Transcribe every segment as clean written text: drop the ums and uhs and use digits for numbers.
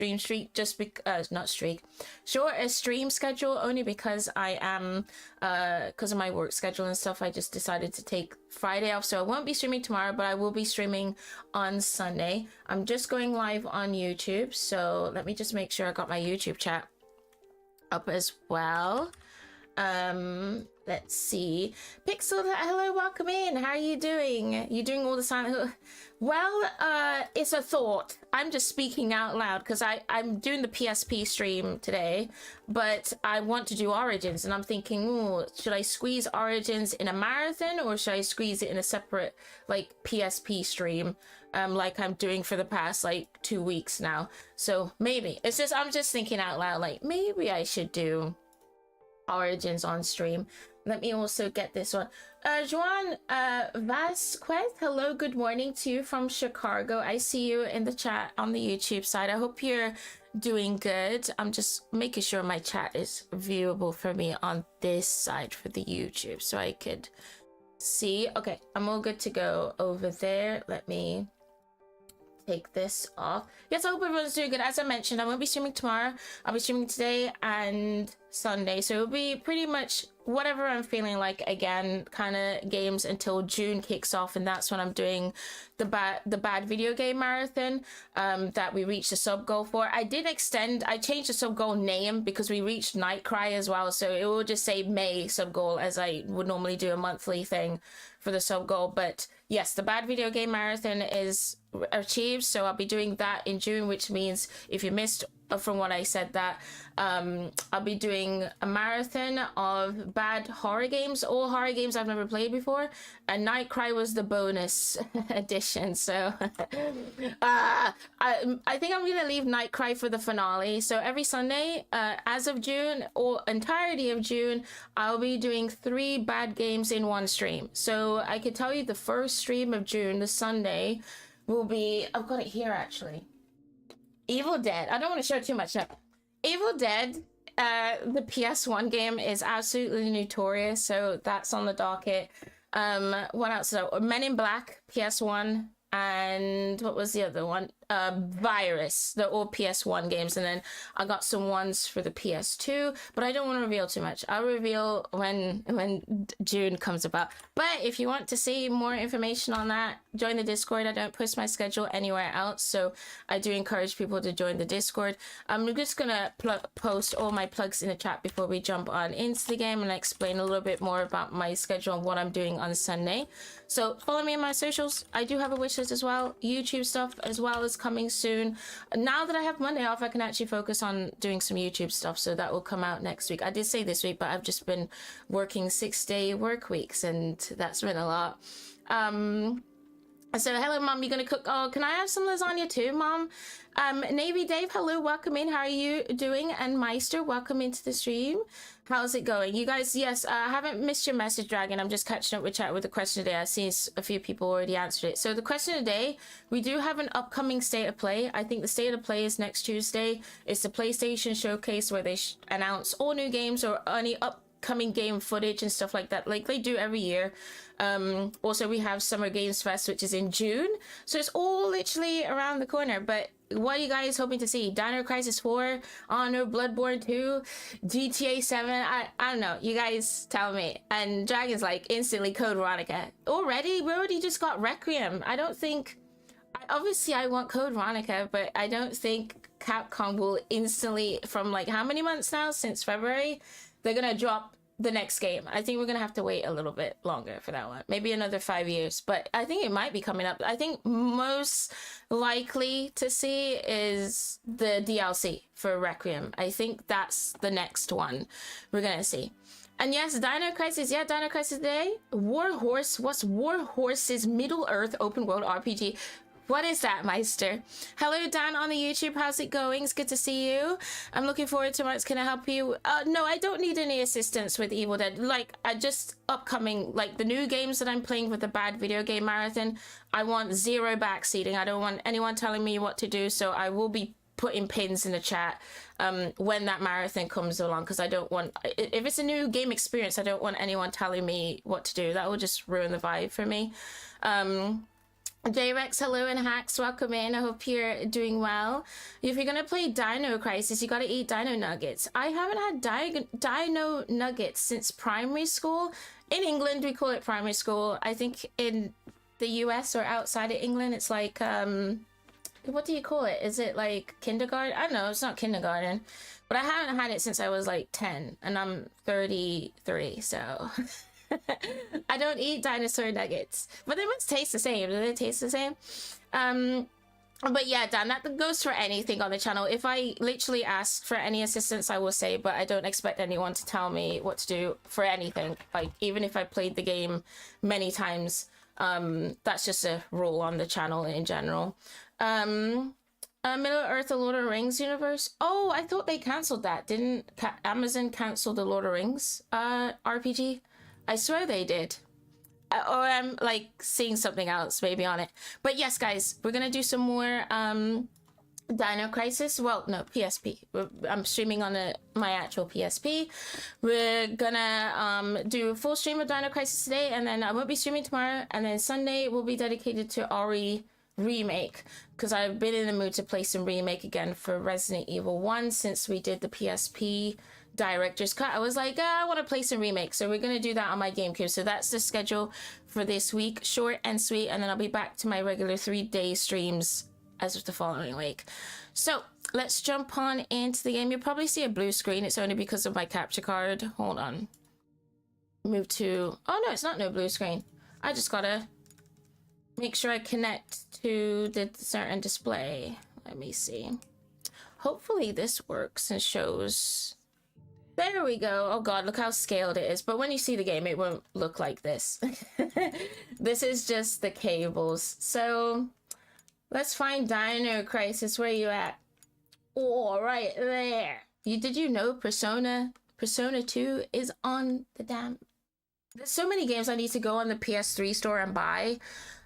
stream streak, just because not streak, short a stream schedule, only because I am because of my work schedule and stuff. I just decided to take Friday off, so I won't be streaming tomorrow, but I will be streaming on Sunday. I'm just going live on YouTube, so let me just make sure I got my YouTube chat up as well. Let's see. Pixel, hello, welcome in. How are you doing? You doing all the silent? Well, it's a thought. I'm just speaking out loud because I'm doing the PSP stream today, but I want to do Origins, and I'm thinking, ooh, should I squeeze Origins in a marathon, or should I squeeze it in a separate like PSP stream, like I'm doing for the past like 2 weeks now? So maybe it's just, I'm just thinking out loud, like maybe I should do Origins on stream. Let me also get this one. Joan Vasquez, hello, good morning to you from Chicago. I see you in the chat on the YouTube side. I hope you're doing good. I'm just making sure my chat is viewable for me on this side for the YouTube so I could see. Okay, I'm all good to go over there. Let me take this off. Yes, I hope everyone's doing good. As I mentioned, I won't be streaming tomorrow. I'll be streaming today and Sunday, so it'll be pretty much whatever I'm feeling like, again, kind of games until June kicks off, and that's when I'm doing the bad video game marathon that we reached a sub goal for. I changed the sub goal name because we reached Nightcry as well, so it will just say May sub goal, as I would normally do a monthly thing for the sub goal. But yes, the bad video game marathon is achieved, so I'll be doing that in June, which means if you missed from what I said, that I'll be doing a marathon of bad horror games, all horror games I've never played before, and Nightcry was the bonus edition. So I think I'm gonna leave Nightcry for the finale. So every Sunday, as of June, or entirety of June, I'll be doing 3 bad games in one stream. So I could tell you the first stream of June, the Sunday, will be, I've got it here actually, Evil Dead. I don't want to show too much up. Evil Dead, the PS1 game, is absolutely notorious, so that's on the docket. What else? So Men in Black, PS1, and what was the other one? Virus. They're all PS1 games, and then I got some ones for the PS2, but I don't want to reveal too much. I'll reveal when June comes about. But if you want to see more information on that, join the Discord. I don't post my schedule anywhere else, so I do encourage people to join the Discord. I'm just gonna post all my plugs in the chat before we jump on into the game and explain a little bit more about my schedule and what I'm doing on Sunday. So follow me on my socials. I do have a wishlist as well, YouTube stuff as well as coming soon. Now that I have Monday off, I can actually focus on doing some YouTube stuff, so that will come out next week. I did say this week, but I've just been working 6-day work weeks, and that's been a lot. So hello, Mom, you gonna cook? Oh, can I have some lasagna too, Mom? Navy Dave, hello, welcome in. How are you doing? And Meister, welcome into the stream. How's it going, you guys? Yes, I haven't missed your message, Dragon. I'm just catching up with chat with the question today. I see a few people already answered it. So the question today, we do have an upcoming state of play. I think the state of play is next Tuesday. It's the PlayStation showcase where they announce all new games or any upcoming game footage and stuff like that, like they do every year. Also, we have Summer Games Fest, which is in June, so it's all literally around the corner. But what are you guys hoping to see? Dino Crisis 4, Honor, Bloodborne 2, GTA 7? I don't know, you guys tell me. And Dragon's like, instantly Code Veronica. Already? We already just got Requiem. I don't think, obviously I want Code Veronica, but I don't think Capcom will instantly, from like how many months now, since February, they're gonna drop the next game. I think we're gonna have to wait a little bit longer for that one, maybe another 5 years, but I think it might be coming up. I think most likely to see is the DLC for Requiem. I think that's the next one we're gonna see. And yes, Dino Crisis, yeah, Dino Crisis Day. Warhorse, what's Warhorse's Middle Earth open world RPG? What is that, Meister? Hello, Dan on the YouTube. How's it going? It's good to see you. I'm looking forward to what can I help you? No, I don't need any assistance with Evil Dead. Like, I just upcoming, like the new games that I'm playing with the bad video game marathon, I want zero backseating. I don't want anyone telling me what to do, so I will be putting pins in the chat when that marathon comes along, because I don't want, if it's a new game experience, I don't want anyone telling me what to do. That will just ruin the vibe for me. J-Rex, hello, and Hacks, welcome in. I hope you're doing well. If you're gonna play Dino Crisis, you gotta eat Dino Nuggets. I haven't had Dino Nuggets since primary school. In England, we call it primary school. I think in the US or outside of England, it's like, what do you call it? Is it like kindergarten? I don't know, it's not kindergarten. But I haven't had it since I was like 10, and I'm 33, so... I don't eat dinosaur nuggets, but they must taste the same. Do they taste the same? But yeah, Dan, that goes for anything on the channel. If I literally ask for any assistance, I will say, but I don't expect anyone to tell me what to do for anything. Like, even if I played the game many times, that's just a rule on the channel in general. Middle Earth, the Lord of the Rings universe. Oh, I thought they cancelled that. Didn't Amazon cancel the Lord of the Rings RPG? I swear they did. Or I'm like seeing something else maybe on it. But yes, guys, we're gonna do some more Dino Crisis. Well, no, PSP. I'm streaming on my actual PSP. We're gonna do a full stream of Dino Crisis today, and then I won't be streaming tomorrow, and then Sunday will be dedicated to Ori Remake, because I've been in the mood to play some Remake again for Resident Evil 1 since we did the PSP director's cut. I was like, I want to play some remakes, so we're going to do that on my GameCube. So that's the schedule for this week, short and sweet, and then I'll be back to my regular 3-day streams as of the following week. So let's jump on into the game. You'll probably see a blue screen. It's only because of my capture card. Hold on. Move to... Oh no, it's not no blue screen. I just gotta make sure I connect to the certain display. Let me see. Hopefully this works and shows... There we go. Oh god, look how scaled it is. But when you see the game, it won't look like this. This is just the cables. So let's find Dino Crisis. Where are you at? Oh, right there. Did you know Persona 2 is on the damn... There's so many games I need to go on the PS3 store and buy.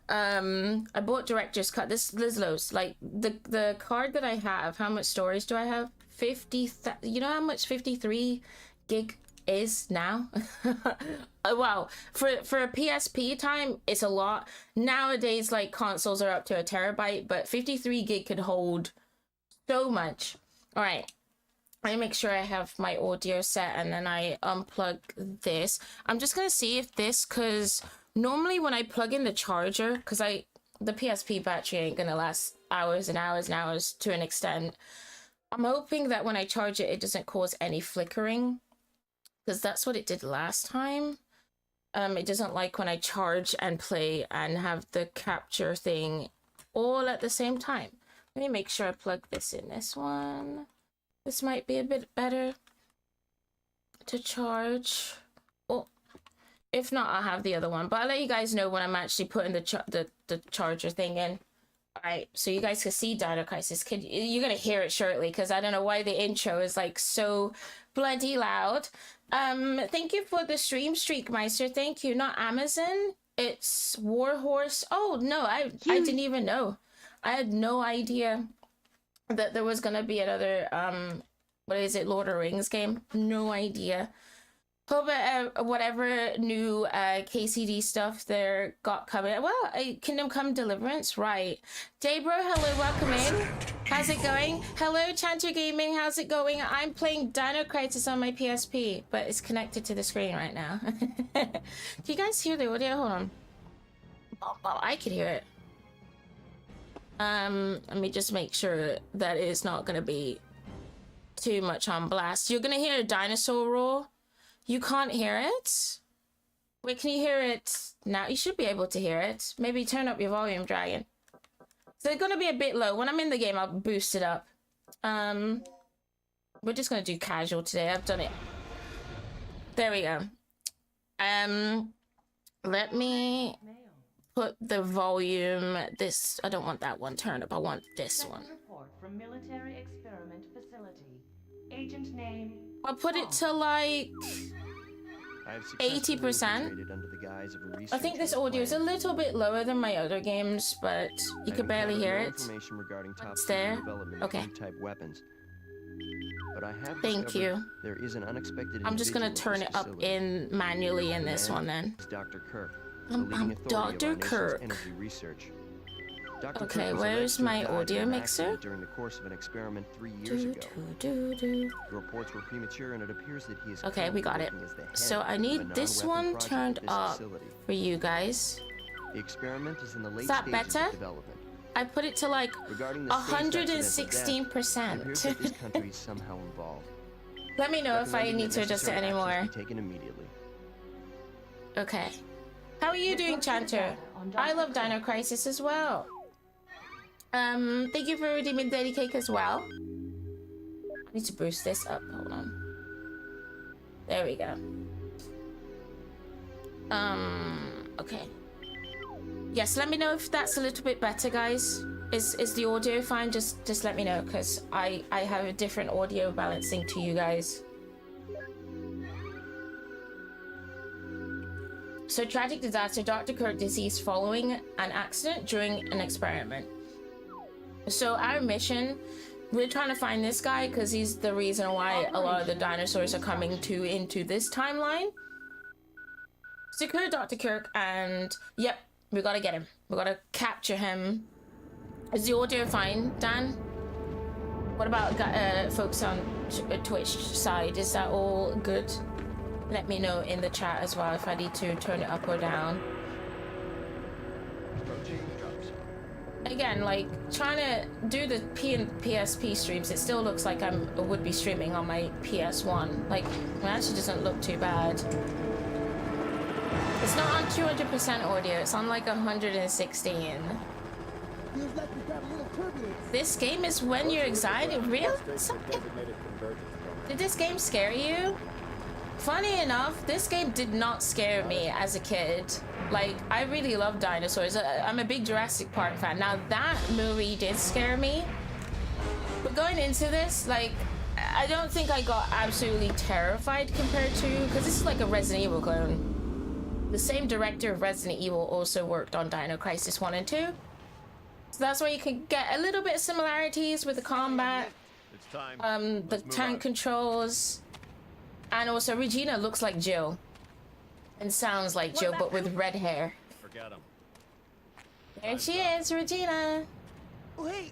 I bought Director's Cut. There's loads. Like the card that I have, how much storage do I have? 50, you know how much 53 gig is now? Wow, for a PSP time, it's a lot. Nowadays, like, consoles are up to 1 terabyte, but 53 gig could hold so much. All right, let me make sure I have my audio set, and then I unplug this. I'm just gonna see if this, because normally when I plug in the charger, because the PSP battery ain't gonna last hours and hours and hours to an extent. I'm hoping that when I charge it, it doesn't cause any flickering, because that's what it did last time. It doesn't like when I charge and play and have the capture thing all at the same time. Let me make sure I plug this in. This one. This might be a bit better to charge. Oh, if not, I'll have the other one. But I'll let you guys know when I'm actually putting the charger thing in. Alright, so you guys can see Dino Crisis. You're gonna hear it shortly, because I don't know why the intro is like so bloody loud. Thank you for the stream, Streakmeister. Thank you. Not Amazon, it's Warhorse. Oh no, I didn't even know. I had no idea that there was gonna be another what is it, Lord of the Rings game. No idea. Hope whatever new KCD stuff they're got coming. Well, Kingdom Come Deliverance, right? Daybro, hello, welcome in. How's it going? Hello, Chanter Gaming, how's it going? I'm playing Dino Crisis on my PSP, but it's connected to the screen right now. Do you guys hear the audio? Hold on. Oh, I could hear it. Let me just make sure that it's not gonna be too much on blast. You're gonna hear a dinosaur roar. You can't hear it? Wait, can you hear it now? You should be able to hear it. Maybe turn up your volume, Dragon. So it's gonna be a bit low. When I'm in the game, I'll boost it up. We're just gonna do casual today. I've done it. There we go. Let me put the volume. I don't want that one turned up. I want this one. Report from military experiment facility. Agent name. I'll put it to like 80%. I think this audio is a little bit lower than my other games, but you could barely hear it. It's there. Okay. Thank you. I'm just gonna turn it up in manually in this one then. Dr. Kirk. I'm Dr. Kirk. Okay, where's my audio mixer? During the course of an experiment 3 years ago. The reports were premature, and it appears that he is. Okay, we got it. So I need this one turned up for you guys. The experiment is in the late Is that stages better? of development. I put it to like Regarding the state's accidental death, it appears that 116%. this country is somehow involved. Let me know if I need to adjust it Necessary anymore. actions be taken immediately. Okay. How are you doing, Chanter? I love Dino Crisis as well. Thank you for redeeming Daddy Cake as well. I need to boost this up. Hold on. There we go. Okay. Yes, let me know if that's a little bit better, guys. Is the audio fine? Just let me know, because I have a different audio balancing to you guys. So, tragic disaster, Dr. Kirk deceased following an accident during an experiment. So our mission, we're trying to find this guy because he's the reason why a lot of the dinosaurs are coming into this timeline. Secure Dr. Kirk, and yep, we gotta get him. We gotta capture him. Is the audio fine, Dan? What about folks on Twitch side? Is that all good? Let me know in the chat as well if I need to turn it up or down. Again, like, trying to do the PSP streams, it still looks like I would be streaming on my PS1. Like, it actually doesn't look too bad. It's not on 200% audio, it's on like 116. This game is when you're excited. Real? Did this game scare you? Funny enough, this game did not scare me as a kid. Like, I really love dinosaurs. I'm a big Jurassic Park fan. Now, that movie did scare me. But going into this, like, I don't think I got absolutely terrified compared to... Because this is like a Resident Evil clone. The same director of Resident Evil also worked on Dino Crisis 1 and 2. So that's where you can get a little bit of similarities with the combat. The tank controls. And also, Regina looks like Jill. And sounds like Jill, but with red hair. Forget him. There she is, Regina. Wait!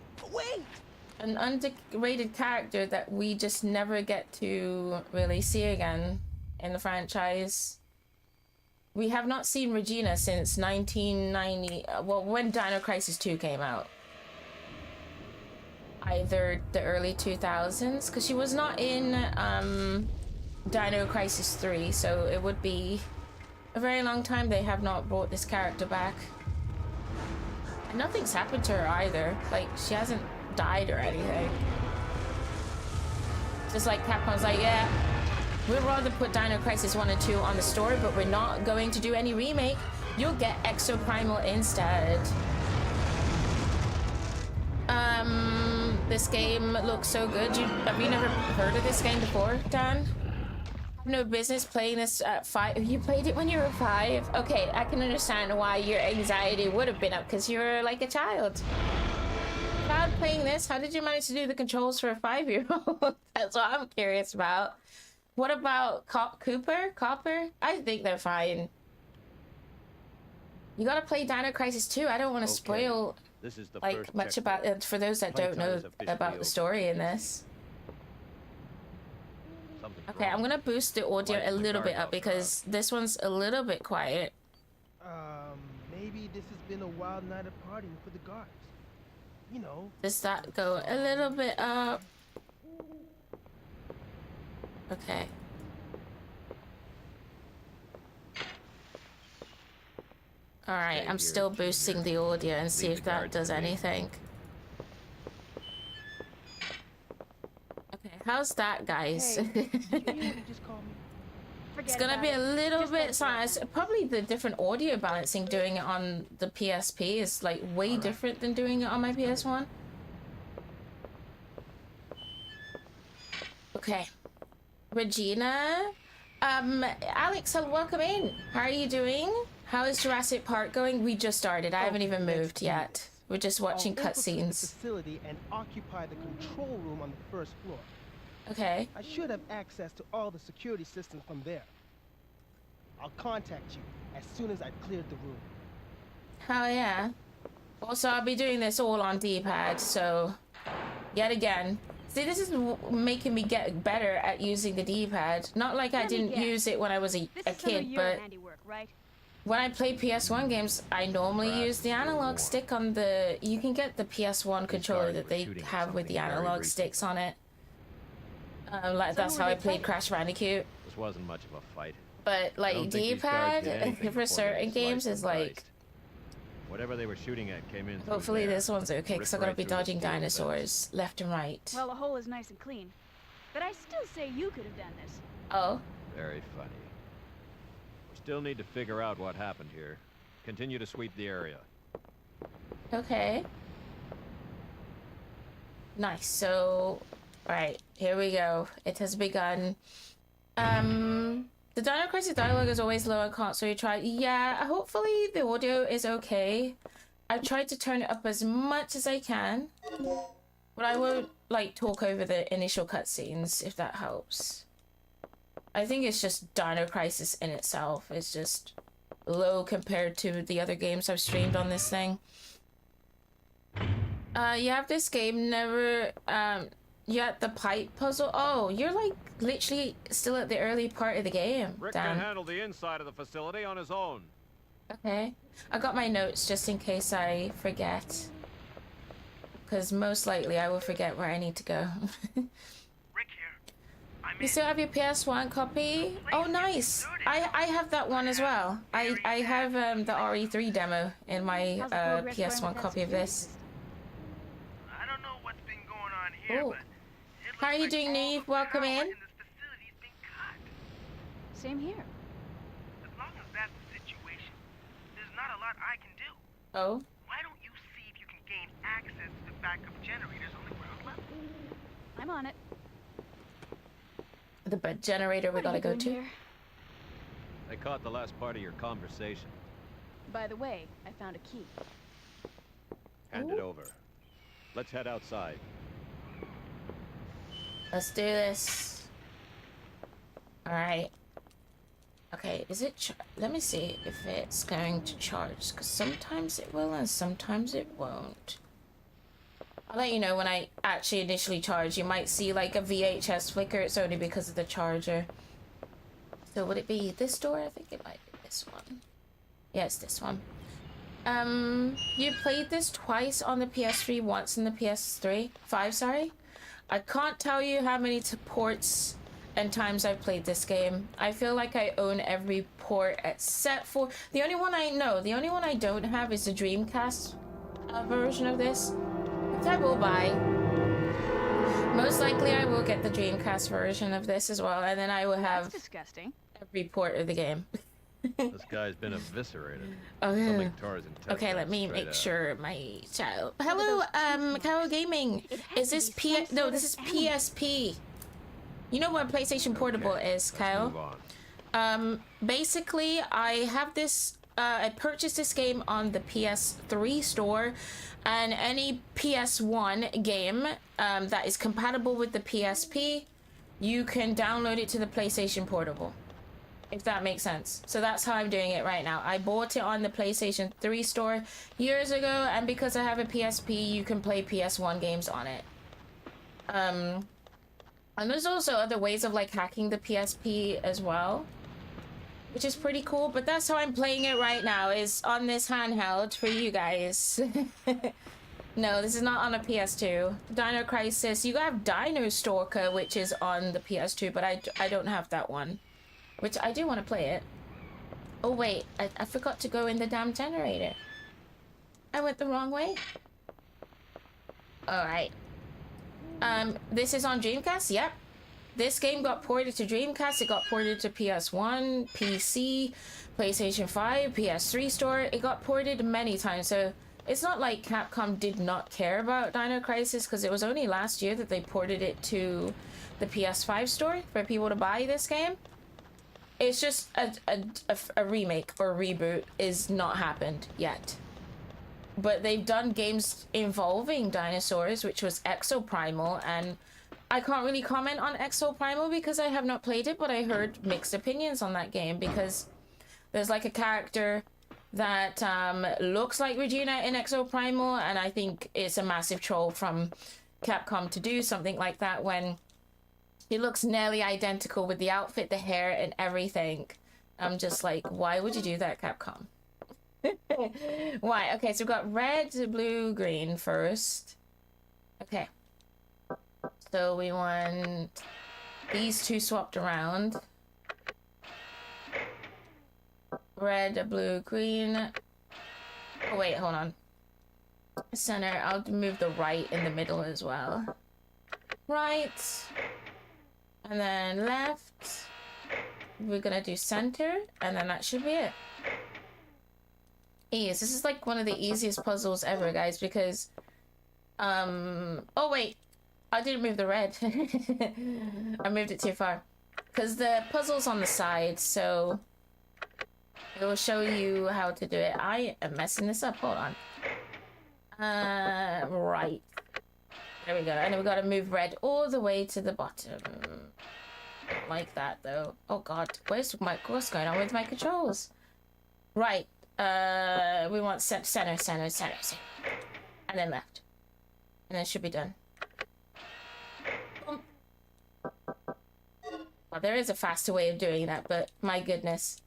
An underrated character that we just never get to really see again in the franchise. We have not seen Regina since 1990, well, when Dino Crisis 2 came out. Either the early 2000s, because she was not in Dino Crisis 3, so it would be a very long time they have not brought this character back. And nothing's happened to her either. Like, she hasn't died or anything. Just like Capcom's like, yeah, we'd rather put Dino Crisis 1 and 2 on the story, but we're not going to do any remake. You'll get Exoprimal instead. This game looks so good. Have you never heard of this game before, Dan? No business playing this at 5. You played it when you were 5? Okay, I can understand why your anxiety would have been up, because you were like a child. Child playing this, how did you manage to do the controls for a 5-year-old? That's what I'm curious about. What about Copper? I think they're fine. You gotta play Dino Crisis 2. I don't want to spoil like much about it for those that don't know about the story in this. Okay, I'm gonna boost the audio a little bit up because this one's a little bit quiet. Maybe this has been a wild night of partying for the guards. You know. Does that go a little bit up? Okay. Alright, I'm still boosting the audio and see if that does anything. Okay, how's that, guys? Hey, you just call me. It's gonna be a little bit silent. Probably the different audio balancing doing it on the PSP is like way different than doing it on my PS1. Okay. Regina? Alex, welcome in. How are you doing? How is Jurassic Park going? We just started. I haven't even moved yet. We're just watching cutscenes. Facility and occupy the control room on the first floor. Okay. I should have access to all the security systems from there. I'll contact you as soon as I've cleared the room. Hell yeah. Also, I'll be doing this all on D-pad, so yet again. See, this is making me get better at using the D-pad. Not like I didn't use it when I was a kid, but right? when I play PS1 games, I normally use the analog stick on the... You can get the PS1 controller that they have with the analog sticks on it. Like, that's how I played Crash Bandicoot. This wasn't much of a fight. But, like, D-pad for certain games is like... Whatever they were shooting at came in. Hopefully this one's okay, because I'm gonna be dodging dinosaurs left and right. Well, the hole is nice and clean. But I still say you could have done this. Oh? Very funny. We still need to figure out what happened here. Continue to sweep the area. Okay. Nice, so... Alright, here we go. It has begun. The Dino Crisis dialogue is always low on console. You try... Yeah, hopefully the audio is okay. I've tried to turn it up as much as I can. But I won't, like, talk over the initial cutscenes, if that helps. I think it's just Dino Crisis in itself. It's just low compared to the other games I've streamed on this thing. You have this game, never... You at the pipe puzzle? Oh, you're like literally still at the early part of the game. Rick Damn. can handle the inside of the facility on his own. Okay. I got my notes just in case I forget. Because most likely I will forget where I need to go. Rick here. You still have your PS1 copy? Oh, nice. I have that one as well. I have the RE3 demo in my PS1 copy of this. I don't know what's been going on here, Oh. but How are you doing, Neve? Welcome in. this facility's been cut. Same here. As long as that's the situation, there's not a lot I can do. Oh. Why don't you see if you can gain access to the backup generators on the ground level? I'm on it. The bed generator we What are gotta you go doing to. here? I caught the last part of your conversation. By the way, I found a key. Hand it over. Let's head outside. Let's do this. Alright. Okay, is it... Let me see if it's going to charge. Because sometimes it will and sometimes it won't. I'll let you know when I actually initially charge. You might see like a VHS flicker. It's only because of the charger. So would it be this door? I think it might be this one. Yeah, it's this one. You played this twice on the PS3, once in the PS3. 5, sorry. I can't tell you how many ports and times I've played this game. I feel like I own every port except for... The only one I don't have is the Dreamcast version of this. Which I will buy. Most likely I will get the Dreamcast version of this as well, and then I will have That's disgusting. every port of the game. This guy's been eviscerated. Oh, yeah. Something tore his intestines Okay, let me straight make out. sure my child... Hello, Kyle Gaming. Is this No, this is PSP. You know what PlayStation Portable is, Kyle? Move on. Basically, I have this... I purchased this game on the PS3 store, and any PS1 game that is compatible with the PSP, you can download it to the PlayStation Portable. If that makes sense. So that's how I'm doing it right now. I bought it on the PlayStation 3 store years ago, and because I have a PSP, you can play PS1 games on it. And there's also other ways of like hacking the PSP as well, which is pretty cool, but that's how I'm playing it right now, is on this handheld for you guys. No, this is not on a PS2. Dino Crisis, you have Dino Stalker, which is on the PS2, but I don't have that one. Which I do want to play it. Oh wait, I forgot to go in the damn generator. I went the wrong way. Alright. This is on Dreamcast? Yep. This game got ported to Dreamcast, it got ported to PS1, PC, PlayStation 5, PS3 store. It got ported many times, so it's not like Capcom did not care about Dino Crisis, because it was only last year that they ported it to the PS5 store for people to buy this game. It's just a remake or reboot is not happened yet. But they've done games involving dinosaurs, which was Exoprimal, and I can't really comment on Exoprimal because I have not played it, but I heard mixed opinions on that game because there's like a character that looks like Regina in Exo Primal, and I think it's a massive troll from Capcom to do something like that when he looks nearly identical with the outfit, the hair, and everything. I'm just like, why would you do that, Capcom? Why? Okay, so we've got red, blue, green first. Okay. So we want these two swapped around. Red, blue, green. Oh wait, hold on. Center, I'll move the right in the middle as well. Right. And then left. We're gonna do center, and then that should be it. Ease. This is like one of the easiest puzzles ever, guys, because oh wait, I didn't move the red. I moved it too far. Because the puzzle's on the side, so it will show you how to do it. I am messing this up. Hold on. Right. There we go. And then we gotta move red all the way to the bottom. Don't like that though. Oh god, what's going on with my controls? Right. We want center. And then left. And then it should be done. Boom. Well, there is a faster way of doing that, but my goodness.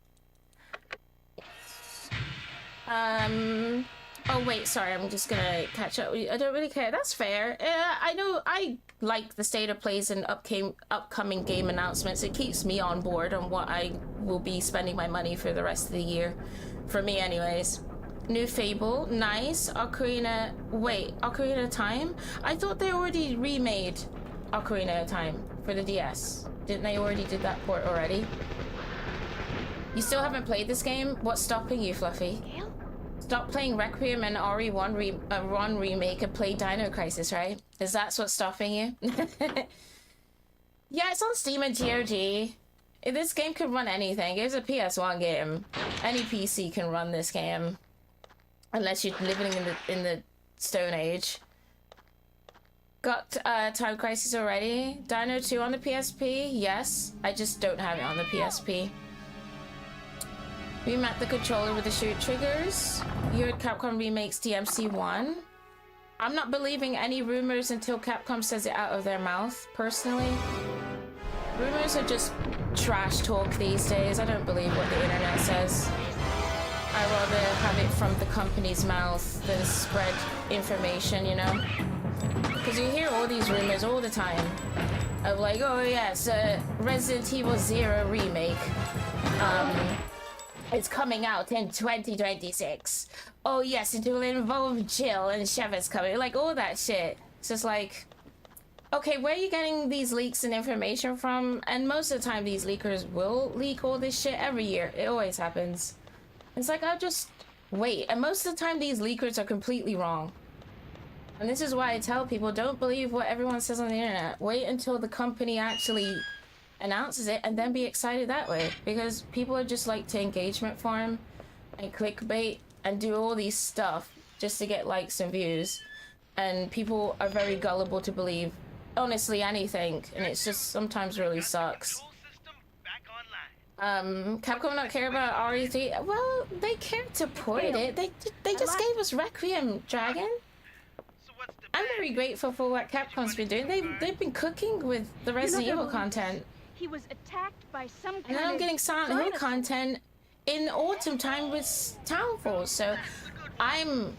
Oh wait, sorry, I'm just gonna catch up. I don't really care. That's fair. I know I like the state of plays and upcoming game announcements. It keeps me on board on what I will be spending my money for the rest of the year. For me, anyways. New Fable, nice. Ocarina. Wait, Ocarina of Time? I thought they already remade Ocarina of Time for the DS. Didn't they already did that port already? You still haven't played this game? What's stopping you, Fluffy? Stop playing Requiem and RE1 remake and play Dino Crisis, right? Is that what's stopping you? Yeah, it's on Steam and GOG. This game can run anything. It's a PS1 game. Any PC can run this game. Unless you're living in the Stone Age. Got Time Crisis already. Dino 2 on the PSP? Yes. I just don't have it on the PSP. Remap the controller with the shoot triggers. You heard Capcom remakes DMC1. I'm not believing any rumors until Capcom says it out of their mouth, personally. Rumors are just trash talk these days. I don't believe what the internet says. I'd rather have it from the company's mouth than spread information, you know? Because you hear all these rumors all the time. Of like, oh yes, Resident Evil 0 remake. It's coming out in 2026. Oh yes, it will involve Jill and Cheva's coming. Like all that shit. It's just like, okay, where are you getting these leaks and information from? And most of the time these leakers will leak all this shit every year. It always happens. It's like, I'll just wait. And most of the time these leakers are completely wrong. And this is why I tell people, don't believe what everyone says on the internet. Wait until the company actually announces it and then be excited that way, because people are just like to engagement farm and clickbait and do all these stuff just to get likes and views, and people are very gullible to believe honestly anything, and it's just sometimes really sucks. Capcom not care about RE3? Well, they care to port it. They just gave us Requiem, Dragon. I'm very grateful for what Capcom's been doing. They've been cooking with the Resident Evil content. He was attacked by some kind and then I'm getting Silent Hill content in autumn time with Townfall, so I'm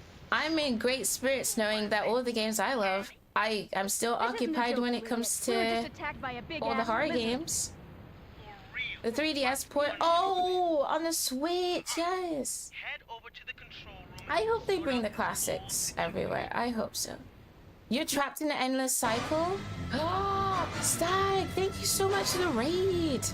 in great spirits knowing that all the games I love, I'm still occupied when it comes to all the horror games. The 3DS port, oh, on the Switch, yes. I hope they bring the classics everywhere. I hope so. You're trapped in an endless cycle? Oh, Stag, thank you so much for the raid.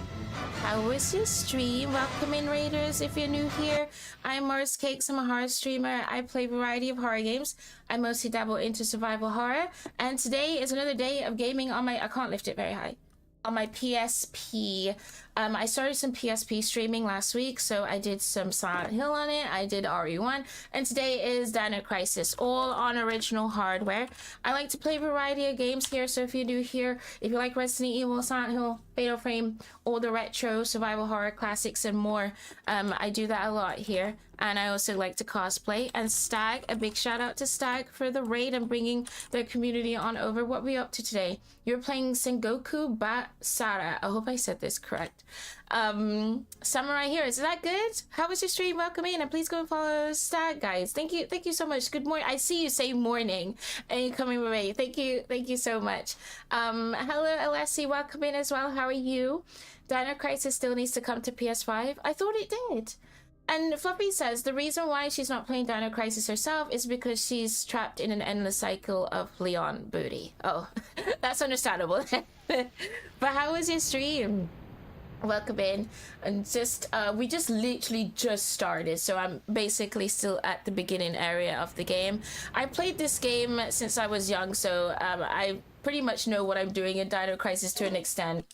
How was your stream? Welcome in, raiders. If you're new here, I'm Mars Cakes. I'm a horror streamer. I play a variety of horror games. I mostly dabble into survival horror. And today is another day of gaming on my... I can't lift it very high. On my PSP I started some PSP streaming last week, so I did some Silent Hill on it, I did RE1, and today is Dino Crisis, all on original hardware. I like to play a variety of games here, so if you do here, if you like Resident Evil, Silent Hill, Fatal Frame, all the retro survival horror classics and more, I do that a lot here. And I also like to cosplay. And Stag, a big shout out to Stag for the raid and bringing their community on over. What are we up to today? You're playing Sengoku Basara. I hope I said this correct. Samurai here. Is that good? How was your stream? Welcome in, and please go and follow Stag, guys. Thank you so much. Good morning. I see you say morning and you're coming away. Thank you so much. Hello Alessi, welcome in as well. How are you? Dino Crisis still needs to come to PS5. I thought it did. And Fluffy says the reason why she's not playing Dino Crisis herself is because she's trapped in an endless cycle of Leon booty. Oh, that's understandable. But how was your stream? Welcome in. And we just literally just started, so I'm basically still at the beginning area of the game. I played this game since I was young, so I pretty much know what I'm doing in Dino Crisis to an extent.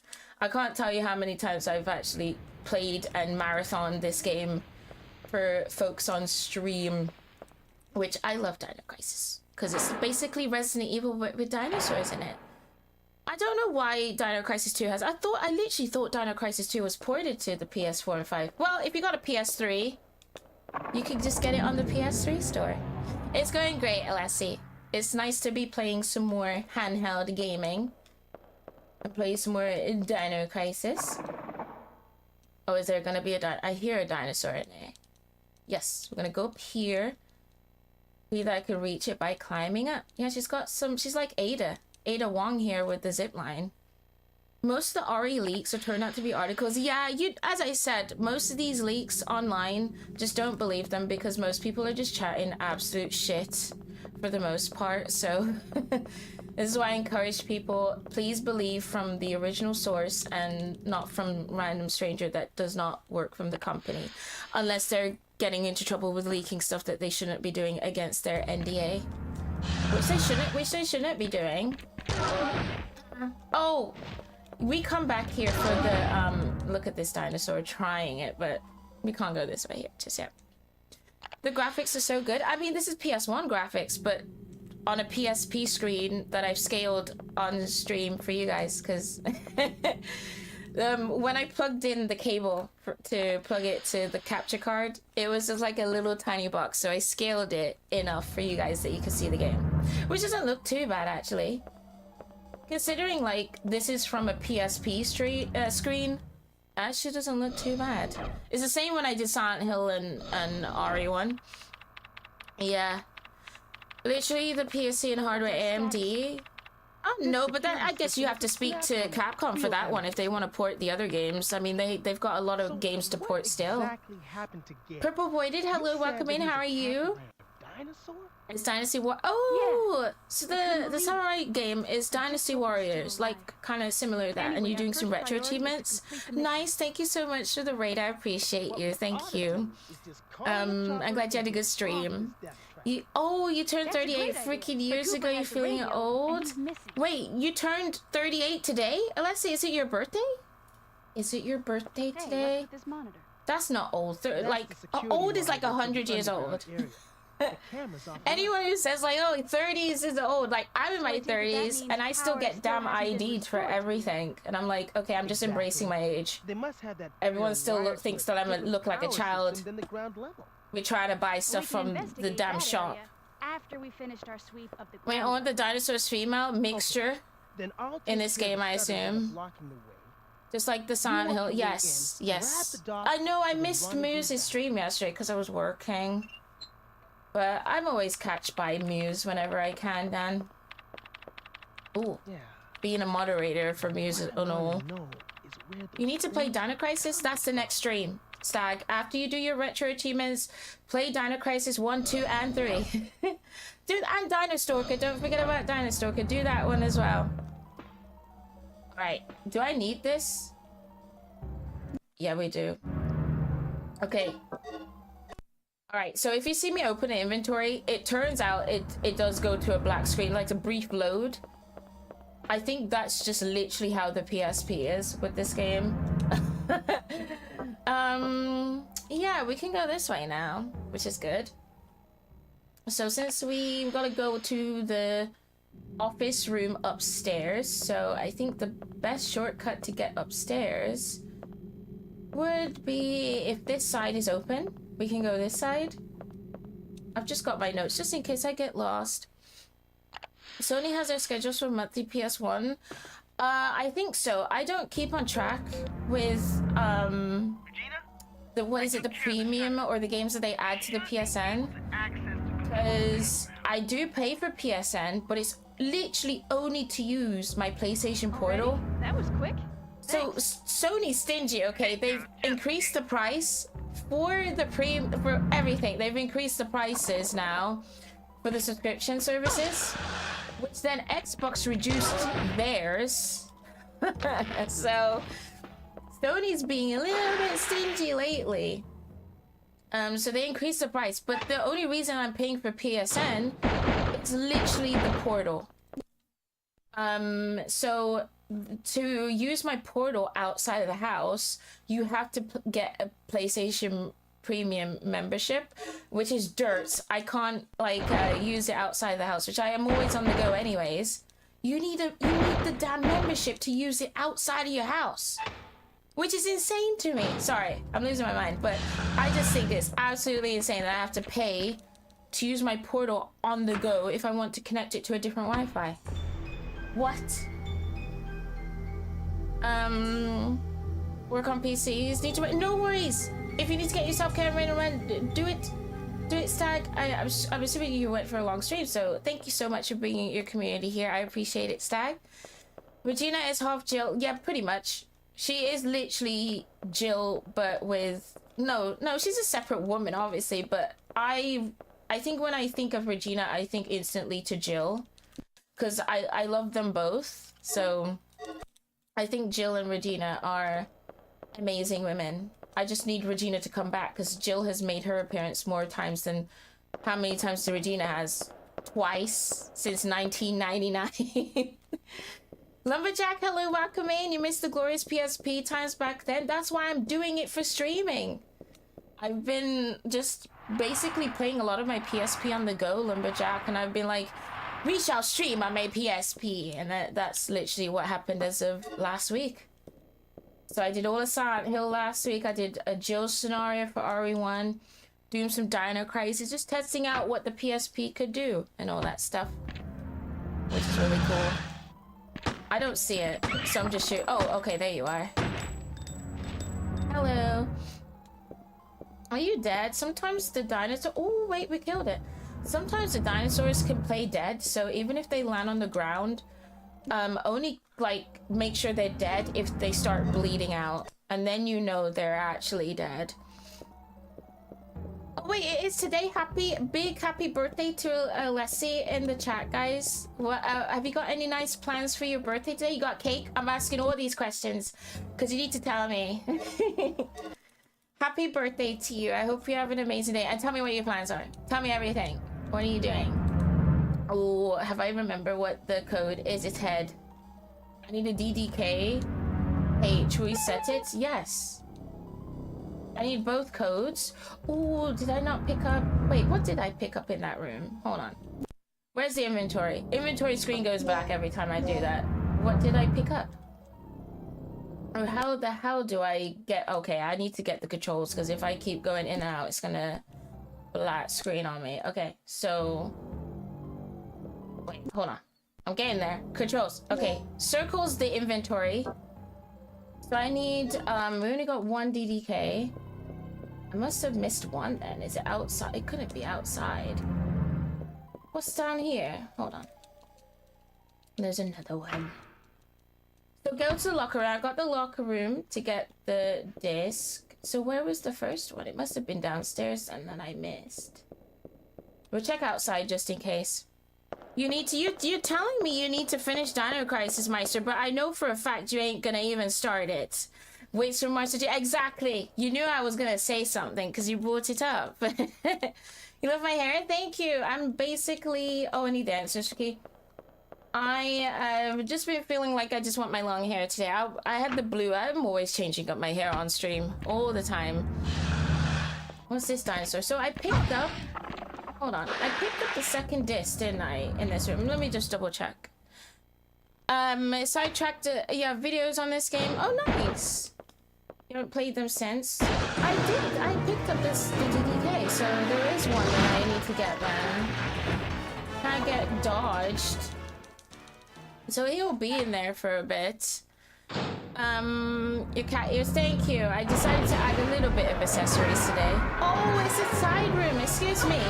I can't tell you how many times I've actually played and marathoned this game for folks on stream, which I love Dino Crisis because it's basically Resident Evil with dinosaurs in it. I don't know why Dino Crisis 2 has. I literally thought Dino Crisis 2 was ported to the PS4 and 5. Well, if you got a PS3, you can just get it on the PS3 store. It's going great, Alessi. It's nice to be playing some more handheld gaming and play some more Dino Crisis. Oh, is there gonna be I hear a dinosaur in there. Yes, we're gonna go up here. See that I can reach it by climbing up. Yeah, she's like Ada Wong here with the zip line. Most of the RE leaks are turned out to be articles. Yeah, as I said, most of these leaks online, just don't believe them because most people are just chatting absolute shit for the most part. So this is why I encourage people, please believe from the original source and not from random stranger that does not work from the company, unless they're getting into trouble with leaking stuff that they shouldn't be doing against their NDA, which they shouldn't be doing. Oh, we come back here for the look at this dinosaur trying it, but we can't go this way here just yet. The graphics are so good. I mean, this is PS1 graphics, but on a PSP screen that I've scaled on stream for you guys, because when I plugged in the cable to plug it to the capture card, it was just like a little tiny box, so I scaled it enough for you guys that you can see the game, which doesn't look too bad actually, considering like this is from a PSP screen. Actually doesn't look too bad. It's the same when I did Silent Hill and RE1. Yeah, literally the PSC and hardware AMD. Oh no, but that, I guess you have to speak to Capcom for that one if they want to port the other games. I mean, they've got a lot of games to port still. Purple Voided, hello, welcome in. How are you? It's Dynasty War. Oh, yeah. So the Samurai game is Dynasty Warriors, like kind of similar to that, and you're doing some retro achievements. Nice, thank you so much for the raid. I appreciate you. Thank you. I'm glad you had a good stream. You turned 38 freaking years ago. You're feeling old. Wait, you turned 38 today? Alessi, is it your birthday? Is it your birthday today? That's not old. Like, old is like 100 years old. Anyone who says like, oh, 30s is old, like I'm in my 30s and I still get damn ID'd for everything, and I'm like, okay, I'm just embracing my age. Everyone still thinks that I look like a child. We try to buy stuff from the damn shop. After we finished our sweep of the Wait, on the dinosaurs female mixture in this game, I assume. Just like the Silent Hill. Yes. I know I missed Muse's stream yesterday because I was working. But I'm always catched by Muse whenever I can, Dan. Ooh. Being a moderator for Muse. Oh no. You need to play Dino Crisis? That's the next stream. Stag, after you do your retro achievements, play Dino Crisis 1, 2, and 3. Dude, and Dino Stalker. Don't forget about Dino Stalker. Do that one as well. Alright. Do I need this? Yeah, we do. Okay. Alright, so if you see me open an inventory, it turns out it does go to a black screen, like a brief load. I think that's just literally how the PSP is with this game. Yeah, we can go this way now, which is good. So since we've got to go to the office room upstairs, so I think the best shortcut to get upstairs would be if this side is open. We can go this side. I've just got my notes just in case I get lost. Sony has their schedules for monthly PS1. I think so. I don't keep on track with the the premium or the games that they add to the PSN, because I do pay for PSN, but it's literally only to use my PlayStation Portal. That was quick. So Sony's stingy. Okay, they've increased the price for the for everything. They've increased the prices now for the subscription services, which then Xbox reduced theirs. So Sony's being a little bit stingy lately. So they increased the price, but the only reason I'm paying for PSN is literally the portal. So to use my portal outside of the house, you have to get a PlayStation Premium membership, which is dirt. I can't use it outside the house, which I am always on the go anyways. You need the damn membership to use it outside of your house, which is insane to me. Sorry, I'm losing my mind, but I just think it's absolutely insane that I have to pay to use my portal on the go if I want to connect it to a different Wi-Fi. What? Work on PCs. Need to. No worries. If you need to get yourself camera in around, do it. Do it, Stag. I'm assuming you went for a long stream, so thank you so much for bringing your community here. I appreciate it, Stag. Regina is half Jill. Yeah, pretty much. She is literally Jill, but with no. She's a separate woman, obviously. But I think when I think of Regina, I think instantly to Jill, because I love them both. So I think Jill and Regina are amazing women. I just need Regina to come back because Jill has made her appearance more times than how many times Regina has? Twice since 1999. Lumberjack, hello, welcome in. You missed the glorious PSP times back then. That's why I'm doing it for streaming. I've been just basically playing a lot of my PSP on the go, Lumberjack, and I've been like, we shall stream on my PSP, and that's literally what happened as of last week. So I did all of Silent Hill last week. I did a Jill scenario for RE1, doing some Dino Crisis, just testing out what the PSP could do and all that stuff, which is really cool. I don't see it, so I'm just shooting. Oh, okay, there you are. Hello. Are you dead? Sometimes the dinosaur. Oh wait, we killed it. Sometimes the dinosaurs can play dead, so even if they land on the ground, only make sure they're dead if they start bleeding out, and then you know they're actually dead. Oh wait, it is today. Big happy birthday to Alessi in the chat, guys. What have you got any nice plans for your birthday today? You got cake? I'm asking all these questions because you need to tell me. Happy birthday to you. I hope you have an amazing day, and tell me what your plans are. Tell me everything. What are you doing? Oh, have I remember what the code is? It's head. I need a DDK. H, reset it? Yes. I need both codes. Oh, did I not pick up? Wait, what did I pick up in that room? Hold on. Where's the inventory? Inventory screen goes back every time I do that. What did I pick up? Oh, how the hell do I get... Okay, I need to get the controls, because if I keep going in and out, it's gonna black screen on me. Okay, so... Wait, hold on. I'm getting there. Controls. Okay, circle's the inventory. So I need... we only got one DDK. I must have missed one then. Is it outside? It couldn't be outside. What's down here? Hold on. There's another one. So go to the locker room. I got the locker room to get the disc. So where was the first one? It must have been downstairs and then I missed. We'll check outside just in case. You need to... You're telling me you need to finish Dino Crisis, Meister, but I know for a fact you ain't gonna even start it. Wait for Meister to... Exactly. You knew I was gonna say something because you brought it up. You love my hair? Thank you. I'm basically... Oh, I need the answers key. I've just been feeling like I just want my long hair today. I had the blue. I'm always changing up my hair on stream all the time. What's this dinosaur? So I picked up... Hold on. I picked up the second disc, didn't I, in this room? Let me just double check. Sidetracked, yeah, videos on this game. Oh, nice. You haven't played them since? I did. I picked up the DDK, so there is one that I need to get then. Can I get dodged? So he'll be in there for a bit. Your cat ears, thank you. I decided to add a little bit of accessories today. Oh, it's a side room. Excuse me.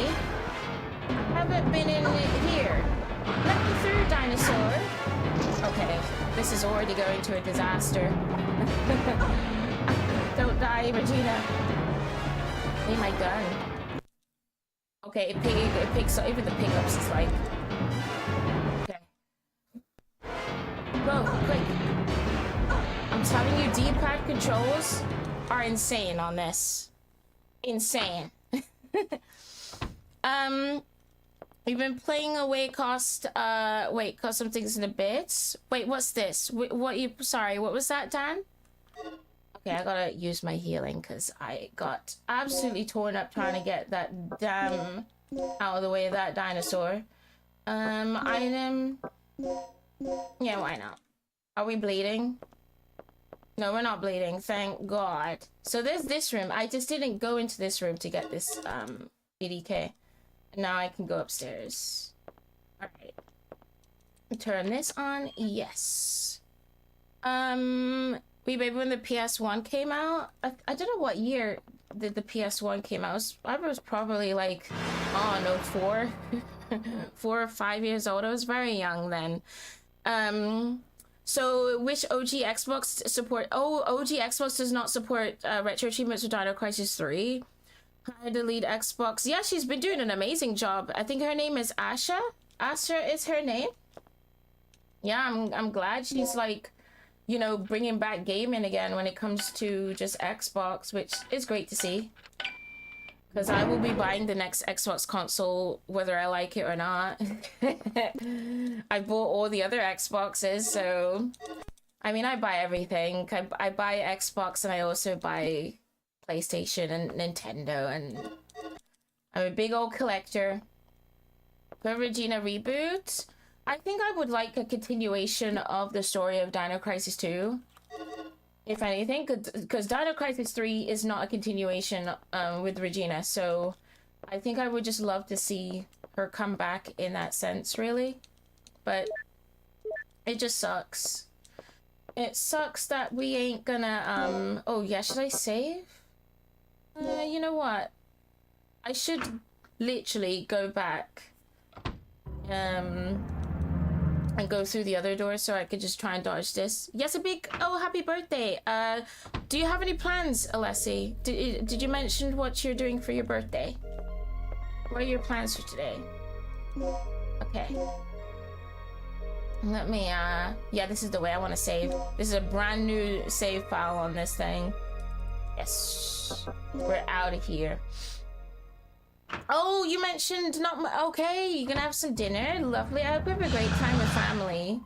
Haven't been in here. Let me through, dinosaur. Okay, this is already going to a disaster. Don't die, Regina. Need my gun. Okay, it picks up. Even the pickups is like. Okay. Go, quick. I'm telling you, D-pad controls are insane on this. Insane. You've been playing away cost some things in a bit. Wait, what's this? Sorry, what was that, Dan? Okay, I gotta use my healing because I got absolutely torn up trying to get that damn out of the way of that dinosaur. Item. Yeah, why not? Are we bleeding? No, we're not bleeding, thank God. So there's this room. I just didn't go into this room to get this BDK. Now I can go upstairs. Alright. Turn this on. Yes. Baby, when the PS1 came out, I don't know what year the PS1 came out. I was probably like, oh no, 4 or 5 years old. I was very young then. So which OG Xbox support? Oh, OG Xbox does not support retro achievements for Dino Crisis 3. Hi, the lead Xbox. Yeah, she's been doing an amazing job. I think her name is Asha. Asha is her name. Yeah, I'm glad she's like, you know, bringing back gaming again when it comes to just Xbox, which is great to see. Because I will be buying the next Xbox console whether I like it or not. I bought all the other Xboxes, so... I mean, I buy everything. I buy Xbox and I also buy PlayStation and Nintendo, and I'm a big old collector. The Regina reboot? I think I would like a continuation of the story of Dino Crisis 2. If anything, because Dino Crisis 3 is not a continuation with Regina, so I think I would just love to see her come back in that sense, really. But it just sucks. It sucks that we ain't gonna, oh yeah, should I save? You know what? I should literally go back and go through the other door so I could just try and dodge this. Yes, a big... Oh, happy birthday. Do you have any plans, Alessi? Did you mention what you're doing for your birthday? What are your plans for today? Okay. Let me, yeah, this is the way I want to save. This is a brand new save file on this thing. Yes. We're out of here. Oh, you mentioned not... Okay, you're gonna have some dinner. Lovely. I hope you have a great time with family.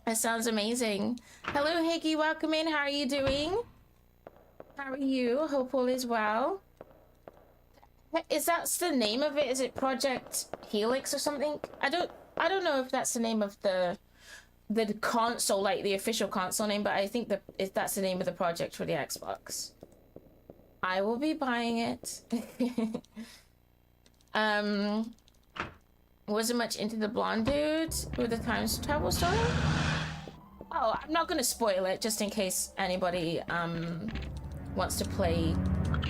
That sounds amazing. Hello, Higgy. Welcome in. How are you doing? How are you? Hope all is well. Is that the name of it? Is it Project Helix or something? I don't know if that's the name of the console, like the official console name, but I think that's the name of the project for the Xbox. I will be buying it. Wasn't much into the blonde dude with the time travel story. Oh, I'm not gonna spoil it just in case anybody wants to play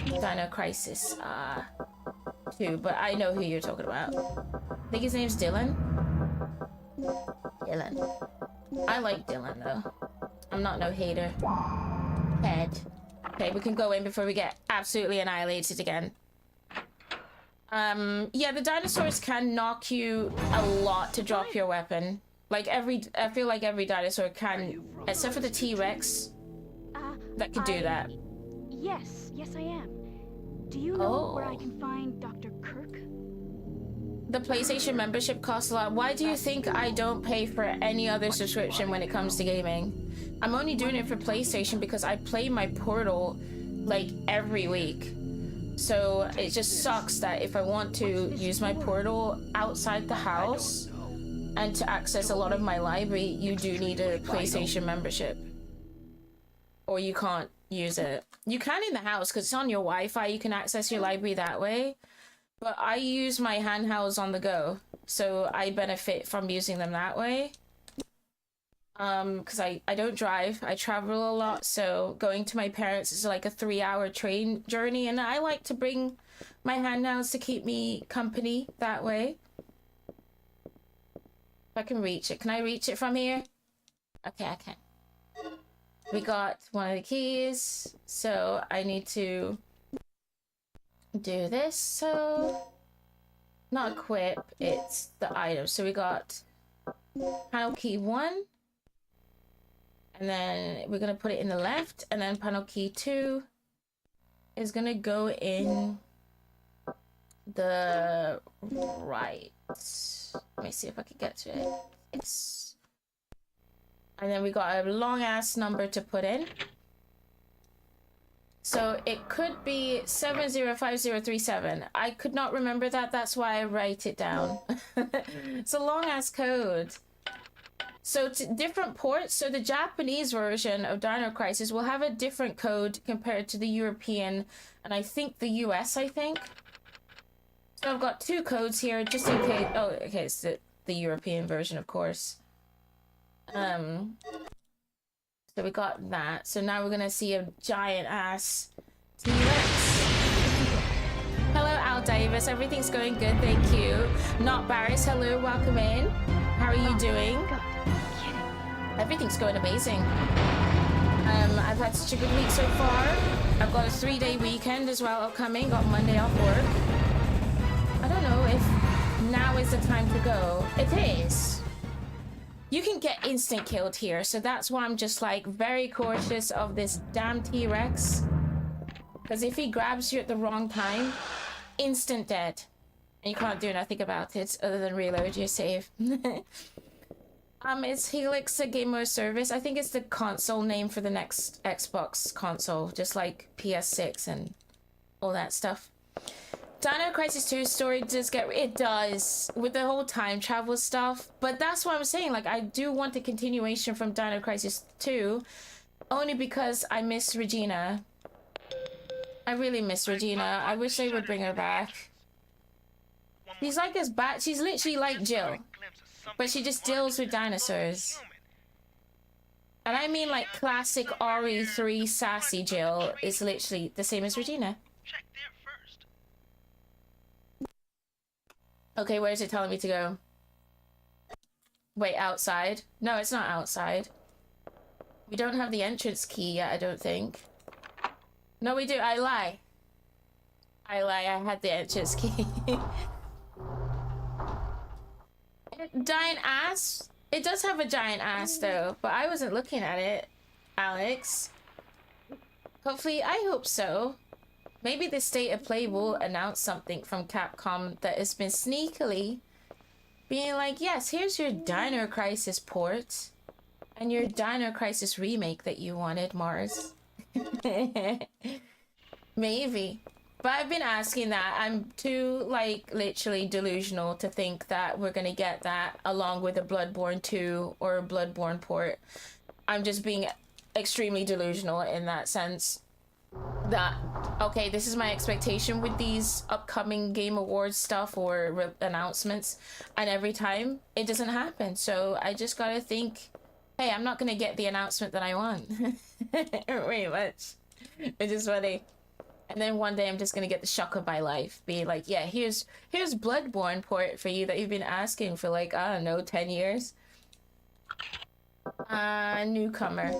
Dino Crisis 2, but I know who you're talking about. I think his name's Dylan. Dylan. I like Dylan though. I'm not no hater. Head. Okay, we can go in before we get absolutely annihilated again. Yeah, the dinosaurs can knock you a lot to drop your weapon. Like I feel like every dinosaur can, except for the T-Rex, that could do that. Yes, I am. Do you know where I can find Dr. Kirk? the PlayStation membership costs a lot. Why do you think I don't pay for any other subscription when it comes to gaming? I'm only doing it for PlayStation because I play my Portal like every week. So it just sucks that if I want to use my Portal outside the house and to access a lot of my library, you do need a PlayStation membership. Or you can't use it. You can in the house because it's on your Wi-Fi. You can access your library that way. But I use my handhelds on the go, so I benefit from using them that way. Because I don't drive, I travel a lot, so going to my parents is like a 3-hour train journey, and I like to bring my handhelds to keep me company that way. If I can reach it. Can I reach it from here? Okay, I can. We got one of the keys, so I need to do this. So not equip, it's the item. So we got panel key 1, and then we're gonna put it in the left, and then panel key 2 is gonna go in the right. Let me see if I can get to it. Yes. And then we got a long ass number to put in. So it could be 705037. I could not remember that. That's why I write it down. It's a long ass code. So different ports. So the Japanese version of Dino Crisis will have a different code compared to the European and I think the US, I think. So I've got 2 codes here just in case. Oh, okay, it's the European version, of course. So we got that. So now we're gonna see a giant ass T-Rex. Hello, Al Davis. Everything's going good, thank you. Not Barris. Hello, welcome in. How are you doing? Everything's going amazing. I've had such a good week so far. I've got a 3-day weekend as well upcoming. Got Monday off work. I don't know if now is the time to go. It is. You can get instant killed here, so that's why I'm just like very cautious of this damn T-Rex. Because if he grabs you at the wrong time, instant dead. And you can't do nothing about it other than reload your save. Is Helix a game mode service? I think it's the console name for the next Xbox console, just like PS6 and all that stuff. Dino Crisis 2 story does get... It does, with the whole time travel stuff. But that's what I'm saying. Like, I do want a continuation from Dino Crisis 2. Only because I miss Regina. I really miss Regina. I wish they would bring her back. She's like this bat. She's literally like Jill. But she just deals with dinosaurs. And I mean like classic RE3 sassy Jill is literally the same as Regina. Okay, where is it telling me to go? Wait, outside? No, it's not outside. We don't have the entrance key yet, I don't think. No, we do. I lie. I had the entrance key. Giant ass? It does have a giant ass, though. But I wasn't looking at it, Alex. Hopefully, I hope so. Maybe the State of Play will announce something from Capcom that has been sneakily being like, yes, here's your Dino Crisis port and your Dino Crisis remake that you wanted, Mars. Maybe. But I've been asking that. I'm too, like, literally delusional to think that we're gonna get that along with a Bloodborne 2 or a Bloodborne port. I'm just being extremely delusional in that sense. That, okay, this is my expectation with these upcoming Game Awards stuff or announcements, and every time it doesn't happen. So I just gotta think, hey, I'm not gonna get the announcement that I want. Pretty much. It's just funny. And then one day I'm just gonna get the shock of my life, be like, yeah, here's Bloodborne port for you that you've been asking for like, I don't know, 10 years. Newcomer.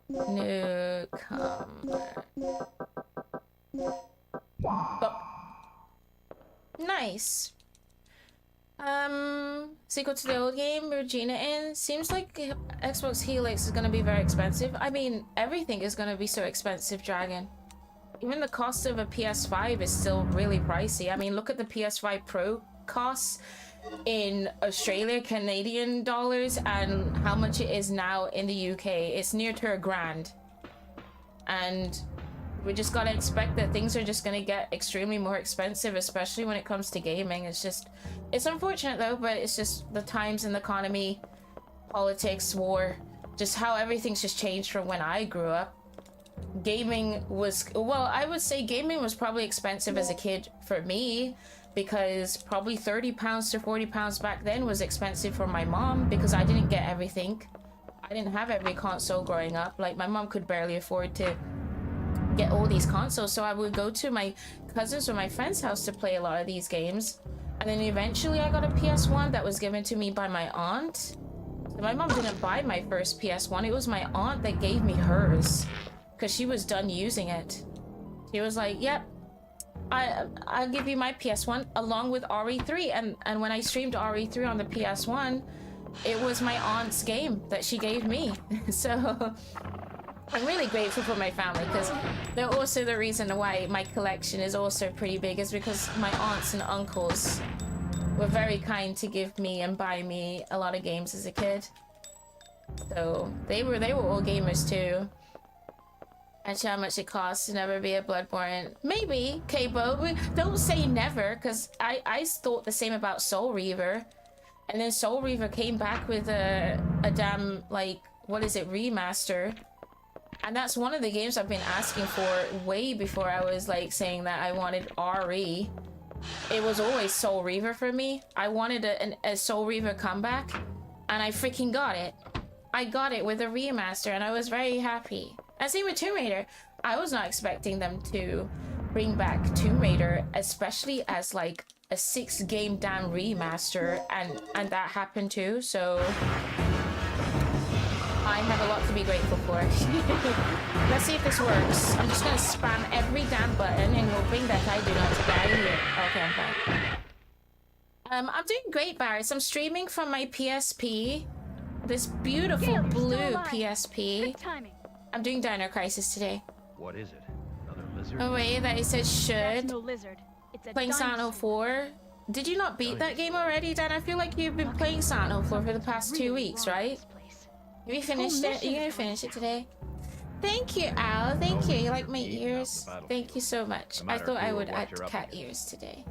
Newcomer. Oh. Nice. Sequel to the old game, Regina in. Seems like Xbox Helix is gonna be very expensive. I mean, everything is gonna be so expensive, Dragon. even the cost of a PS5 is still really pricey. I mean, look at the PS5 Pro costs in Australia, Canadian dollars, and how much it is now in the UK. It's near to $1,000. And we just gotta expect that things are just gonna get extremely more expensive, especially when it comes to gaming. It's unfortunate though, but it's just the times and the economy, politics, war, just how everything's just changed from when I grew up. Gaming was, well, I would say gaming was probably expensive as a kid for me, because probably £30 to £40 back then was expensive for my mom, because I didn't get everything. I didn't have every console growing up. Like, my mom could barely afford to get all these consoles, so I would go to my cousins or my friend's house to play a lot of these games. And then eventually I got a PS1 that was given to me by my aunt. So my mom didn't buy my first PS1, it was my aunt that gave me hers, because she was done using it. She was like, yep, I'll give you my PS1 along with RE3. And when I streamed RE3 on the PS1, it was my aunt's game that she gave me. So I'm really grateful for my family, because they're also the reason why my collection is also pretty big, is because my aunts and uncles were very kind to give me and buy me a lot of games as a kid. So they were all gamers too. Actually, how much it costs to never be a Bloodborne? Maybe, K-Bo. Don't say never, because I thought the same about Soul Reaver. And then Soul Reaver came back with a damn, like, what is it, remaster. And that's one of the games I've been asking for way before I was, like, saying that I wanted RE. It was always Soul Reaver for me. I wanted a Soul Reaver comeback, and I freaking got it. I got it with a remaster, and I was very happy. And same with Tomb Raider. I was not expecting them to bring back Tomb Raider, especially as like a 6-game damn remaster, and that happened too. So I have a lot to be grateful for. Let's see if this works. I'm just gonna spam every damn button and hoping that I do not die here. Okay, I'm fine. I'm doing great, Barris. I'm streaming from my PSP. This beautiful Gail, you're blue still alive. PSP. Good timing. I'm doing Dino Crisis today. What is it? Another lizard? Oh wait, that it says That's should. no lizard. It's a Playing Silent Hill dinosaur. 4. Did you not beat that game already, Dan? I feel like you've been playing Silent Hill 4 for the past 2 weeks, wrong right? with this place. Have you finished it? Are you gonna finish it today? Thank you, Al. Thank you. You like my ears? Thank you so much. I thought I would add cat ears today.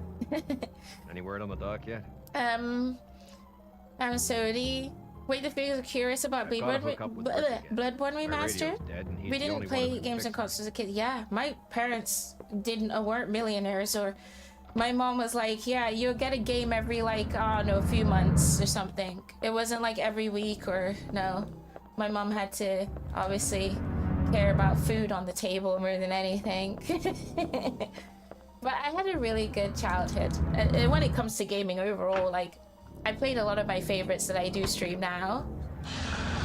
Any word on the dock yet? I'm sorry. Wait, the figures are curious about Bloodborne Remaster? We didn't play games and consoles as a kid. Yeah, my parents weren't millionaires, or my mom was like, yeah, you'll get a game every, like, I don't know, a few months or something. It wasn't like every week, or no. My mom had to obviously care about food on the table more than anything. But I had a really good childhood. And when it comes to gaming overall, like, I played a lot of my favorites that I do stream now.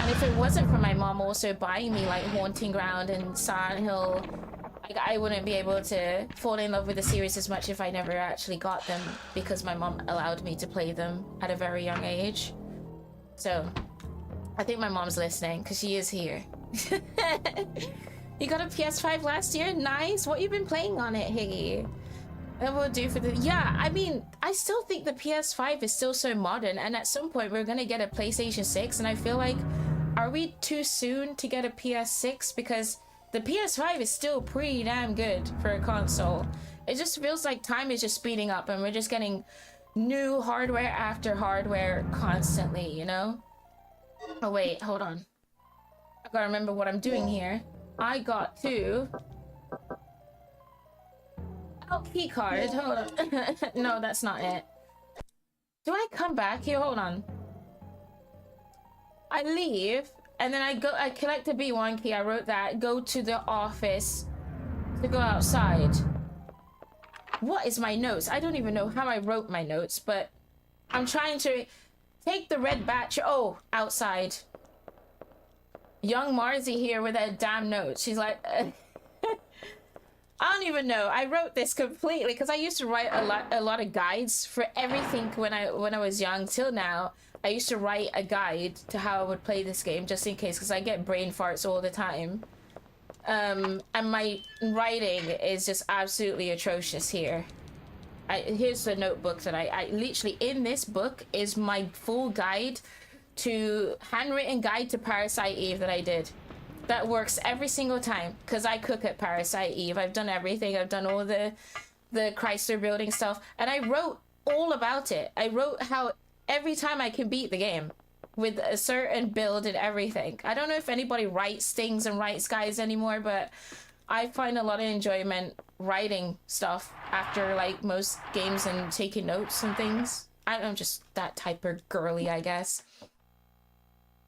And if it wasn't for my mom also buying me like Haunting Ground and Silent Hill, like, I wouldn't be able to fall in love with the series as much if I never actually got them, because my mom allowed me to play them at a very young age. So I think my mom's listening, because she is here. You got a PS5 last year? Nice. What you been playing on it, Higgy? That will do for the... Yeah, I mean, I still think the PS5 is still so modern, and at some point we're gonna get a PlayStation 6, and I feel like, are we too soon to get a PS6? Because the PS5 is still pretty damn good for a console. It just feels like time is just speeding up, and we're just getting new hardware after hardware constantly, you know? Oh wait, hold on. I gotta remember what I'm doing here. I got to... Oh, key card. Hold on. No, that's not it. Do I come back here? Hold on. I leave, and then I collect a B1 key. I wrote that. Go to the office to go outside. What is my notes? I don't even know how I wrote my notes, but I'm trying to take the red batch. Oh, outside. Young Marzi here with that damn note. She's like... I don't even know. I wrote this completely because I used to write a lot of guides for everything when I was young till now. I used to write a guide to how I would play this game just in case, because I get brain farts all the time. And my writing is just absolutely atrocious here. Here's the notebook that I literally, in this book is my full guide to, handwritten guide to Parasite Eve that I did. That works every single time, because I cook at Parasite Eve. I've done everything. I've done all the Chrysler building stuff, and I wrote all about it. I wrote how every time I can beat the game with a certain build and everything. I don't know if anybody writes things and writes guides anymore, but I find a lot of enjoyment writing stuff after like most games and taking notes and things. I'm just that type of girly, I guess.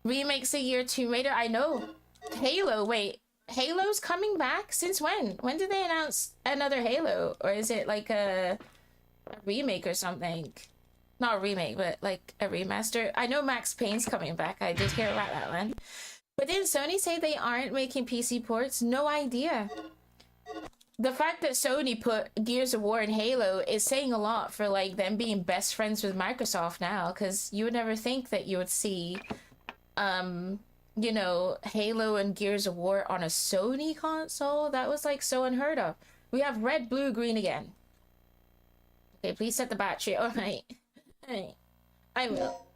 Remakes a year Tomb Raider. I know. Halo. Wait, Halo's coming back? Since when? When did they announce another Halo? Or is it like a remake or something? Not a remake, but like a remaster. I know Max Payne's coming back. I did hear about that one. But didn't Sony say they aren't making PC ports? No idea. The fact that Sony put Gears of War and Halo is saying a lot for like them being best friends with Microsoft now, because you would never think that you would see you know, Halo and Gears of War on a Sony console. That was like so unheard of. We have red, blue, green again. Okay, please set the battery. All right. All right. I will.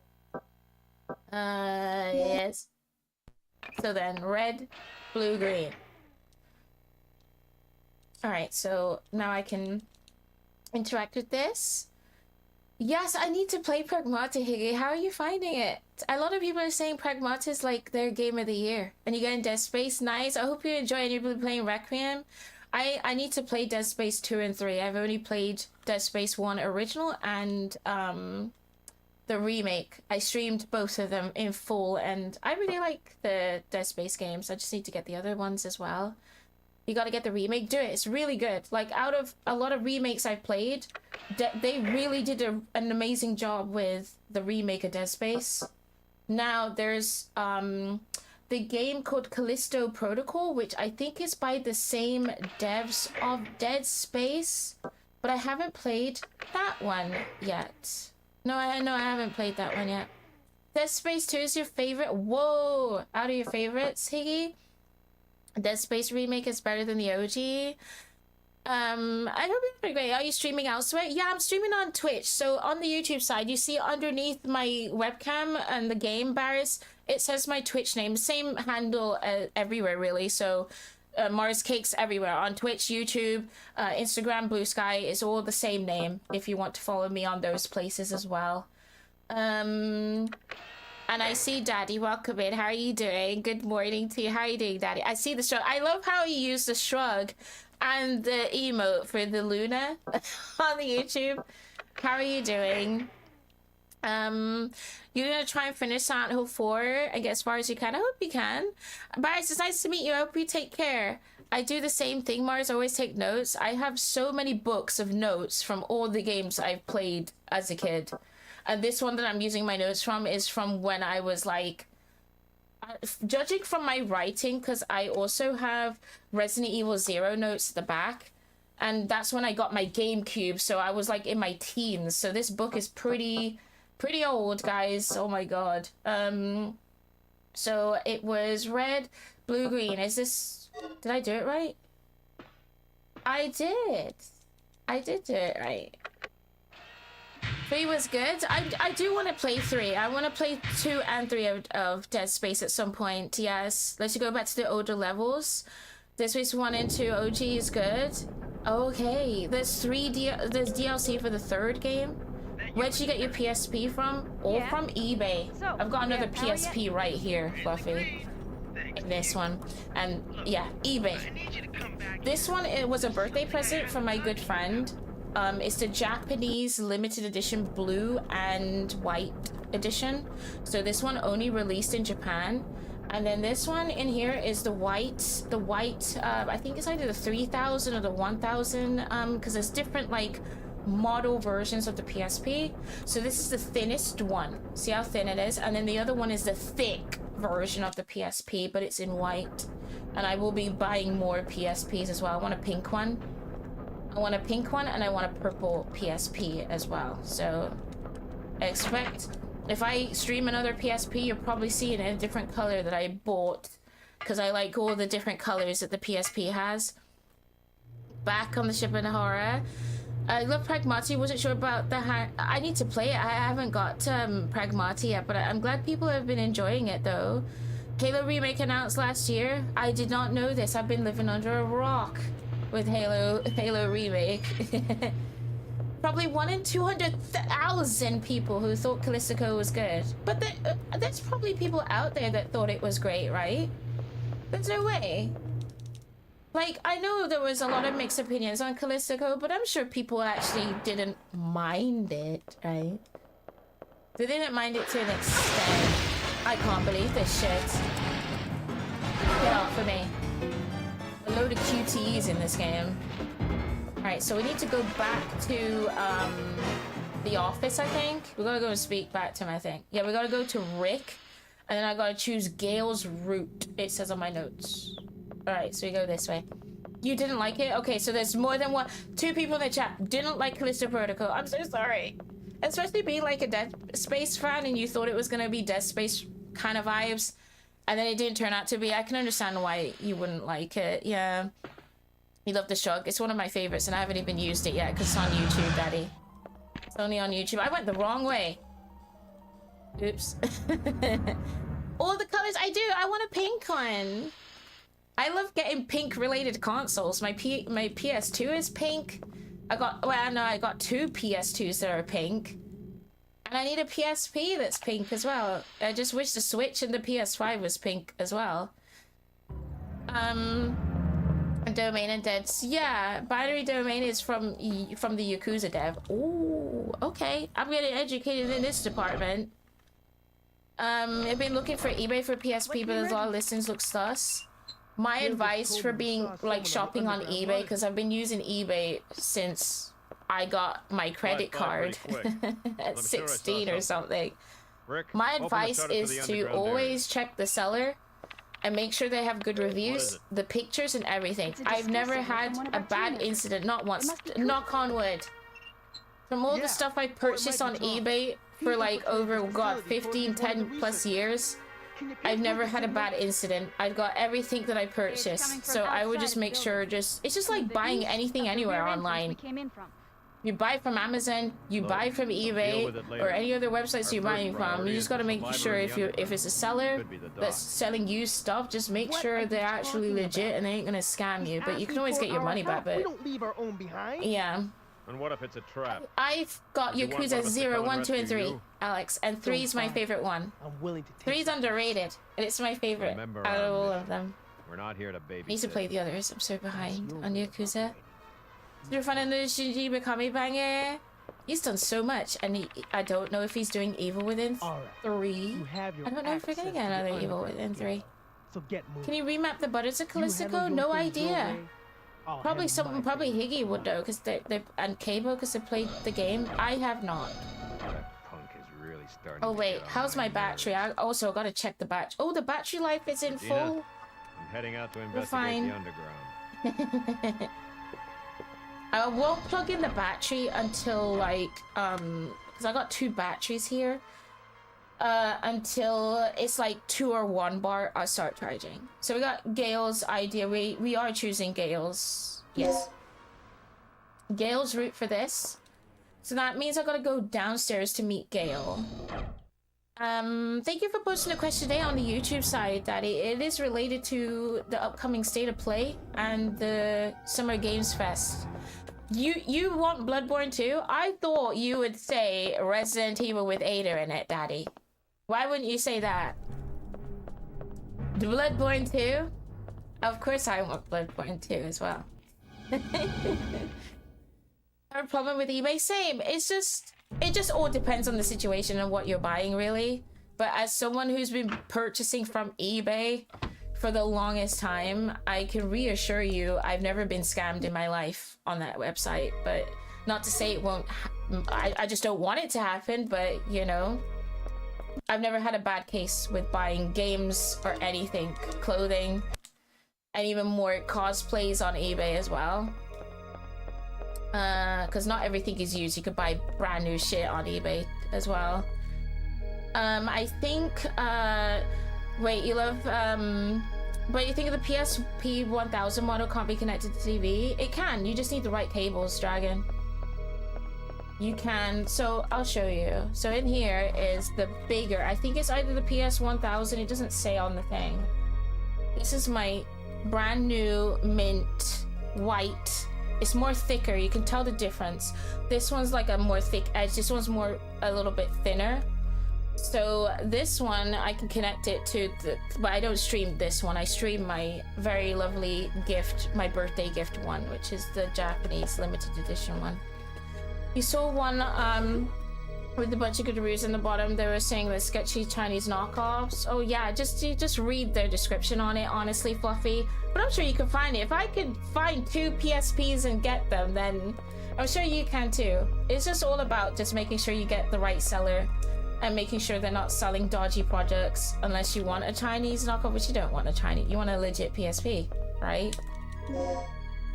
Yes. So then, red, blue, green. Alright, so now I can interact with this. Yes, I need to play Pragmata, Higgy. How are you finding it? A lot of people are saying Pragmata is like their game of the year. And you're getting Dead Space. Nice. I hope you enjoy, and you're playing Requiem. I need to play Dead Space 2 and 3. I've only played Dead Space 1 original and the remake. I streamed both of them in full, and I really like the Dead Space games. I just need to get the other ones as well. You gotta get the remake. Do it. It's really good. Like, out of a lot of remakes I've played, they really did an amazing job with the remake of Dead Space. Now, there's the game called Callisto Protocol, which I think is by the same devs of Dead Space, but I haven't played that one yet. No, I haven't played that one yet. Dead Space 2 is your favorite? Whoa! Out of your favorites, Higgy? Dead Space remake is better than the OG. I hope you're doing great. Are you streaming elsewhere? Yeah, I'm streaming on Twitch. So on the YouTube side, you see underneath my webcam and the game bars, it says my Twitch name. Same handle everywhere, really. So Mars Cakes everywhere. On Twitch, YouTube, Instagram, Blue Sky. It's all the same name if you want to follow me on those places as well. And I see Daddy, welcome in. How are you doing? Good morning to you. How are you doing, Daddy? I see the shrug. I love how you use the shrug and the emote for the Luna on the YouTube. How are you doing? You're gonna try and finish Silent Hill 4 and get as far as you can. I hope you can. Mars, it's nice to meet you. I hope you take care. I do the same thing, Mars. I always take notes. I have so many books of notes from all the games I've played as a kid. And this one that I'm using my notes from is from when I was like, judging from my writing, because I also have Resident Evil 0 notes at the back, and that's when I got my GameCube, so I was like in my teens. So this book is pretty old, guys. Oh my god. So it was red, blue, green. Is this, did I do it right? I did do it right. 3 was good. I do want to play 3. I want to play 2 and 3 of Dead Space at some point. Yes. Let's go back to the older levels. Dead Space 1 and 2 OG is good. Okay. There's there's DLC for the 3rd game. Where'd you get your PSP from? All from eBay. So, I've got another PSP right here, Fluffy. This one. And yeah, eBay. This one, it was a birthday present from my good friend. It's the Japanese limited edition blue and white edition. So this one only released in Japan. And then this one in here is the white, I think it's either the 3000 or the 1000, because there's different like model versions of the PSP. So this is the thinnest one. See how thin it is? And then the other one is the thick version of the PSP, but it's in white. And I will be buying more PSPs as well. I want a pink one. I want a pink one, and I want a purple PSP as well. So I expect if I stream another PSP, you'll probably see it in a different color that I bought because I like all the different colors that the PSP has. Back on the ship in horror. I love Pragmati. Wasn't sure about the I need to play it. I haven't got Pragmati yet, but I'm glad people have been enjoying it though. Halo remake announced last year. I did not know this. I've been living under a rock with Halo remake. Probably 1 in 200,000 people who thought Callisto was good. But there's probably people out there that thought it was great, right? There's no way. Like, I know there was a lot of mixed opinions on Callisto, but I'm sure people actually didn't mind it, right? They didn't mind it to an extent. I can't believe this shit. Get off of me. A load of QTEs in this game. Alright, so we need to go back to the office, I think. We gotta go and speak back to him, I think. Yeah, we gotta go to Rick, and then I gotta choose Gail's route, it says on my notes. Alright, so we go this way. You didn't like it? Okay, so there's more than one. 2 people in the chat didn't like Callisto Protocol. I'm so sorry. Especially being like a Dead Space fan and you thought it was gonna be Dead Space kind of vibes, and then it didn't turn out to be. I can understand why you wouldn't like it. Yeah. You love the shrug. It's one of my favorites, and I haven't even used it yet because it's on YouTube, Daddy. It's only on YouTube. I went the wrong way. Oops. All the colors I do. I want a pink one. I love getting pink related consoles. My PS2 is pink. I got 2 PS2s that are pink. And I need a PSP that's pink as well. I just wish the Switch and the PS5 was pink as well. Domain and Deads. Yeah, Binary Domain is from the Yakuza dev. Ooh, okay. I'm getting educated in this department. I've been looking for eBay for PSP, but there's a lot of listings look sus. My advice for being like shopping on eBay, because I've been using eBay since I got my credit card at 16 or something. My advice is to always check the seller and make sure they have good reviews, the pictures and everything. I've never had a bad incident, not once. Knock on wood. From all the stuff I purchased on eBay for like over, God, 15, 10 plus years, I've never had a bad incident. I've got everything that I purchased. So I would just make sure it's just like buying anything anywhere online. You buy from Amazon, you buy from eBay, or any other websites you're buying from. You just gotta make sure if it's a seller that's selling used stuff, just make sure they're actually legit and they ain't gonna scam you. But you can always get your money back, but yeah. And what if it's a trap? I've got Yakuza 0, 1, 2, and 3, Alex, and 3 is my favorite one. I'm willing to 3 is underrated, and it's my favorite out of all of them. We're not here to babysit. I need to play the others. I'm so behind on Yakuza. You're fun in the Shinji Mikami banger. He's done so much, and I don't know if he's doing Evil Within 3. I don't know if we're gonna get another Evil Within 3. So get moving. Can you remap the Butters of Callisto? No idea. Probably Higgy would know, because and Cabo, because they played the game. I have not. That punk is really starting. Oh wait, how's my battery? I also gotta check the battery. Oh, the battery life is in full. I'm heading out to investigate the underground. I won't plug in the battery until like because I got 2 batteries here. Until it's like 2 or 1 bar, I'll start charging. So we got Gail's idea. We are choosing Gail's. Yes. Gail's route for this. So that means I gotta go downstairs to meet Gail. Thank you for posting a question today on the YouTube side, Daddy. It is related to the upcoming State of Play and the Summer Games Fest. You want Bloodborne 2? I thought you would say Resident Evil with Ada in it, Daddy. Why wouldn't you say that? Bloodborne 2? Of course I want Bloodborne 2 as well. Our problem with eBay? Same. It just all depends on the situation and what you're buying, really. But as someone who's been purchasing from eBay for the longest time, I can reassure you I've never been scammed in my life on that website. But not to say it won't. I just don't want it to happen, but you know. I've never had a bad case with buying games or anything, clothing, and even more cosplays on eBay as well. Because not everything is used. You could buy brand new shit on eBay as well. I think, wait, you love, But you think of the PSP 1000 model can't be connected to TV? It can, you just need the right cables, Dragon. You can, so I'll show you. So in here is the bigger, I think it's either the PS 1000, it doesn't say on the thing. This is my brand new mint white. It's more thicker, you can tell the difference. This one's like a more thick edge, this one's more a little bit thinner. So this one I can connect it to the, but I don't stream this one. I stream my very lovely gift, my birthday gift one, which is the Japanese limited edition one. You saw one with a bunch of good reviews in the bottom. They were saying the sketchy Chinese knockoffs. Oh yeah, you just read their description on it, honestly, Fluffy. But I'm sure you can find it. If I could find 2 PSPs and get them, then I'm sure you can too. It's just all about just making sure you get the right seller and making sure they're not selling dodgy products, unless you want a Chinese knockoff, which you don't want a Chinese, you want a legit PSP, right?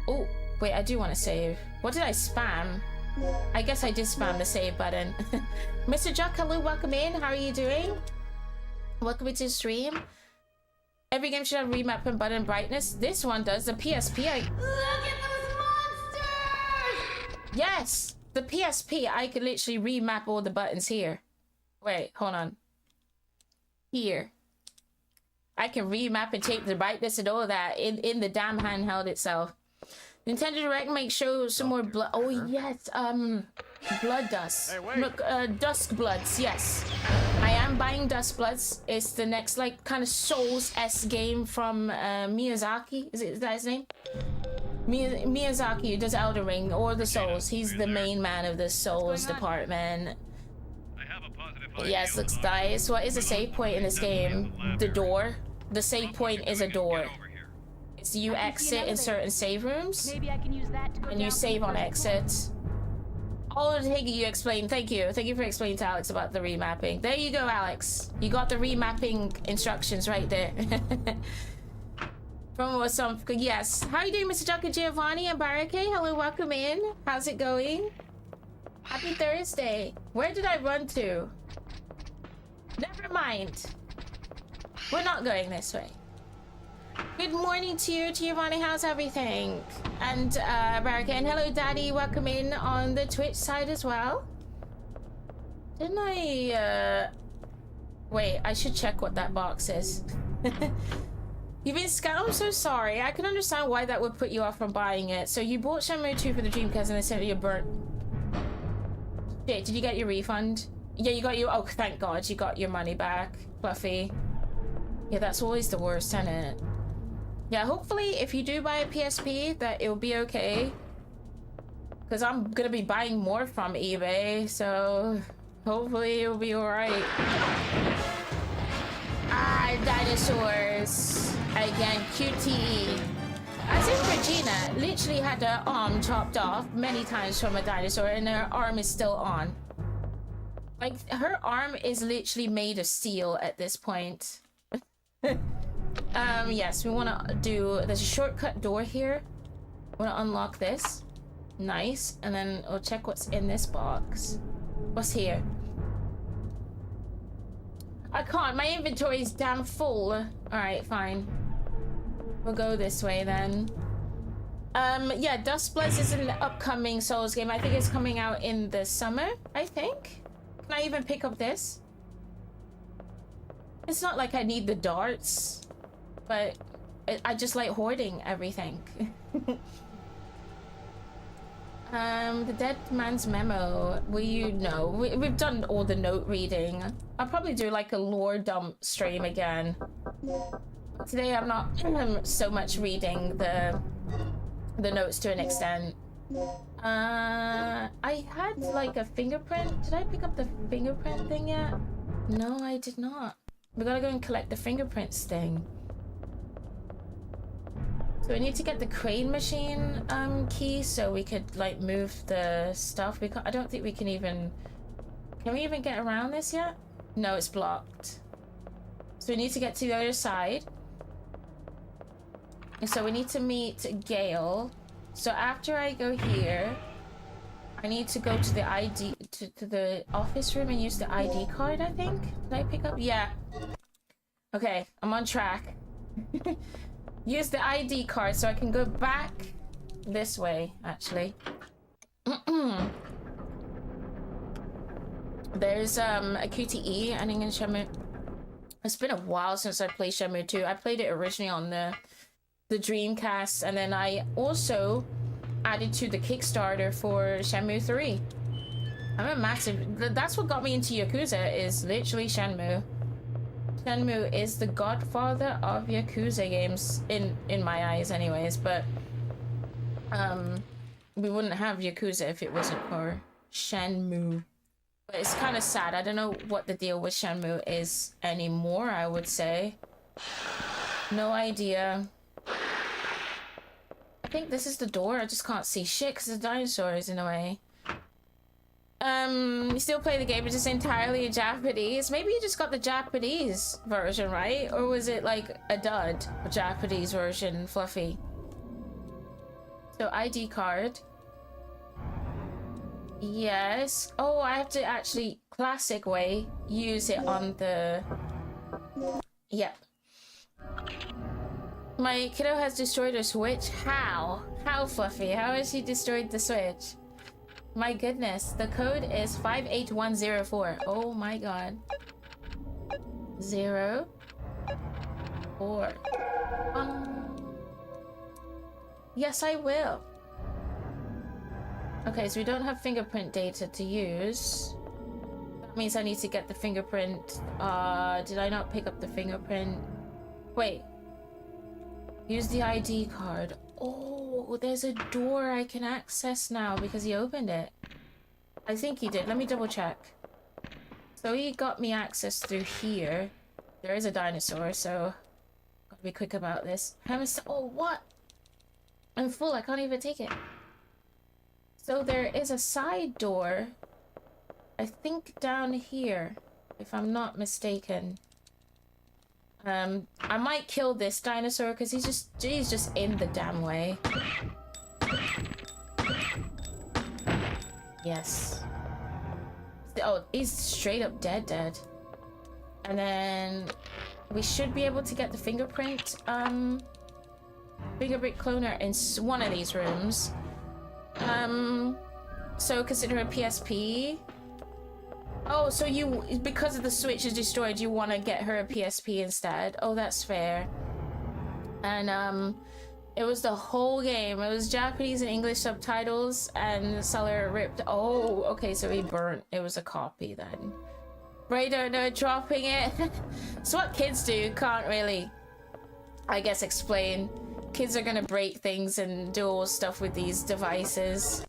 Oh, wait, I do want to save. What did I spam? I guess I did spam the save button. Mr. Jack, hello, welcome in. How are you doing? Welcome to the stream. Every game should have remap and button brightness. This one does. The PSP, Look at those monsters! Yes! The PSP, I could literally remap all the buttons here. Wait, hold on. Here. I can remap and change the brightness and all that in the damn handheld itself. Nintendo Direct might show some more blood. Oh yes, blood dust. Hey, look, Dusk Bloods. Yes, I am buying Dusk Bloods. It's the next like kind of Souls-esque game from Miyazaki. Is that his name? Miyazaki, who does Elden Ring or the Souls. He's the main man of the Souls department. Yes, looks nice. What is a save point in this game? The door. The save point is a door. It's you exit in certain save rooms, Maybe I can use that to go and you down save from on the first floor. exit. Oh, Higgy, you explained. Thank you. Thank you for explaining to Alex about the remapping. There you go, Alex. You got the remapping instructions right there. From some, yes. How are you doing, Mr. Jocko Giovanni and Barake? Hello, welcome in. How's it going? Happy Thursday. Where did I run to? Never mind. We're not going this way. Good morning to you, Giovanni. How's everything? And Baraka, and hello, Daddy. Welcome in on the Twitch side as well. Didn't I? Wait, I should check what that box is. You've been scammed. I'm so sorry. I can understand why that would put you off from buying it. So you bought Shenmue 2 for the Dreamcast and they sent you a burnt. Shit, did you get your refund? Yeah, you got your. Oh, thank God, you got your money back, Fluffy. Yeah, that's always the worst, isn't it? Yeah, hopefully if you do buy a PSP that it'll be okay. Because I'm gonna be buying more from eBay, so hopefully it'll be alright. Ah, dinosaurs. Again, QTE. As if Regina literally had her arm chopped off many times from a dinosaur and her arm is still on. Like, her arm is literally made of steel at this point. Yes, we want to do, there's a shortcut door here. We want to unlock this. Nice. And then we'll check what's in this box. What's here? I can't, my inventory is damn full. Alright, fine. We'll go this way then. Yeah, Dustbloods is an upcoming Souls game. I think it's coming out in the summer, I think. Can I even pick up this? It's not like I need the darts, but I just like hoarding everything. The dead man's memo. We've done all the note reading. I'll probably do like a lore dump stream again. Today I'm not so much reading the notes to an extent. I had like a fingerprint. Did I pick up the fingerprint thing yet? No, I did not. We gotta go and collect the fingerprints thing. So we need to get the crane machine key so we could like move the stuff. I don't think we can even... Can we even get around this yet? No, it's blocked. So we need to get to the other side. And so we need to meet Gale. So after I go here, I need to go to the ID, to the office room and use the ID card, I think. Did I pick up? Yeah. Okay, I'm on track. Use the ID card so I can go back this way, actually. There's a QTE ending in Shenmue. It's been a while since I played Shenmue 2. I played it originally on the Dreamcast, and then I also added to the Kickstarter for Shenmue 3. I'm a massive... That's what got me into Yakuza, is literally Shenmue. Shenmue is the godfather of Yakuza games, in my eyes anyways, but we wouldn't have Yakuza if it wasn't for Shenmue. But it's kind of sad. I don't know what the deal with Shenmue is anymore, I would say. No idea. I think this is the door. I just can't see shit because the dinosaurs in a way. You still play the game, it's just entirely Japanese. Maybe you just got the Japanese version, right? Or was it like a dud, a Japanese version, fluffy? So ID card. Yes. Oh, I have to actually classic way use it on the... Yep. My kiddo has destroyed a Switch. How? How, Fluffy? How has he destroyed the Switch? My goodness. The code is 58104. Oh my god. 0 4. Yes, I will. Okay, so we don't have fingerprint data to use. That means I need to get the fingerprint. Did I not pick up the fingerprint? Wait. Use the ID card. Oh, there's a door I can access now because he opened it. I think he did. Let me double check. So he got me access through here. There is a dinosaur, so gotta be quick about this. Oh, what? I'm full. I can't even take it. So there is a side door, I think down here, if I'm not mistaken. I might kill this dinosaur because he's just in the damn way. Yes. Oh, he's straight up dead. And then we should be able to get the fingerprint, fingerprint cloner in one of these rooms. So consider a PSP. Oh, so you, because of the Switch is destroyed, you want to get her a PSP instead. Oh, that's fair. And, it was the whole game. It was Japanese and English subtitles, and the seller ripped... Oh, okay, so he burnt. It was a copy then. Radar, no, dropping it. It's what kids do. Can't really, I guess, explain. Kids are gonna break things and do all stuff with these devices.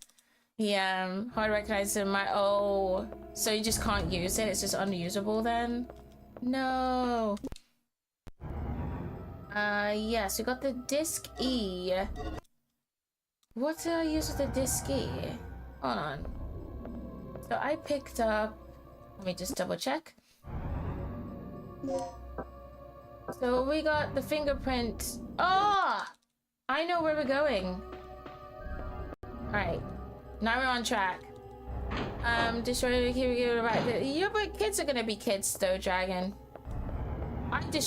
Yeah, hard to recognize them. Oh, so you just can't use it? It's just unusable then? No. Yes, we got the disc E. What did I use with the disc E? Hold on. So I picked up... Let me just double check. So we got the fingerprint. Oh! I know where we're going. Alright. Now we're on track. Destroy the right. Yeah, but kids are gonna be kids though, Dragon. I did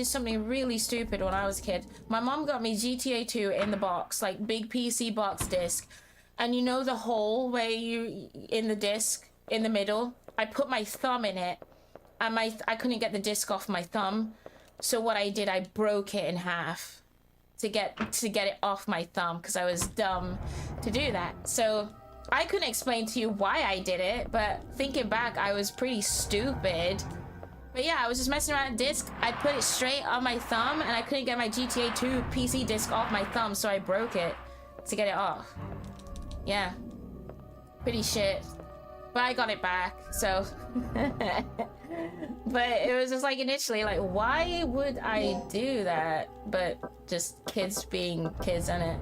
something really stupid when I was a kid. My mom got me GTA 2 in the box, like big PC box disc. And you know the hole where you, in the disc, in the middle? I put my thumb in it, and I couldn't get the disc off my thumb. So what I did, I broke it in half to get it off my thumb, because I was dumb to do that. So I couldn't explain to you why I did it, but thinking back, I was pretty stupid. But yeah, I was just messing around with disc. I put it straight on my thumb, and I couldn't get my GTA 2 PC disc off my thumb, so I broke it to get it off. Yeah. Pretty shit. But I got it back, so... But it was just like initially, like, why would I do that? But just kids being kids, innit?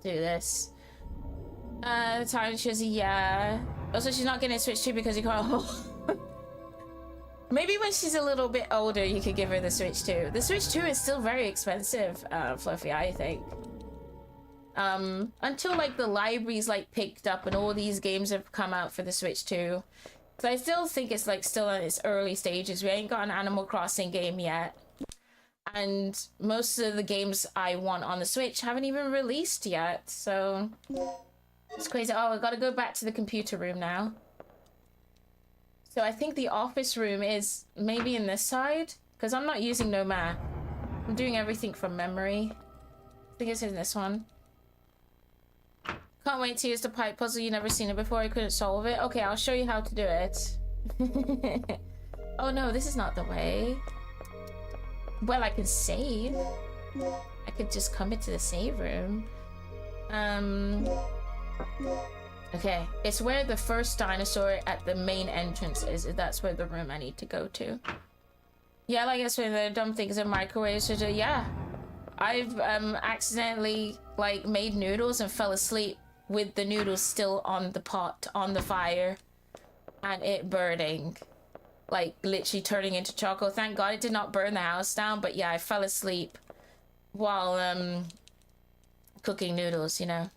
Do this. The time she's, yeah. Also, she's not getting a Switch 2 because you can't... Maybe when she's a little bit older, you could give her the Switch 2. The Switch 2 is still very expensive, Fluffy, I think. Until, like, the library's, like, picked up and all these games have come out for the Switch 2. So I still think it's like still in its early stages. We ain't got an Animal Crossing game yet. And most of the games I want on the Switch haven't even released yet. So it's crazy. Oh, I gotta go back to the computer room now. So I think the office room is maybe in this side. Because I'm not using no map. I'm doing everything from memory. I think it's in this one. Can't wait to use the pipe puzzle. You've never seen it before. I couldn't solve it. Okay, I'll show you how to do it. Oh no, this is not the way. Well, I can save. I could just come into the save room. Okay, it's where the first dinosaur at the main entrance is. That's where the room I need to go to. Yeah, like that's where the dumb things in microwaves. So yeah, I've accidentally like made noodles and fell asleep with the noodles still on the pot, on the fire, and it burning, like literally turning into charcoal. Thank God it did not burn the house down, but yeah, I fell asleep while cooking noodles, you know.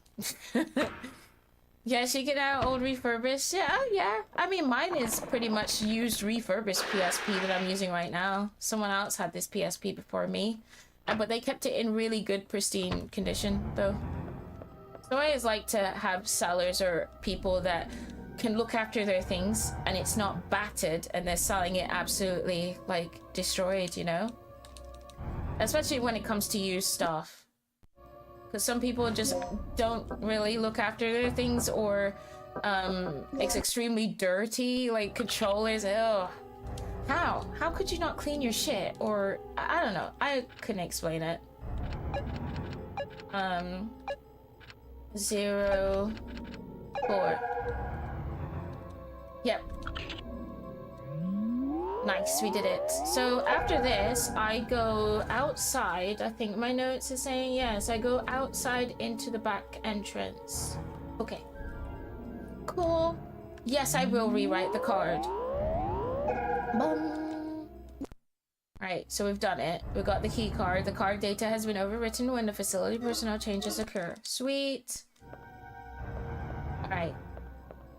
Yeah, she get out old refurbished. Yeah, oh yeah. I mean, mine is pretty much used refurbished PSP that I'm using right now. Someone else had this PSP before me, but they kept it in really good, pristine condition, though. So I always like to have sellers or people that can look after their things, and it's not battered, and they're selling it absolutely, like, destroyed, you know? Especially when it comes to used stuff. Because some people just don't really look after their things, or it's extremely dirty, like controllers. Oh, how could you not clean your shit? Or I don't know, I couldn't explain it. 0, 4. Yep. Nice, we did it. So after this, I go outside. I think my notes are saying yes. I go outside into the back entrance. Okay. Cool. Yes, I will rewrite the card. Boom. Alright, so we've done it. We've got the key card. The card data has been overwritten when the facility personnel changes occur. Sweet. Alright.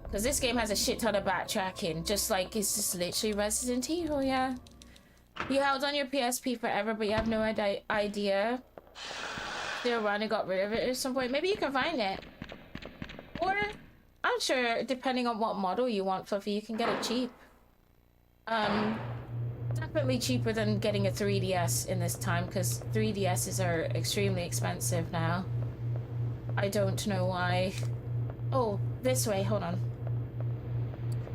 Because this game has a shit ton of backtracking, just like it's just literally Resident Evil, yeah. You held on your PSP forever, but you have no idea. Still around and got rid of it at some point. Maybe you can find it. Or, I'm sure, depending on what model you want, Fluffy, you can get it cheap. Definitely cheaper than getting a 3DS in this time, because 3DSs are extremely expensive now. I don't know why. Oh, this way, hold on.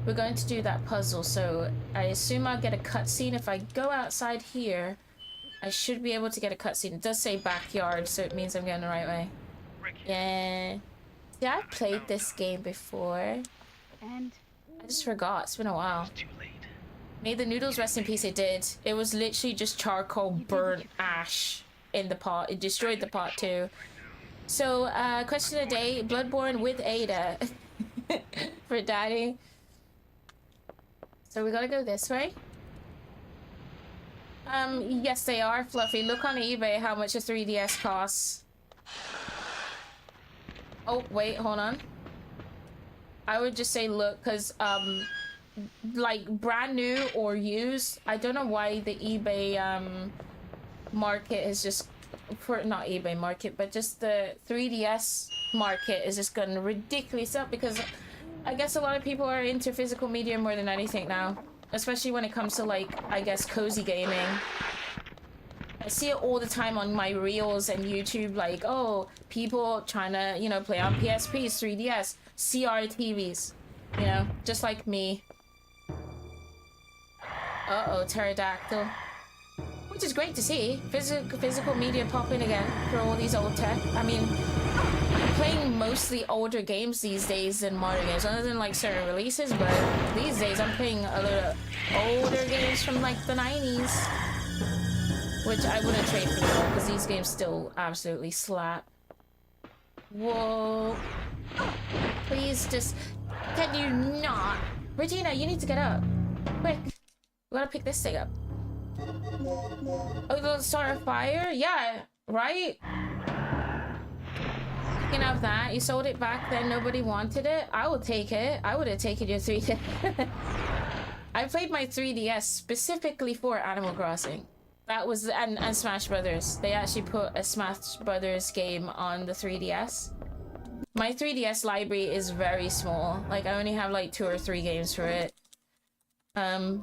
We're going to do that puzzle, so I assume I'll get a cutscene. If I go outside here, I should be able to get a cutscene. It does say backyard, so it means I'm going the right way. Yeah. Yeah, I played this game before. And I just forgot. It's been a while. May the noodles rest in peace. It did. It was literally just charcoal burnt ash in the pot. It destroyed the pot too. So, question of the day. Bloodborne with Ada. For Daddy. So we gotta go this way. Yes they are, Fluffy. Look on eBay how much a 3DS costs. Oh, wait, hold on. I would just say look, because, like, brand new or used, I don't know why the eBay, market is just, for, not eBay market, but just the 3DS market is just going ridiculous up, because I guess a lot of people are into physical media more than anything now. Especially when it comes to, like, I guess, cozy gaming. I see it all the time on my reels and YouTube, like, oh, people trying to, you know, play on PSPs, 3DS, CR TVs. You know, just like me. Uh-oh, pterodactyl. Which is great to see. Physical media popping again for all these old tech. I mean, I'm playing mostly older games these days than modern games, other than like certain releases, but these days I'm playing a lot of older games from like the 90s. Which I wouldn't trade for them, because these games still absolutely slap. Whoa. Please just... Can you not? Regina, you need to get up. Quick. We gotta pick this thing up. Oh, the start a fire? Yeah, right? You can have that. You sold it back then, nobody wanted it. I will take it. I would have taken your 3DS. I played my 3DS specifically for Animal Crossing. That was, and Smash Brothers. They actually put a Smash Brothers game on the 3DS. My 3DS library is very small. Like, I only have like 2 or 3 games for it.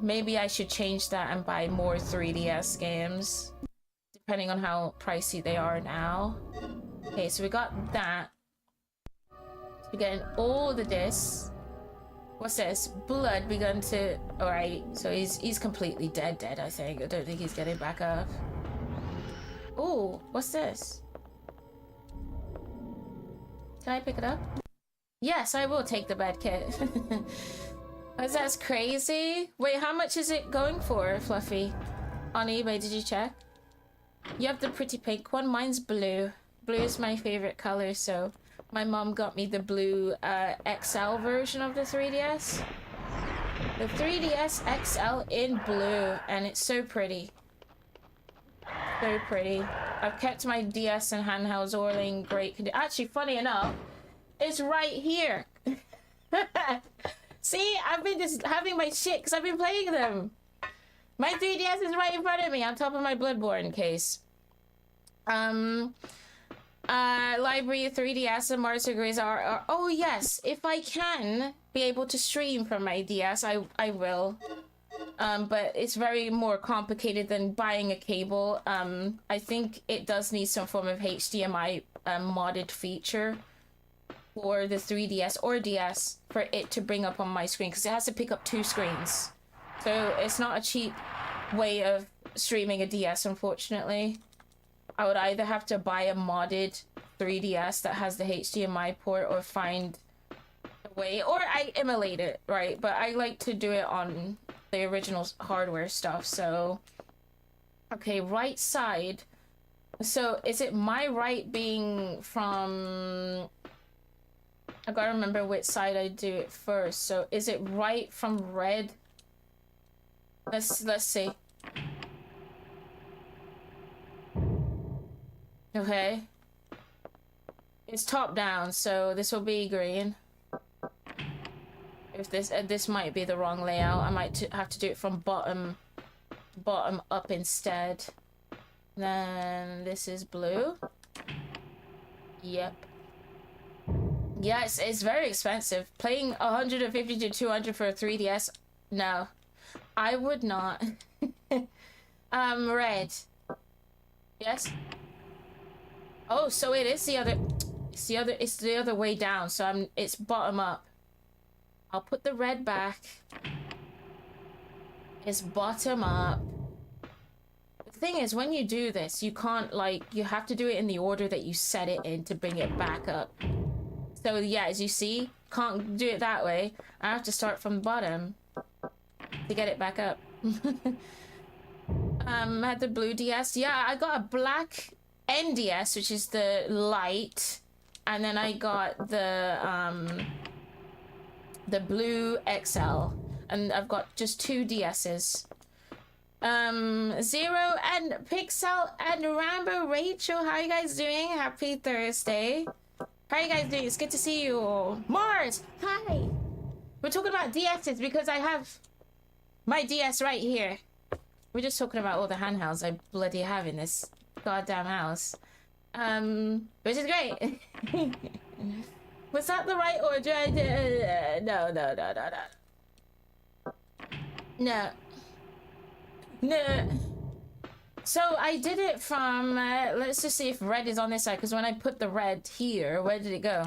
Maybe I should change that and buy more 3DS games, depending on how pricey they are now. Okay, so we got that. We're getting all the discs. What's this? Blood begun to... Alright, so he's completely dead, I think. I don't think he's getting back up. Ooh, what's this? Can I pick it up? Yes, I will take the bed kit. That's crazy. Wait, how much is it going for, Fluffy? On eBay, did you check? You have the pretty pink one. Mine's blue. Blue is my favorite color, so my mom got me the blue XL version of the 3DS. The 3DS XL in blue, and it's so pretty. So pretty. I've kept my DS and handhelds all in great condition. Actually, funny enough, it's right here. See, I've been just having my shit because I've been playing them. My 3DS is right in front of me on top of my Bloodborne case. Library 3DS and Mario Grizz are oh yes, if I can be able to stream from my DS, I will. But it's very more complicated than buying a cable. I think it does need some form of HDMI modded feature for the 3DS or DS for it to bring up on my screen, because it has to pick up 2 screens. So it's not a cheap way of streaming a DS, unfortunately. I would either have to buy a modded 3DS that has the HDMI port or find a way, or I emulate it, right? But I like to do it on the original hardware stuff, so... Okay, right side. So is it my right being from... I gotta remember which side I do it first. So is it right from red? Let's see. Okay. It's top down, so this will be green. If this might be the wrong layout, I might have to do it from bottom up instead. Then this is blue. Yep. Yeah, it's very expensive. Playing 150 to 200 for a 3DS, no, I would not. Red. Yes. Oh, so it is the other. It's the other way down. So it's bottom up. I'll put the red back. It's bottom up. The thing is, when you do this, you can't, like, you have to do it in the order that you set it in to bring it back up. So yeah, as you see, can't do it that way. I have to start from the bottom to get it back up. I had the blue DS. Yeah, I got a black NDS, which is the light, and then I got the blue XL, and I've got just 2 DSs. Zero and Pixel and Rambo Rachel, how are you guys doing? Happy Thursday. How are you guys doing? It's good to see you all. Mars, hi. We're talking about DSs because I have my DS right here. We're just talking about all the handhelds I bloody have in this goddamn house. Which is great. Was that the right order? I did. No. So I did it from, let's just see if red is on this side, because when I put the red here, where did it go?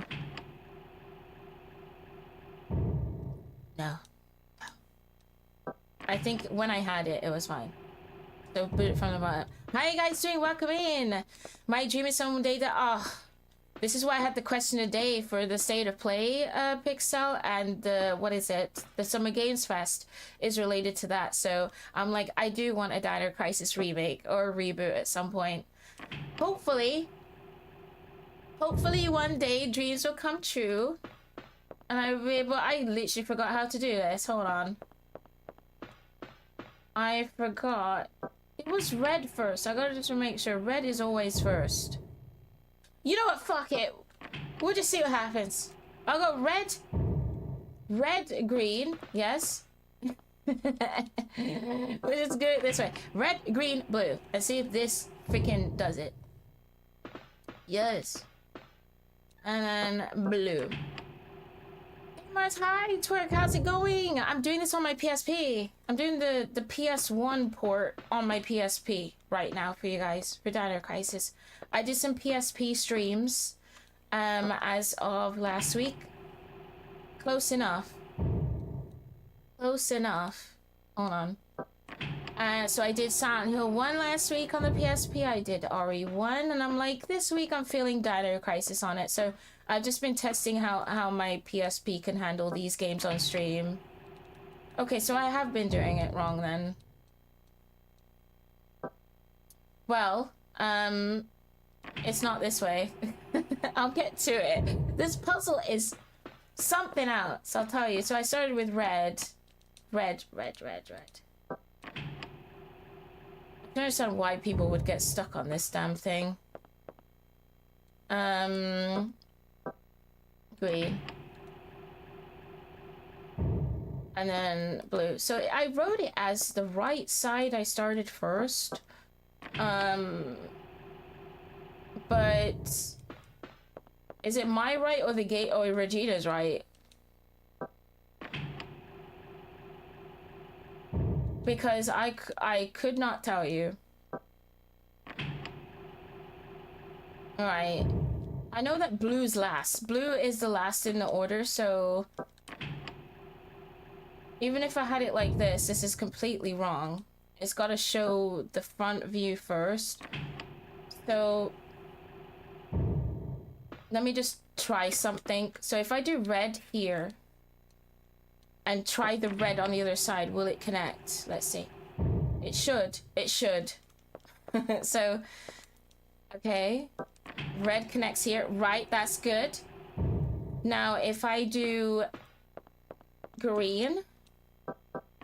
No. I think when I had it, it was fine. So put it from the bottom. How are you guys doing? Welcome in. My dream is someday that, this is why I had the question of the day for the State of Play Pixel, and the, what is it? The Summer Games Fest is related to that. So I'm like, I do want a Dino Crisis remake or reboot at some point. Hopefully one day dreams will come true. And I literally forgot how to do this. Hold on. I forgot. It was red first. I gotta just make sure red is always first. You know what? Fuck it. We'll just see what happens. I'll go red. Red, green. Yes. We'll just go this way. Red, green, blue. And see if this freaking does it. Yes. And then blue. Mars, hi, Twerk, how's it going? I'm doing this on my PSP. I'm doing the PS1 port on my PSP right now for you guys, for Dino Crisis. I did some PSP streams as of last week. Close enough. Close enough. Hold on. So I did Silent Hill 1 last week on the PSP. I did RE1, and I'm like, this week I'm feeling Dino Crisis on it. So I've just been testing how my PSP can handle these games on stream. Okay, so I have been doing it wrong then. Well, it's not this way. I'll get to it. This puzzle is something else, I'll tell you. So I started with red. Red. I don't understand why people would get stuck on this damn thing. Green. And then blue. So I wrote it as the right side I started first. But is it my right or the gate or Regina's right? Because I could not tell you. Alright. I know that blue's last. Blue is the last in the order, so even if I had it like this is completely wrong. It's got to show the front view first. So let me just try something. So if I do red here and try the red on the other side, will it connect? Let's see. It should. It should. So, okay. Red connects here. Right, that's good. Now, if I do green,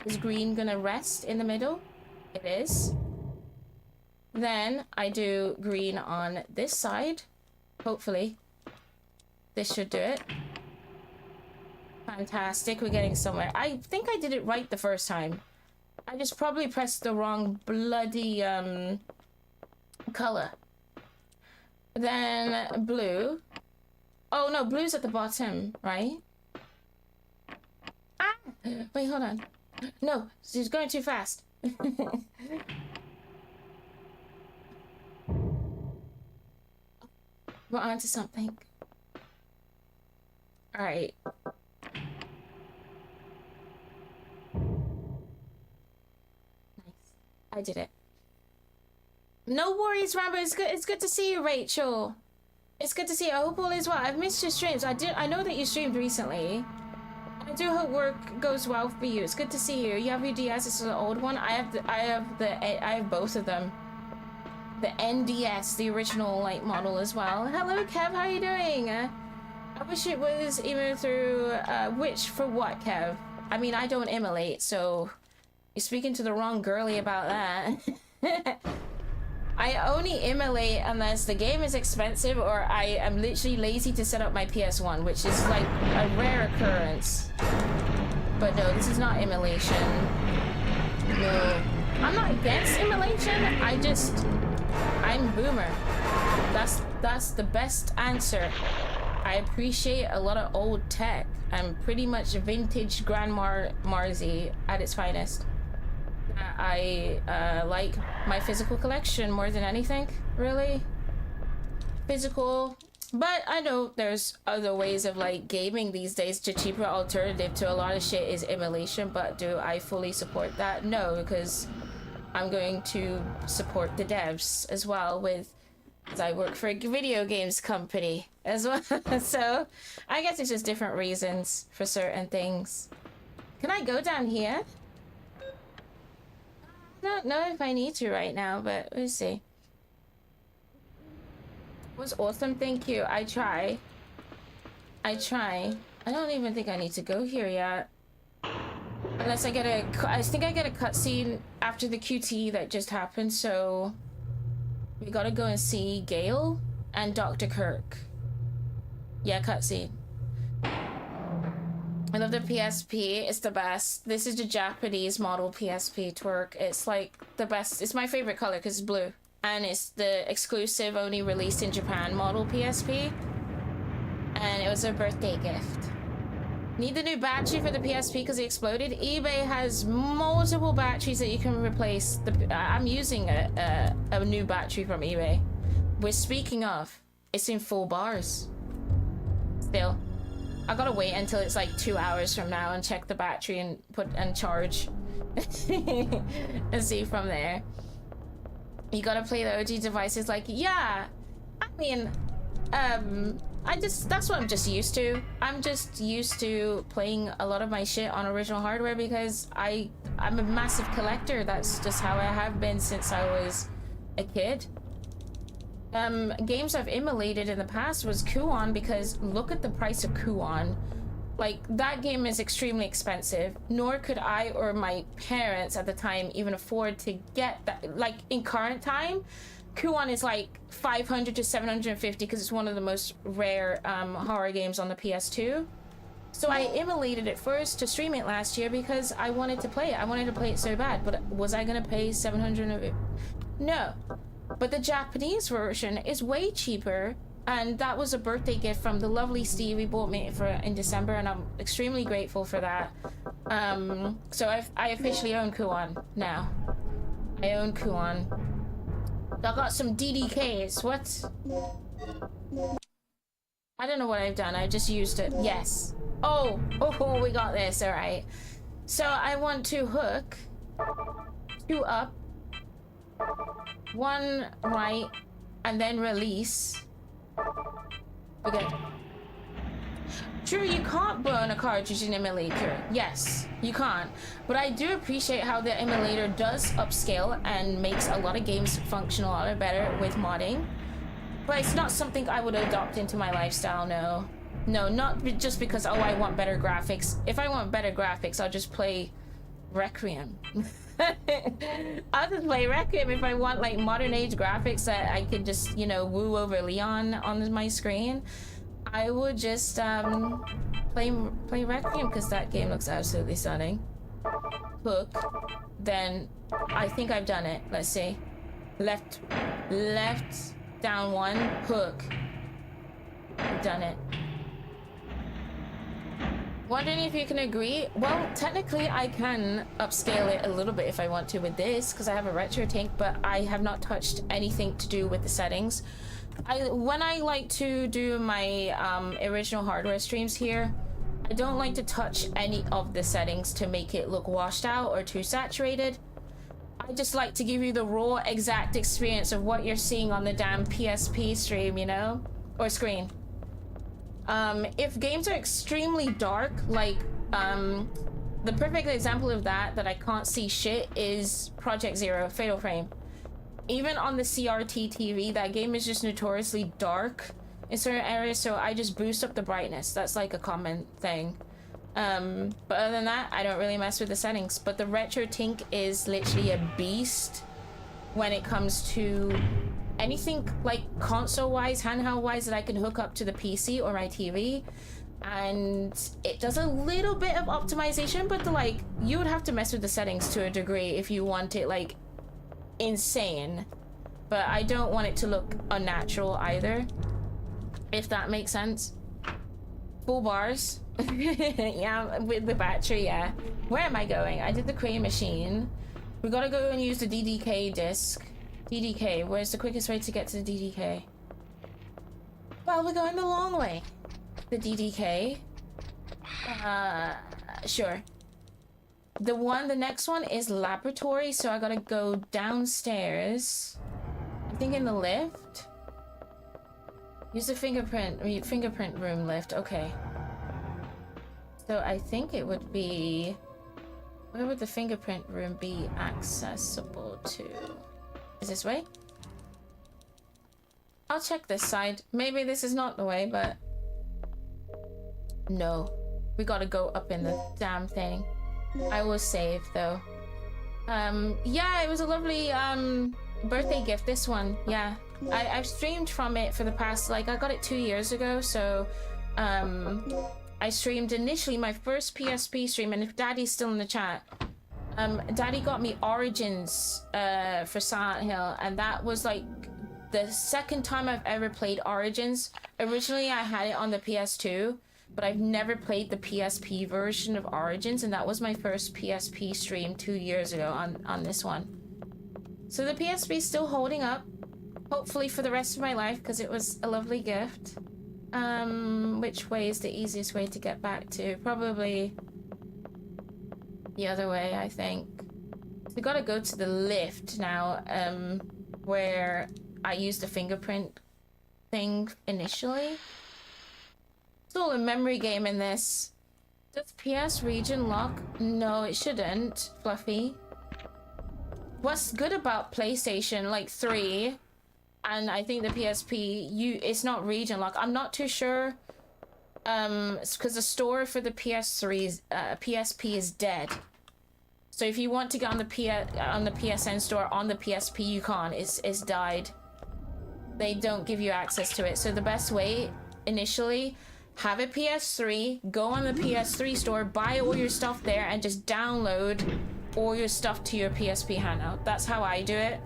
is green gonna rest in the middle? It is. Then I do green on this side. Hopefully. This should do it. Fantastic, we're getting somewhere. I think I did it right the first time. I just probably pressed the wrong bloody color. Then blue. Oh no, blue's at the bottom, right? Ah! Wait, hold on. No, she's going too fast. We're on to something. Alright. Nice. I did it. No worries, Rambo. It's good to see you, Rachel. It's good to see you. I hope all is well. I've missed your streams. I know that you streamed recently. I do hope work goes well for you. It's good to see you. You have your DS. This is an old one. I have both of them. The NDS, the original like model as well. Hello, Kev. How are you doing? I wish it was even through which for what, Kev? I mean, I don't immolate, so you're speaking to the wrong girly about that. I only immolate unless the game is expensive or I am literally lazy to set up my PS1, which is like a rare occurrence. But no, this is not immolation. No. I'm not against immolation, I'm boomer. That's the best answer. I appreciate a lot of old tech. I'm pretty much vintage Grandma Marzi at its finest. I like my physical collection more than anything, really. Physical, but I know there's other ways of like gaming these days. The cheaper alternative to a lot of shit is immolation, but do I fully support that? No, because I'm going to support the devs as well as I work for a video games company as well. So I guess it's just different reasons for certain things. Can I go down here? I don't know if I need to right now, but we'll see. It was awesome, thank you. I try. I don't even think I need to go here yet. Unless I think I get a cutscene after the QT that just happened, so we gotta go and see Gale and Dr. Kirk. Yeah, cutscene. I love the PSP. It's the best. This is the Japanese model PSP twerk. It's like the best. It's my favorite color because it's blue. And it's the exclusive, only released in Japan model PSP. And it was a birthday gift. Need the new battery for the PSP because it exploded. eBay has multiple batteries that you can replace. I'm using a new battery from eBay. We're speaking of, it's in full bars. Still, I gotta wait until it's like 2 hours from now and check the battery and charge and see from there. You gotta play the OG devices. Like, yeah, I mean, that's what I'm just used to. I'm just used to playing a lot of my shit on original hardware because I'm a massive collector. That's just how I have been since I was a kid. Games I've emulated in the past was Kuon because look at the price of Kuon. Like, that game is extremely expensive, nor could I or my parents at the time even afford to get that. Like, in current time, Kuon is like 500 to 750 because it's one of the most rare horror games on the PS2. So I emulated it first to stream it last year because I wanted to play it. I wanted to play it so bad, but was I gonna pay 700 of it? No. But the Japanese version is way cheaper, and that was a birthday gift from the lovely Steve. He bought me for in December, and I'm extremely grateful for that. So I officially own Kuon now. I own Kuon. I got some DDKs. What? I don't know what I've done. I just used it. Yes. Oh, we got this. All right. So I want to hook 2 up, 1 right, and then release. Okay. True, you can't burn a cartridge in emulator. Yes, you can't. But I do appreciate how the emulator does upscale and makes a lot of games function a lot better with modding. But it's not something I would adopt into my lifestyle, no. No, not just because, oh, I want better graphics. If I want better graphics, I'll just play Requiem. I'll just play Requiem if I want, like, modern age graphics that I could just, you know, woo over Leon on my screen. I would just play Requiem because that game looks absolutely stunning. Hook. Then I think I've done it. Let's see. Left, down 1, hook. I've done it. Wondering if you can agree. Well, technically I can upscale it a little bit if I want to with this because I have a retro tank, but I have not touched anything to do with the settings. When I like to do my original hardware streams here, I don't like to touch any of the settings to make it look washed out or too saturated. I just like to give you the raw, exact experience of what you're seeing on the damn PSP stream, you know? Or screen. If games are extremely dark, like, the perfect example of that I can't see shit is Project Zero, Fatal Frame. Even on the CRT TV, that game is just notoriously dark in certain areas, so I just boost up the brightness. That's like a common thing. But other than that, I don't really mess with the settings. But the Retro Tink is literally a beast when it comes to anything like console-wise, handheld-wise that I can hook up to the PC or my TV. And it does a little bit of optimization, but you would have to mess with the settings to a degree if you want it like insane. But I don't want it to look unnatural either, if that makes sense. Full bars. Yeah, with the battery, yeah. Where am I going? I did the crane machine. We gotta go and use the DDK disc. DDK, where's the quickest way to get to the DDK? Well, we're going the long way. The DDK. Sure. The next one is laboratory, so I gotta go downstairs. I think in the lift. Use the fingerprint room lift, okay. So I think it would be... Where would the fingerprint room be accessible to? Is this way? I'll check this side. Maybe this is not the way, but... No. We gotta go up in the damn thing. I will save, though. Yeah, it was a lovely, birthday gift, this one. Yeah. I've streamed from it for the past, I got it 2 years ago, so I streamed initially my first PSP stream, and if Daddy's still in the chat, Daddy got me Origins for Silent Hill, and that was like the second time I've ever played Origins. Originally I had it on the PS2, but I've never played the PSP version of Origins, and that was my first PSP stream 2 years ago on this one. So the PSP is still holding up, hopefully for the rest of my life, because it was a lovely gift. Which way is the easiest way to get back to? Probably the other way, I think. We gotta go to the lift now, where I used the fingerprint thing initially. It's all a memory game in this. Does PS region lock? No, it shouldn't, Fluffy. What's good about PlayStation, like 3, and I think the PSP, it's not region lock. I'm not too sure, because the store for the PS3's PSP is dead. So if you want to get on the PSN store on the PSP, you can't. It's died. They don't give you access to it. So the best way initially, have a PS3, go on the PS3 store, buy all your stuff there, and just download all your stuff to your PSP handheld. That's how I do it.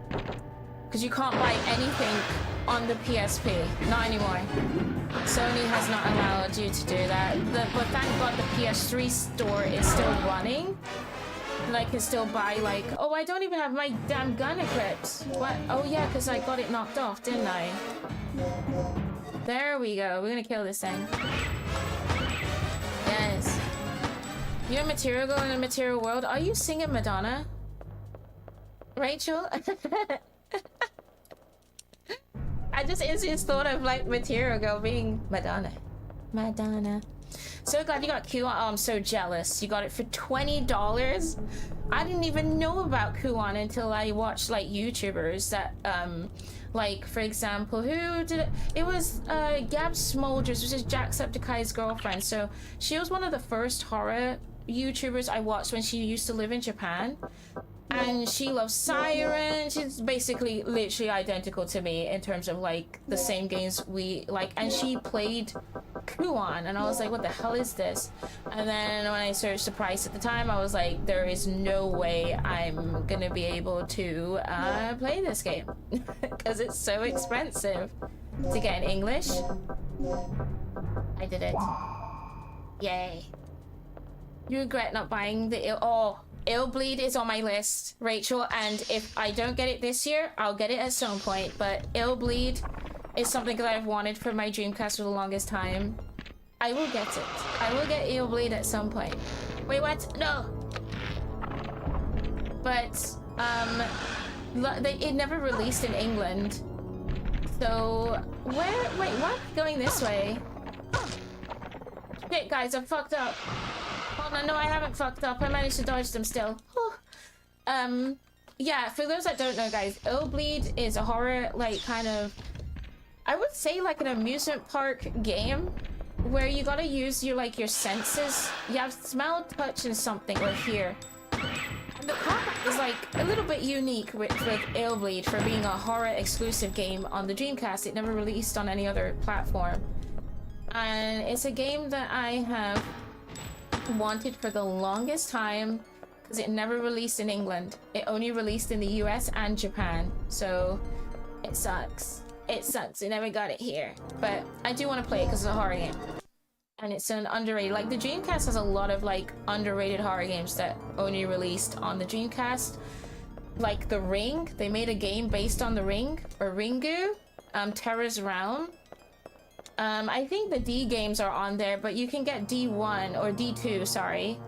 Because you can't buy anything on the PSP. Not anymore. Sony has not allowed you to do that. But thank God the PS3 store is still running. And I can still buy, like... Oh, I don't even have my damn gun equipped. What? Oh yeah, because I got it knocked off, didn't I? There we go. We're gonna kill this thing. Yes. You're a material girl in a material world. Are you singing Madonna? Rachel? I just instantly thought of like Material Girl being Madonna. Madonna. So glad you got Kuon. Oh, I'm so jealous. You got it for $20. I didn't even know about Kuon until I watched like YouTubers that like for example, who did it? It was Gab Smolders, which is Jacksepticeye's girlfriend. So she was one of the first horror YouTubers I watched when she used to live in Japan. And she loves Siren. She's basically literally identical to me in terms of like the same games we like. And she played Kuon, and I was like, what the hell is this? And then when I searched the price at the time, I was like, there is no way I'm gonna be able to play this game because it's so expensive to get in English. I did it. Yay. You regret not buying the Illbleed is on my list, Rachel, and if I don't get it this year, I'll get it at some point, but Illbleed is something that I've wanted for my Dreamcast for the longest time. I will get it. I will get Illbleed at some point. Wait, what? No! But, it never released in England. So, wait, why am I going this way? Shit, guys, I'm fucked up. Hold on, no, I haven't fucked up. I managed to dodge them still. Whew. Yeah, for those that don't know, guys, Illbleed is a horror, like, kind of... I would say, like, an amusement park game where you gotta use your, like, your senses. You have smell, touch, and something, or hear. And the combat is, like, a little bit unique with Illbleed for being a horror-exclusive game on the Dreamcast. It never released on any other platform. And it's a game that I have wanted for the longest time because it never released in England. It only released in the US and Japan, so it sucks. It sucks. I never got it here, but I do want to play it because it's a horror game and it's an underrated, like the Dreamcast has a lot of like underrated horror games that only released on the Dreamcast, like The Ring. They made a game based on The Ring, or Ringu. Terror's Realm. I think the D games are on there, but you can get D1 or D2, sorry,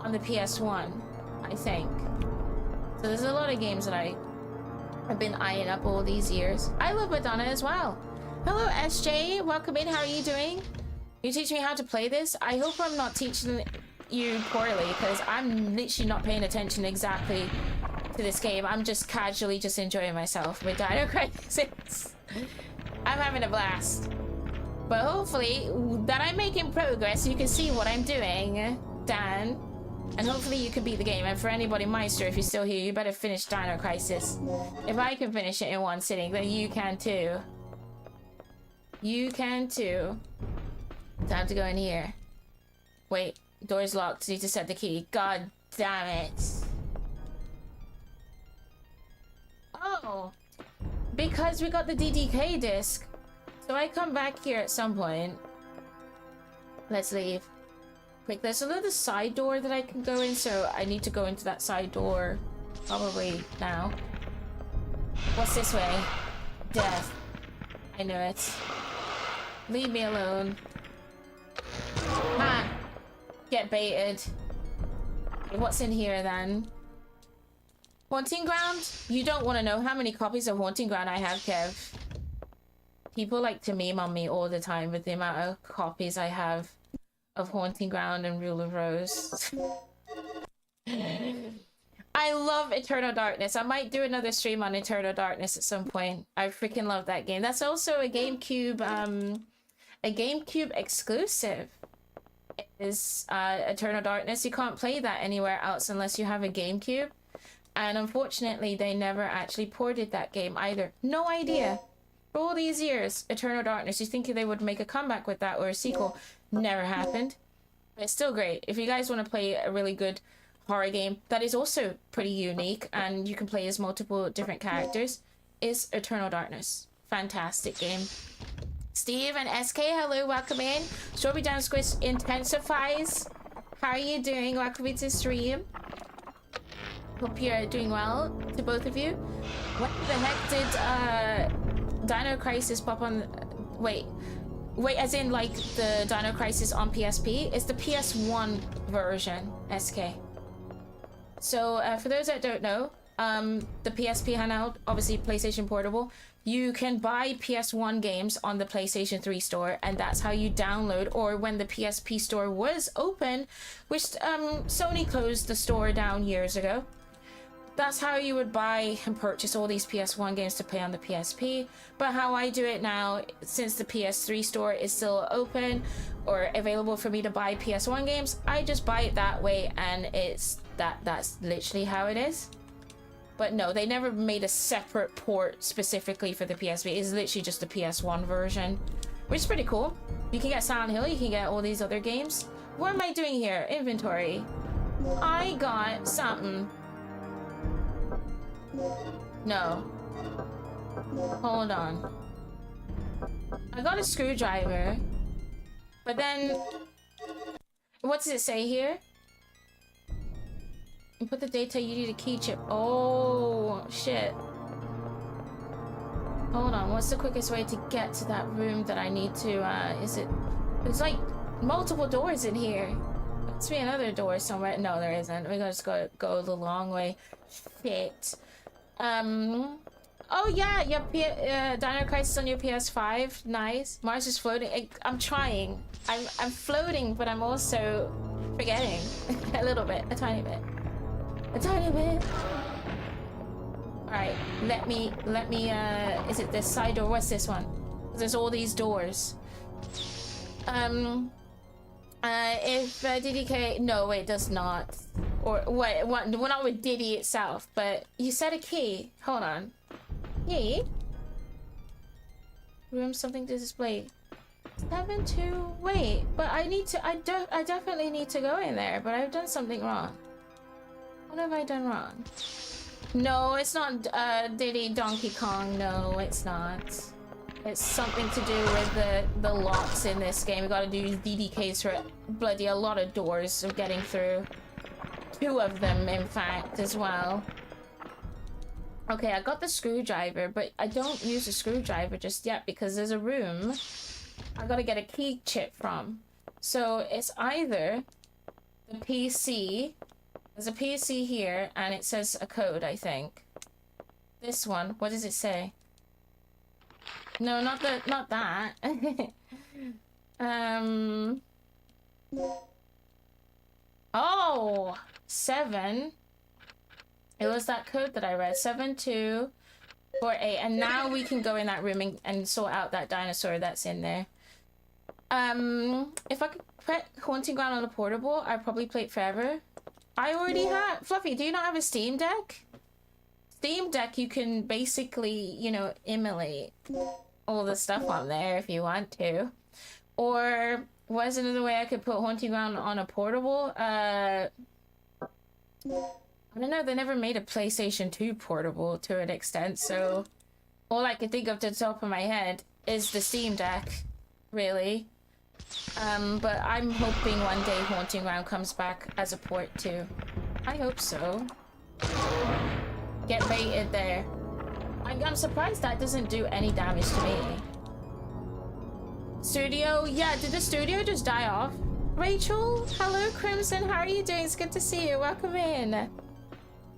on the PS1, I think. So there's a lot of games that I've been eyeing up all these years. I love Madonna as well. Hello, SJ. Welcome in. How are you doing? You teach me how to play this? I hope I'm not teaching you poorly, because I'm literally not paying attention exactly to this game. I'm just casually just enjoying myself with Dino Crisis. I'm having a blast. But hopefully that I'm making progress so you can see what I'm doing, Dan. And hopefully you can beat the game. And for anybody, Meister, if you're still here, you better finish Dino Crisis. If I can finish it in one sitting, then you can too. You can too. Time to go in here. Wait, door's locked. Need to set the key. God damn it. Oh, because we got the DDK disc. So I come back here at some point. Let's leave. Quick, there's another side door that I can go in, so I need to go into that side door probably now. What's this way? Death. I knew it. Leave me alone. Ah! Get baited. What's in here then? Haunting Ground? You don't want to know how many copies of Haunting Ground I have, Kev. People like to meme on me all the time with the amount of copies I have of Haunting Ground and Rule of Rose. I love Eternal Darkness. I might do another stream on Eternal Darkness at some point. I freaking love that game. That's also a GameCube exclusive. It is Eternal Darkness. You can't play that anywhere else unless you have a GameCube. And unfortunately, they never actually ported that game either. No idea. For all these years, Eternal Darkness, you think they would make a comeback with that or a sequel? Never happened. But it's still great. If you guys want to play a really good horror game that is also pretty unique and you can play as multiple different characters, is Eternal Darkness. Fantastic game. Steve and SK, hello, welcome in. Strawberry Down Squish intensifies. How are you doing? Welcome to the stream. Hope you're doing well to both of you. What the heck did Dino Crisis pop on? Wait, as in like the Dino Crisis on PSP? It's the PS1 version, SK. So for those that don't know, the PSP Handheld, obviously PlayStation Portable, you can buy PS1 games on the PlayStation 3 store, and that's how you download, or when the PSP store was open, which Sony closed the store down years ago. That's how you would buy and purchase all these PS1 games to play on the PSP. But how I do it now, since the PS3 store is still open or available for me to buy PS1 games, I just buy it that way, and it's that's literally how it is. But no, they never made a separate port specifically for the PSP. It's literally just the PS1 version, which is pretty cool. You can get Silent Hill, you can get all these other games. What am I doing here? Inventory. I got something. No. Hold on. I got a screwdriver. But then... what does it say here? Input the data, you need a key chip. Oh, shit. Hold on, what's the quickest way to get to that room that I need to, is it... there's like multiple doors in here. Must be another door somewhere. No, there isn't. We're gonna just go the long way. Shit. Oh yeah, you have Dino Crisis on your PS5. Nice. Mars is floating. I'm trying. I'm floating, but I'm also forgetting a little bit, a tiny bit. A tiny bit. Alright, let me, is it this side door? What's this one? There's all these doors. If DDK, no, it does not. Or what, well, not with Diddy itself, but you said a key. Hold on. Key? Room something to display. 7-2, wait, but I definitely need to go in there, but I've done something wrong. What have I done wrong? No, it's not Diddy Donkey Kong. No, it's not. It's something to do with the locks in this game. We gotta do DDKs for bloody a lot of doors of getting through. 2 of them, in fact, as well. Okay, I got the screwdriver, but I don't use a screwdriver just yet because there's a room I gotta get a key chip from. So it's either the PC. There's a PC here, and it says a code, I think. This one, what does it say? No, not that. Oh, 7. It was that code that I read. 7248. And now we can go in that room and sort out that dinosaur that's in there. If I could put Haunting Ground on a portable, I'd probably play it forever. I already have. Fluffy, do you not have a Steam Deck? Steam Deck, you can basically, you know, emulate all the stuff on there if you want to. Or What's another way I could put Haunting Ground on a portable? I don't know, they never made a PlayStation 2 portable to an extent, so all I could think of to the top of my head is the Steam Deck, really. But I'm hoping one day Haunting Ground comes back as a port too. I hope so. Get baited there. I'm surprised that doesn't do any damage to me. Studio? Yeah, did the studio just die off? Rachel? Hello, Crimson. How are you doing? It's good to see you. Welcome in.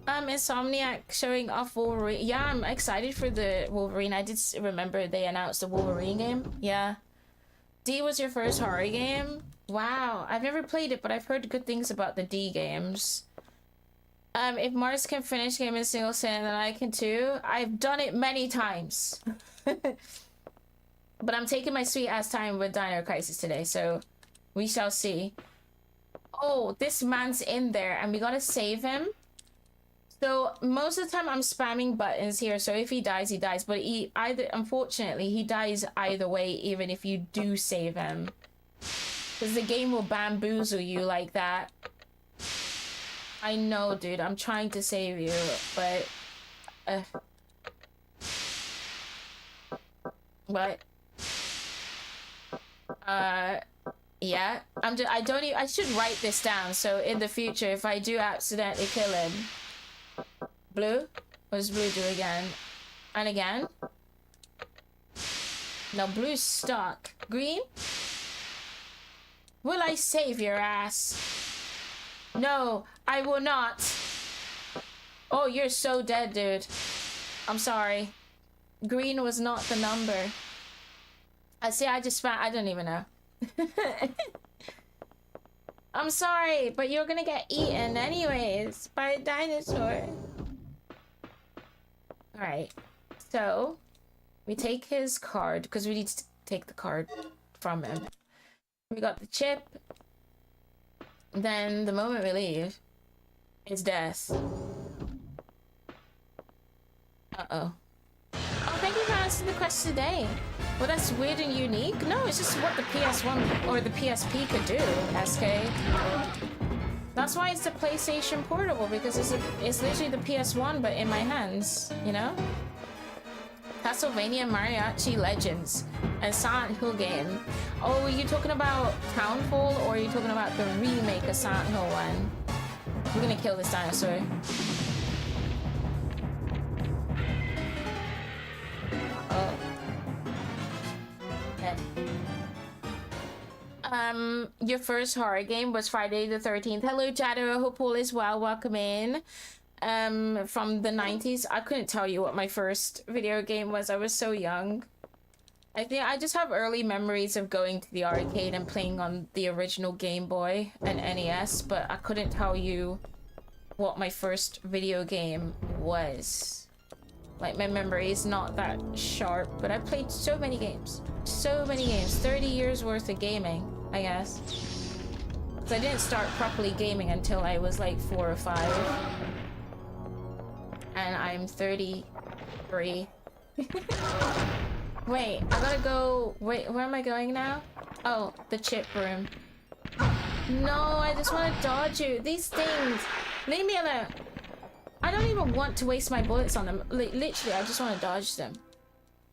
Insomniac showing off Wolverine. Yeah, I'm excited for the Wolverine. I did remember they announced the Wolverine game. Yeah. D was your first horror game? Wow. I've never played it, but I've heard good things about the D games. If Mars can finish game in single sin, then I can too. I've done it many times. But I'm taking my sweet ass time with Dino Crisis today, so we shall see. Oh, this man's in there, and we gotta save him. So most of the time I'm spamming buttons here, so if he dies, he dies. But unfortunately, he dies either way, even if you do save him. Because the game will bamboozle you like that. I know, dude, I'm trying to save you, but... What? Yeah. I should write this down, so in the future, if I do accidentally kill him... Blue? What does blue do again? And again? No, blue's stuck. Green? Will I save your ass? No, I will not. Oh, you're so dead, dude. I'm sorry. Green was not the number. I don't even know. I'm sorry, but you're gonna get eaten anyways by a dinosaur. Alright, so we take his card because we need to take the card from him. We got the chip. Then the moment we leave, it's death. Uh-oh. Oh, thank you for answering the quest today. Well, that's weird and unique. No, it's just what the PS1 or the PSP could do, SK. That's why it's the PlayStation Portable, because it's literally the PS1, but in my hands, you know? Castlevania Mariachi Legends and Silent Hill game. Oh, are you talking about Townfall, or are you talking about the remake of Silent Hill 1? We're gonna kill this dinosaur. Oh. Your first horror game was Friday the 13th. Hello, Jado. I hope all is well. Welcome in. From the 90s. I couldn't tell you what my first video game was. I was so young. I think I just have early memories of going to the arcade and playing on the original Game Boy and NES, but I couldn't tell you what my first video game was. Like, my memory is not that sharp, but I played so many games. So many games. 30 years worth of gaming, I guess. Because I didn't start properly gaming until I was like 4 or 5. And I'm 33. Wait, I gotta go... Wait, where am I going now? Oh, the chip room. No, I just want to dodge you. These things. Leave me alone. I don't even want to waste my bullets on them. Literally, I just want to dodge them.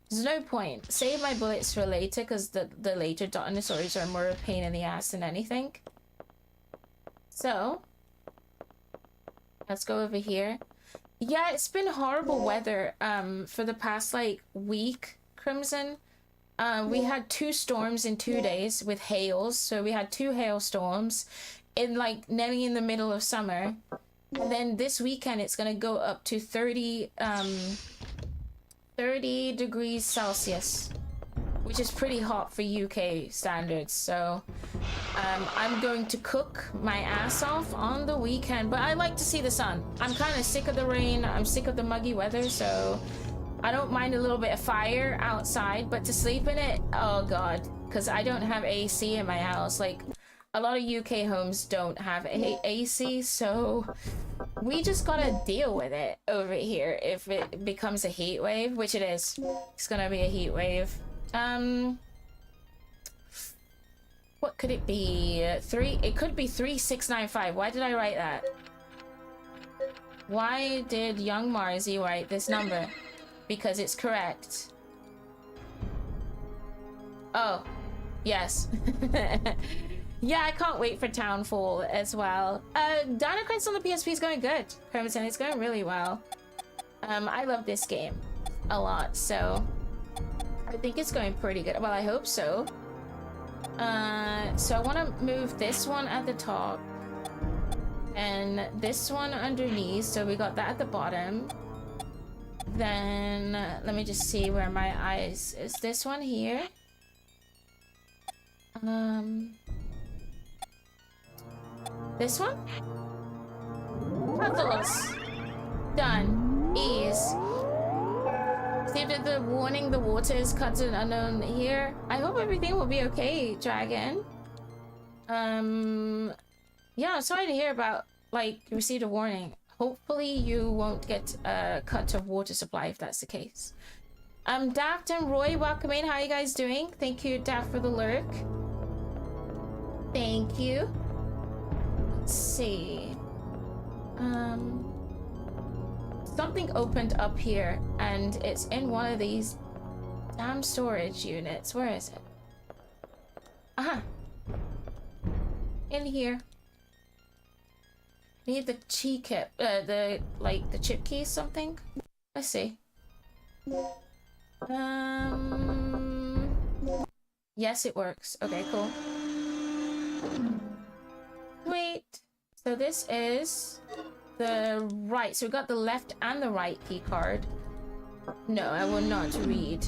There's no point. Save my bullets for later, because the later dinosaurs are more a pain in the ass than anything. So, let's go over here. Yeah, it's been horrible weather for the past, like, week, Crimson. We had 2 storms in 2 days with hails. So we had 2 hailstorms in, like, nearly in the middle of summer. And then this weekend, it's going to go up to 30 degrees Celsius, which is pretty hot for UK standards. So I'm going to cook my ass off on the weekend, but I like to see the sun. I'm kind of sick of the rain. I'm sick of the muggy weather, so I don't mind a little bit of fire outside, but to sleep in it, oh God, because I don't have AC in my house. Like, a lot of UK homes don't have AC, so we just gotta deal with it over here if it becomes a heat wave, which it is. It's gonna be a heat wave. What What could it be? It could be 3695. Why did I write that? Why did young Marzi write this number? Because it's correct. Oh, yes. Yeah, I can't wait for Townfall as well. Dino Crisis on the PSP is going good. Hermiton, it's going really well. I love this game a lot, so I think it's going pretty good. Well, I hope so. So I want to move this one at the top and this one underneath, so we got that at the bottom. Then let me just see where my eyes is. This one here. This one? Puzzles. Done. Ease. See if the warning the water is cut to unknown here. I hope everything will be okay, Dragon. Yeah, I'm sorry to hear about, like, you received a warning. Hopefully you won't get a cut of water supply if that's the case. Daft and Roy, welcome in. How are you guys doing? Thank you, Daft, for the lurk. Thank you. Let's see. Something opened up here, and it's in one of these damn storage units. Where is it? Uh-huh. In here. Need the key the chip key something? Let's see. Yes, it works. Okay, cool. Wait. So this is the right. So we got the left and the right key card. No, I will not read.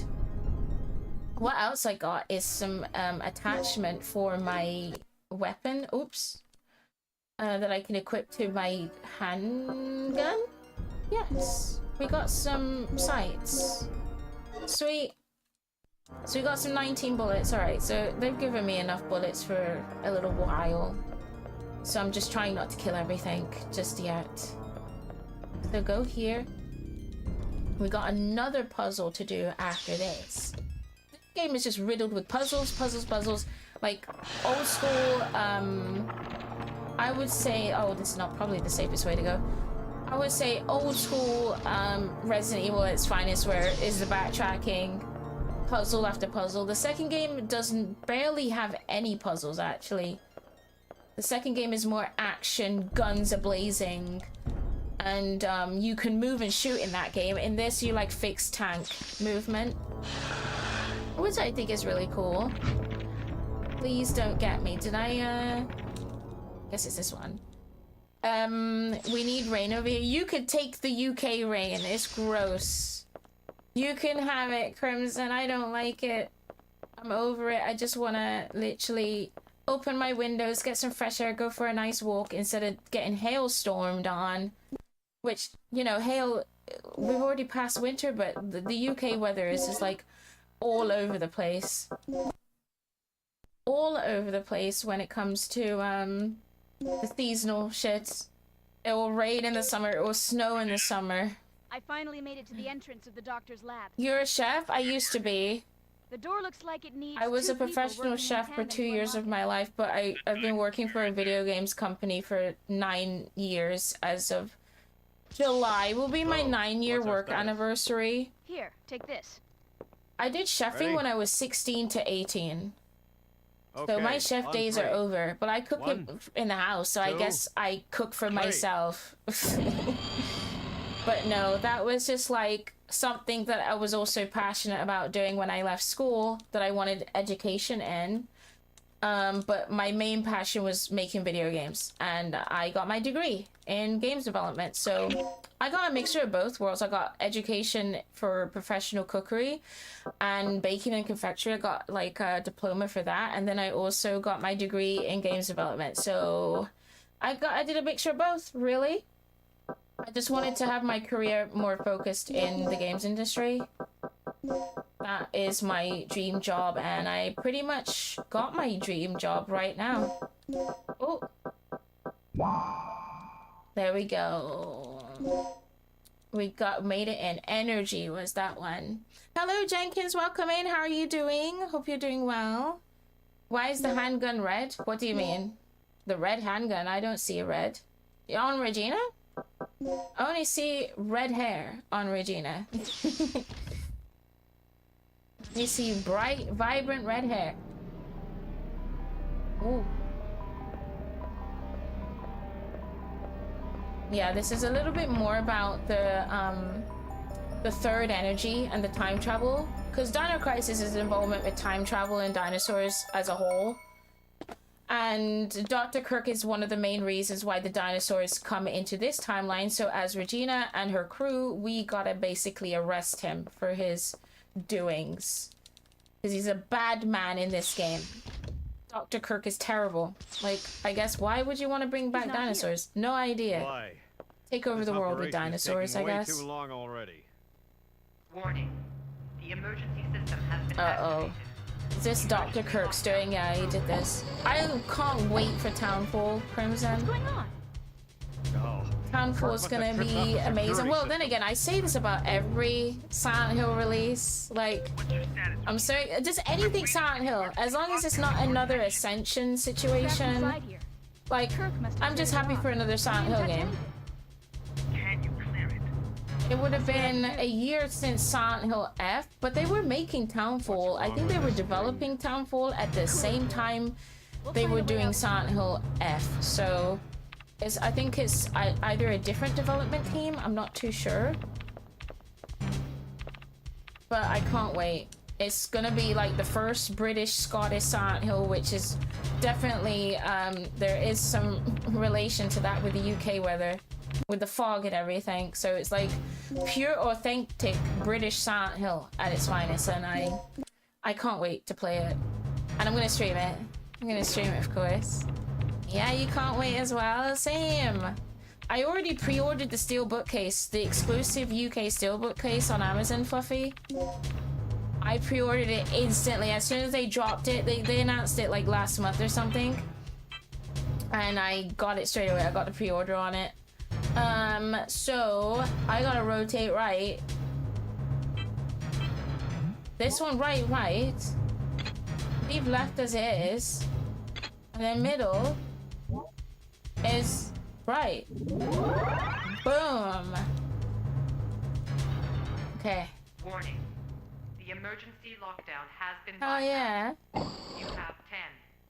What else I got is some attachment for my weapon. Oops. That I can equip to my handgun. Yes. We got some sights. Sweet. So we got some 19 bullets. Alright, so they've given me enough bullets for a little while. So I'm just trying not to kill everything just yet. So go here. We got another puzzle to do after this. This game is just riddled with puzzles. Like old school, I would say, oh, this is not probably the safest way to go. I would say old school Resident Evil at its finest, where is the backtracking, puzzle after puzzle. The second game doesn't barely have any puzzles, actually. The second game is more action, guns a-blazing, and you can move and shoot in that game. In this, you like fixed tank movement, which I think is really cool. Please don't get me. Did I guess it's this one. We need rain over here. You could take the UK rain. It's gross. You can have it, Crimson. I don't like it. I'm over it. I just want to literally open my windows, get some fresh air, go for a nice walk instead of getting hailstormed on. Which, you know, hail, we've already passed winter, but the UK weather is just like all over the place. All over the place when it comes to the seasonal shit. It will rain in the summer, it will snow in the summer. I finally made it to the entrance of the doctor's lab. You're a chef? I used to be. The door looks like it needs I was a professional chef for 2 years of my life, but I've been working for a video games company for 9 years. As of July will be my 9-year work anniversary. Here, take this. I did chefing when I was 16 to 18. So my chef days are over, but I cook in the house, so I guess I cook for myself. But no, that was just like something that I was also passionate about doing when I left school, that I wanted education in. But my main passion was making video games, and I got my degree in games development. So I got a mixture of both worlds. I got education for professional cookery and baking and confectionery. I got like a diploma for that, and then I also got my degree in games development. So I did a mixture of both, really. I just wanted to have my career more focused in the games industry. That is my dream job, and I pretty much got my dream job right now. Oh. There we go. We made it in. Energy was that one. Hello, Jenkins. Welcome in. How are you doing? Hope you're doing well. Why is the handgun red? What do you mean? The red handgun? I don't see a red. You on Regina? I only see red hair on Regina. You see bright, vibrant red hair. Ooh. Yeah, this is a little bit more about the third energy and the time travel, because Dino Crisis is involvement with time travel and dinosaurs as a whole. And Dr. Kirk is one of the main reasons why the dinosaurs come into this timeline. So as Regina and her crew, we gotta basically arrest him for his doings. Because he's a bad man in this game. Dr. Kirk is terrible. Like, I guess, why would you want to bring back dinosaurs? No idea. Why? Take over the world with dinosaurs, I guess. Way too long already. Warning. The emergency system has been Uh-oh. Is this Dr. Kirk's doing? Yeah, he did this. I can't wait for Townfall, Crimson. What's going on? Oh. Townfall's gonna be amazing. Well, then again, I say this about every Silent Hill release. Like, I'm sorry, just anything Silent Hill, as long as it's not another Ascension situation. Like, I'm just happy for another Silent Hill game. It would have been a year since Silent Hill F, but they were making Townfall. I think they were developing Townfall at the same time they were doing Silent Hill F. So I think it's either a different development team. I'm not too sure. But I can't wait. It's gonna be like the first British-Scottish Silent Hill, which is definitely, there is some relation to that with the UK weather, with the fog and everything. So it's like pure, authentic British Silent Hill at its finest, and I can't wait to play it. And I'm gonna stream it. I'm gonna stream it, of course. Yeah, you can't wait as well. Same. I already pre-ordered the steel bookcase, the exclusive UK steel bookcase on Amazon, Fluffy. I pre-ordered it instantly. As soon as they dropped it, they announced it like last month or something. And I got it straight away. I got the pre-order on it. So I gotta rotate right. This one right. Leave left as it is. And then middle is right. Boom. Okay. Warning. The emergency lockdown has been Oh yeah. You have 10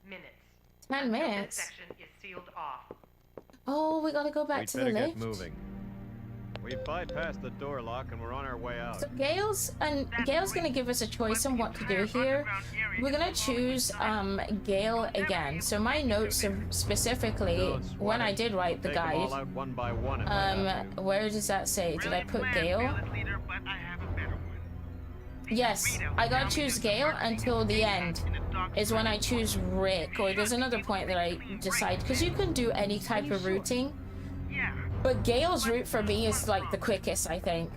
minutes. 10 until minutes? This section is sealed off. Oh, we gotta go back We'd to the better lift. get moving. We bypassed the door lock and we're on our way out. So Gail's gonna give us a choice on what to do here. We're gonna choose Gail again. So my notes are specifically when I did write the Take them all guide. out one by one if I have to. Where does that say? Did I put Gail? Yes, I gotta choose Gail until the end is when I choose Rick, or there's another point that I decide, because you can do any type of routing, but Gail's route for me is like the quickest, I think.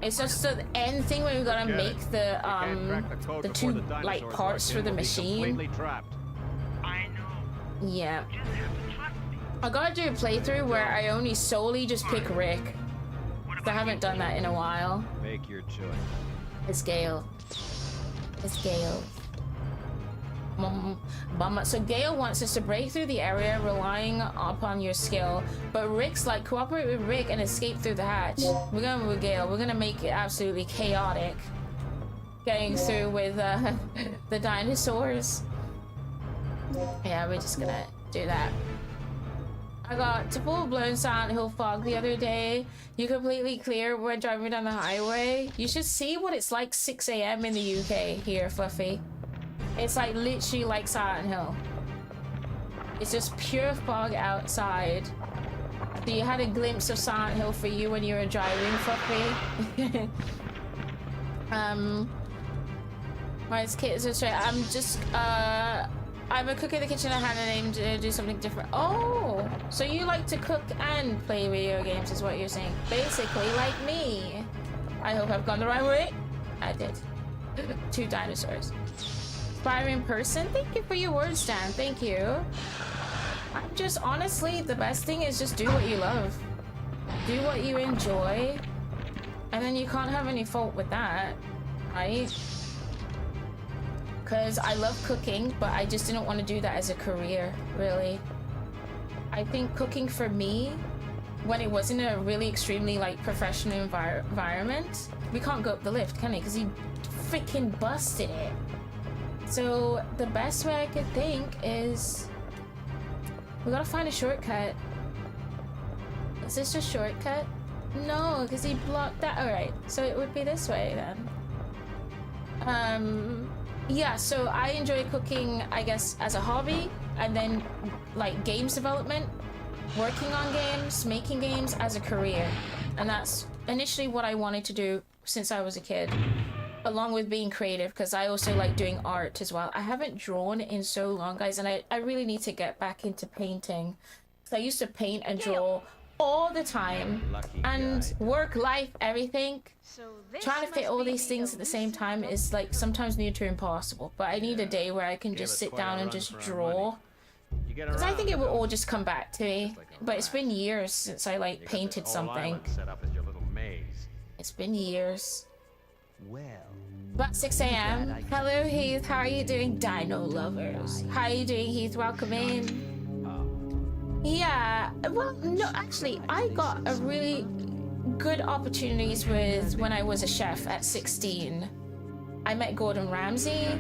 It's just the end thing where we gotta make the two like parts for the machine. Yeah, I gotta do a playthrough where I only solely just pick Rick. I haven't done that in a while. Make your choice. It's Gail. It's Gail. So Gail wants us to break through the area relying upon your skill, but Rick's like, cooperate with Rick and escape through the hatch. We're going with Gail. We're gonna make it absolutely chaotic getting through with the dinosaurs. Yeah, we're just gonna do that. I got to full-blown Silent Hill fog the other day. You completely clear when driving down the highway. You should see what it's like 6 a.m. in the UK here, Fluffy. It's like literally like Silent Hill. It's just pure fog outside. So you had a glimpse of Silent Hill for you when you were driving, Fluffy. My kids are straight. I'm just, I'm a cook in the kitchen. I had an aim to do something different. Oh, so you like to cook and play video games is what you're saying. Basically, like me. I hope I've gone the right way. I did. 2 dinosaurs. Inspiring person. Thank you for your words, Dan. Thank you. I'm just, honestly, the best thing is just do what you love. Do what you enjoy. And then you can't have any fault with that, right? because I love cooking, but I just didn't want to do that as a career, really. I think cooking for me, when it wasn't a really extremely like professional environment, we can't go up the lift, can we? Because he freaking busted it. So the best way I could think is we gotta find a shortcut. Is this a shortcut? No, because he blocked that. All right, so it would be this way then. Yeah, so I enjoy cooking, I guess, as a hobby, and then like games development, working on games, making games as a career. And that's initially what I wanted to do since I was a kid, along with being creative, because I also like doing art as well. I haven't drawn in so long, guys, and I really need to get back into painting. So I used to paint and draw all the time, and work, life, everything. So Trying to fit all these things at the same time is like sometimes near to impossible, but I need a day where I can just sit down and just draw, because I think it will all just come back to me. But it's been years since I like painted something. It's been years. Well, About 6 a.m. Hello Heath, how are you doing? Dino lovers, how are you doing, Heath? Welcome in. Yeah, well, no, actually, I got a really good opportunities with when I was a chef at 16. I met Gordon Ramsay.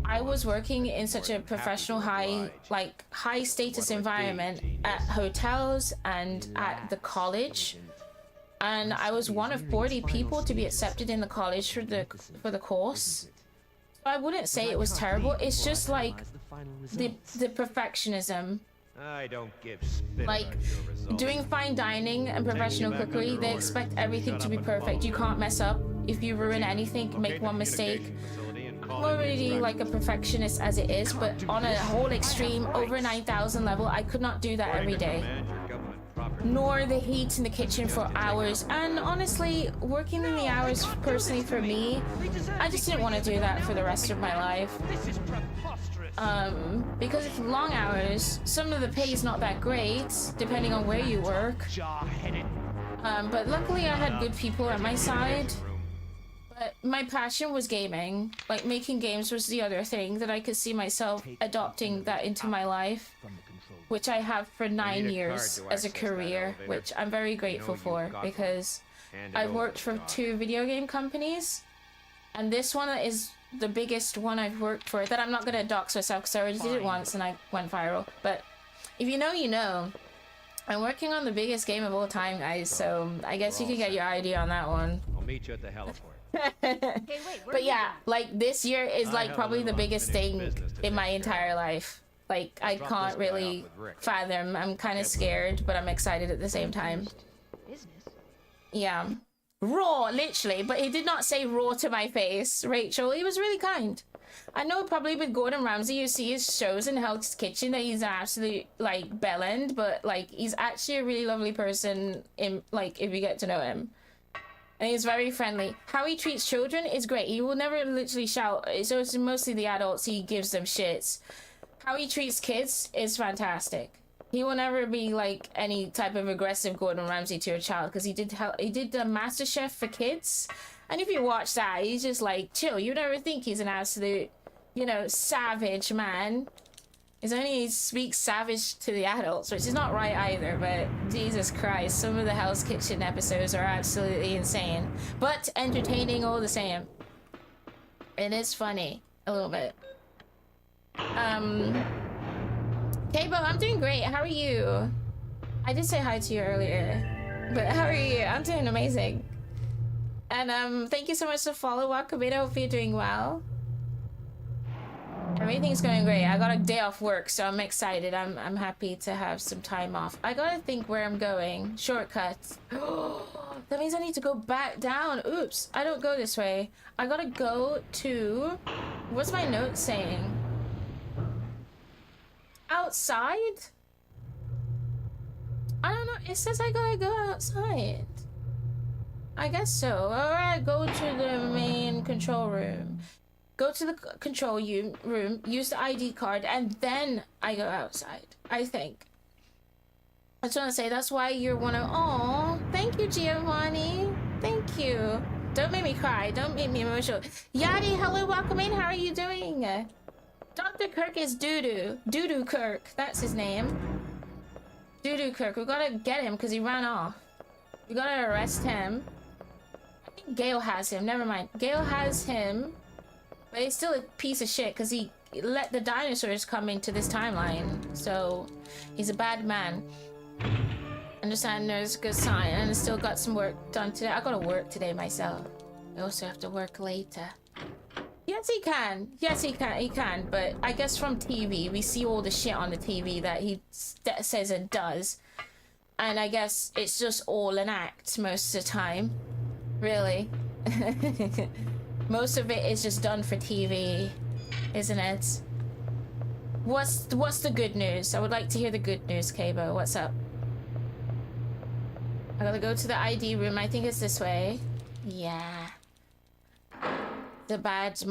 I was working in such a professional high status environment at hotels and at the college. And I was one of 40 people to be accepted in the college for the course. I wouldn't say it was terrible. It's just like the perfectionism. I don't give spit Like about your results. doing fine dining and professional cookery, they expect everything to be perfect. You can't mess up. If you ruin anything, make one mistake. I'm already like a perfectionist as it is, but on a whole extreme, over 9,000 level, I could not do that every day. Nor the heat in the kitchen for hours. And honestly, working in the hours personally for me, I just didn't want to do that for the rest of my life. Because it's long hours, some of the pay is not that great, depending on where you work. But luckily I had good people at my side. But my passion was gaming. Like, making games was the other thing that I could see myself adopting that into my life, which I have for 9 years as a career, which I'm very grateful for, because I've worked for 2 video game companies, and this one is the biggest one I've worked for, that I'm not gonna dox myself because I already did it once and I went viral. But if you know, you know. I'm working on the biggest game of all time, guys, so I guess you can get your idea on that one. I'll meet you at the heliport. But yeah, like this year is like probably the biggest thing in my entire life. Like, I can't really fathom. I'm kind of scared, but I'm excited at the same time. Yeah. Raw, literally, but he did not say raw to my face, Rachel. He was really kind. I know probably with Gordon Ramsay, you see his shows in Hell's Kitchen that he's an absolute, like, bellend, but, like, he's actually a really lovely person, in like, if you get to know him. And he's very friendly. How he treats children is great. He will never literally shout. So it's mostly the adults he gives them shits. How he treats kids is fantastic. He will never be like any type of aggressive Gordon Ramsay to a child, because he did the MasterChef for kids, and if you watch that, he's just like chill. You never think he's an absolute, you know, savage man. It's only he speaks savage to the adults, which is not right either. But Jesus Christ, some of the Hell's Kitchen episodes are absolutely insane, but entertaining all the same. It is funny a little bit. Kabo, I'm doing great. How are you? I did say hi to you earlier, but how are you? I'm doing amazing. And thank you so much for follow. Welcome in. I hope you're doing well. Everything's going great. I got a day off work, so I'm excited. I'm happy to have some time off. I gotta think where I'm going. Shortcuts. That means I need to go back down. Oops, I don't go this way. I gotta go to... What's my note saying? Outside? I don't know. It says I gotta go outside. I guess so. Alright, go to the main control room. Go to the control room, use the ID card, and then I go outside, I think. I just want to say that's why you're one of... Aw, thank you, Giovanni. Thank you. Don't make me cry. Don't make me emotional. Yadi, hello, welcome in. How are you doing? Dr. Kirk is Doo-Doo. Doo-Doo Kirk. That's his name. Doo-Doo Kirk. We gotta get him because he ran off. We gotta arrest him. I think Gale has him. Never mind. Gale has him. But he's still a piece of shit because he let the dinosaurs come into this timeline. So he's a bad man. Understand there's a good sign, and I still got some work done today. I gotta work today myself. I also have to work later. Yes, he can. Yes, he can. He can. But I guess from TV, we see all the shit on the TV that he says and does. And I guess it's just all an act most of the time. Really. Most of it is just done for TV, isn't it? What's the good news? I would like to hear the good news, Kabo. What's up? I gotta go to the ID room. I think it's this way. Yeah. The badge,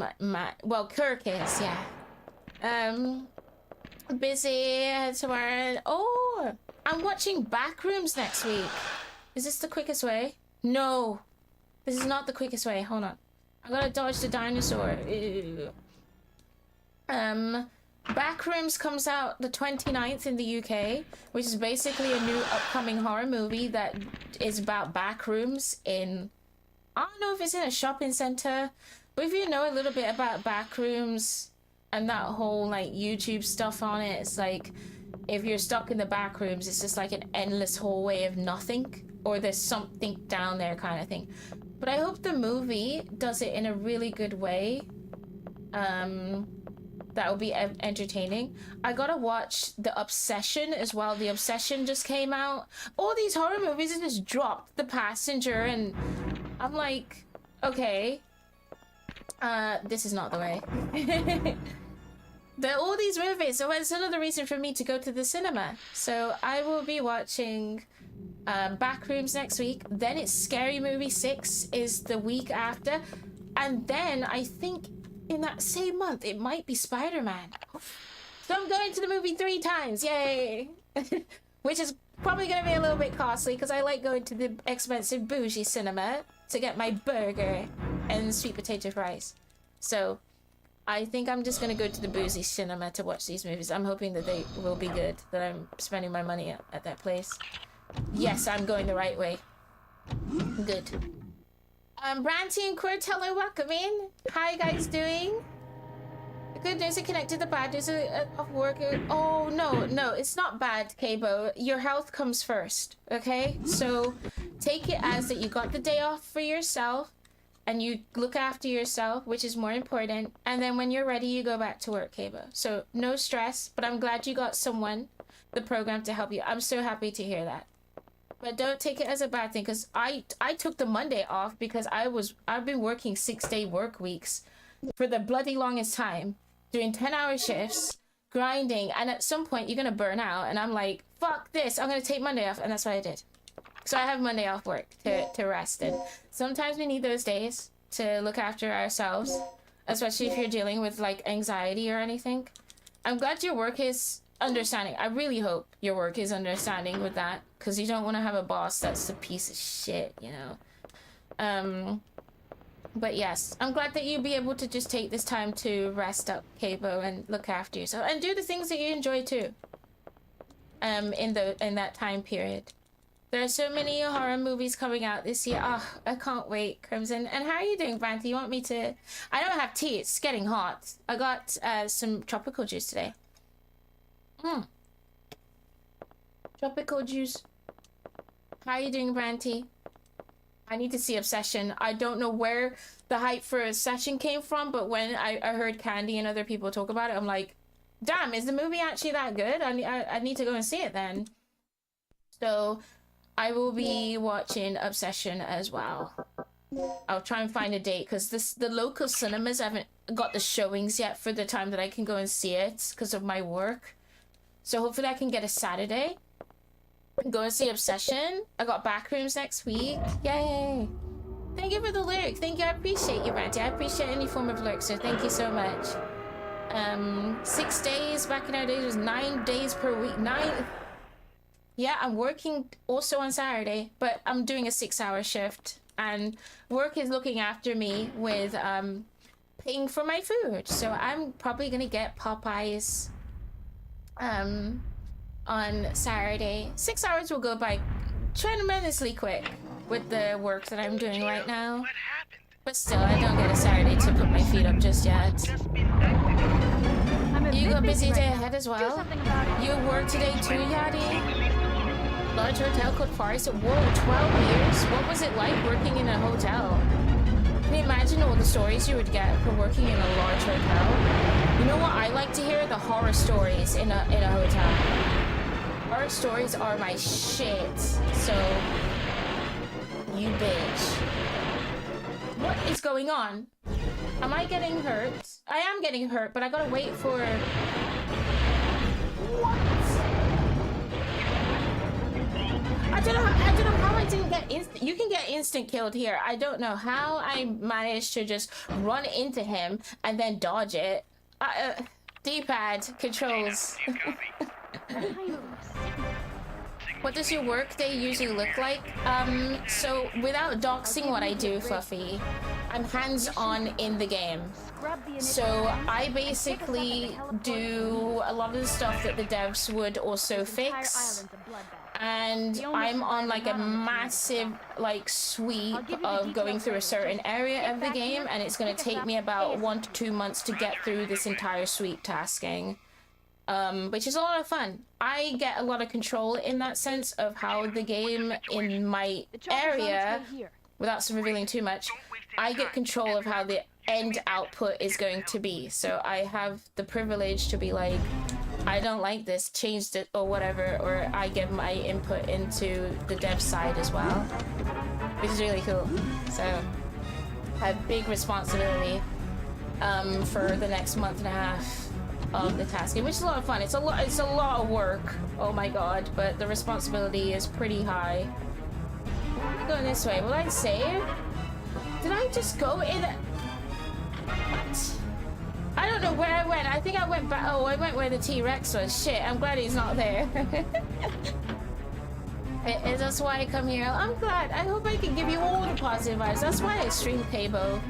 well, Kirk is, yeah. Busy tomorrow. Oh, I'm watching Backrooms next week. Is this the quickest way? No, this is not the quickest way. Hold on. I gotta dodge the dinosaur. Ew. Backrooms comes out the 29th in the UK, which is basically a new upcoming horror movie that is about backrooms in, I don't know if it's in a shopping center, but if you know a little bit about backrooms and that whole like YouTube stuff on it, it's like if you're stuck in the backrooms, it's just like an endless hallway of nothing, or there's something down there kind of thing. But I hope the movie does it in a really good way. That will be entertaining. I gotta watch The Obsession as well. The Obsession just came out. All these horror movies just dropped The Passenger, and I'm like, okay. This is not the way. All these movies, so it's another reason for me to go to the cinema. So I will be watching Backrooms next week. Then it's Scary Movie 6 is the week after. And then I think in that same month, it might be Spider-Man. So I'm going to the movie 3 times. Yay! Which is probably going to be a little bit costly because I like going to the expensive bougie cinema to get my burger and sweet potato fries. So I think I'm just going to go to the bougie cinema to watch these movies. I'm hoping that they will be good, that I'm spending my money at that place. Yes, I'm going the right way. Good. Branty and Kurt, hello, welcome in. How you guys doing? The good news are connected, the bad news of work. Oh, no, it's not bad, Kabo. Your health comes first, okay? So take it as that you got the day off for yourself and you look after yourself, which is more important. And then when you're ready, you go back to work, Kabo. So no stress, but I'm glad you got someone, the program, to help you. I'm so happy to hear that. But don't take it as a bad thing, because I took the Monday off because I've been working 6-day work weeks for the bloody longest time, doing 10-hour shifts, grinding, and at some point you're gonna burn out, and I'm like, fuck this, I'm gonna take Monday off, and that's what I did. So I have Monday off work to rest, and sometimes we need those days to look after ourselves, especially if you're dealing with like anxiety or anything. I'm glad your work is understanding. I really hope your work is understanding with that, because you don't want to have a boss that's a piece of shit, you know. But yes, I'm glad that you'll be able to just take this time to rest up, Kabo, and look after yourself and do the things that you enjoy too. In that time period. There are so many horror movies coming out this year. Oh, I can't wait, Crimson. And how are you doing, Branty? You want me to... I don't have tea. It's getting hot. I got some tropical juice today. Tropical juice. How are you doing, Branty? I need to see Obsession. I don't know where the hype for Obsession came from, but when I heard Candy and other people talk about it, I'm like, damn, is the movie actually that good? I need to go and see it then. So I will be watching Obsession as well. I'll try and find a date, because the local cinemas haven't got the showings yet for the time that I can go and see it because of my work. So hopefully I can get a Saturday and go and see Obsession. I got Backrooms next week. Yay! Thank you for the lyric. Thank you. I appreciate you, Branty. I appreciate any form of lyric, so thank you so much. 6 days back in our days was 9 days per week. 9. Yeah, I'm working also on Saturday, but I'm doing a 6-hour shift and work is looking after me with paying for my food. So I'm probably gonna get Popeyes on Saturday. 6 hours will go by tremendously quick with the work that I'm doing right now. But still, I don't get a Saturday to put my feet up just yet. You got a busy day ahead as well? You work today too, Yadi? Large hotel called Forest. Whoa, 12 years? What was it like working in a hotel? Can you imagine all the stories you would get for working in a large hotel? You know what I like to hear? The horror stories in a hotel. Horror stories are my shit. So, you bitch. What is going on? Am I getting hurt? I am getting hurt, but I gotta wait for... What? I don't know how I didn't get instant... You can get instant killed here. I don't know how I managed to just run into him and then dodge it. D-pad controls. What does your work day usually look like? So without doxing what I do, Fluffy, I'm hands-on in the game. So I basically do a lot of the stuff that the devs would also fix. And I'm on like a massive like sweep of going through a certain area of the game, and it's going to take me about 1 to 2 months to get through this entire sweep tasking. Which is a lot of fun. I get a lot of control in that sense of how the game in my area, without revealing too much, I get control of how the end output is going to be. So I have the privilege to be like, I don't like this, changed it or whatever, or I give my input into the dev side as well, which is really cool. So I have big responsibility for the next month and a half of the tasking, which is a lot of fun. It's a lot of work, oh my god, but the responsibility is pretty high. I'm going this way. Will I save? Did I just go in? What? I don't know where I went. I think I went back. Oh, I went where the T-Rex was. Shit, I'm glad he's not there. That's why I come here. I'm glad. I hope I can give you all the positive vibes. That's why I stream Pabo.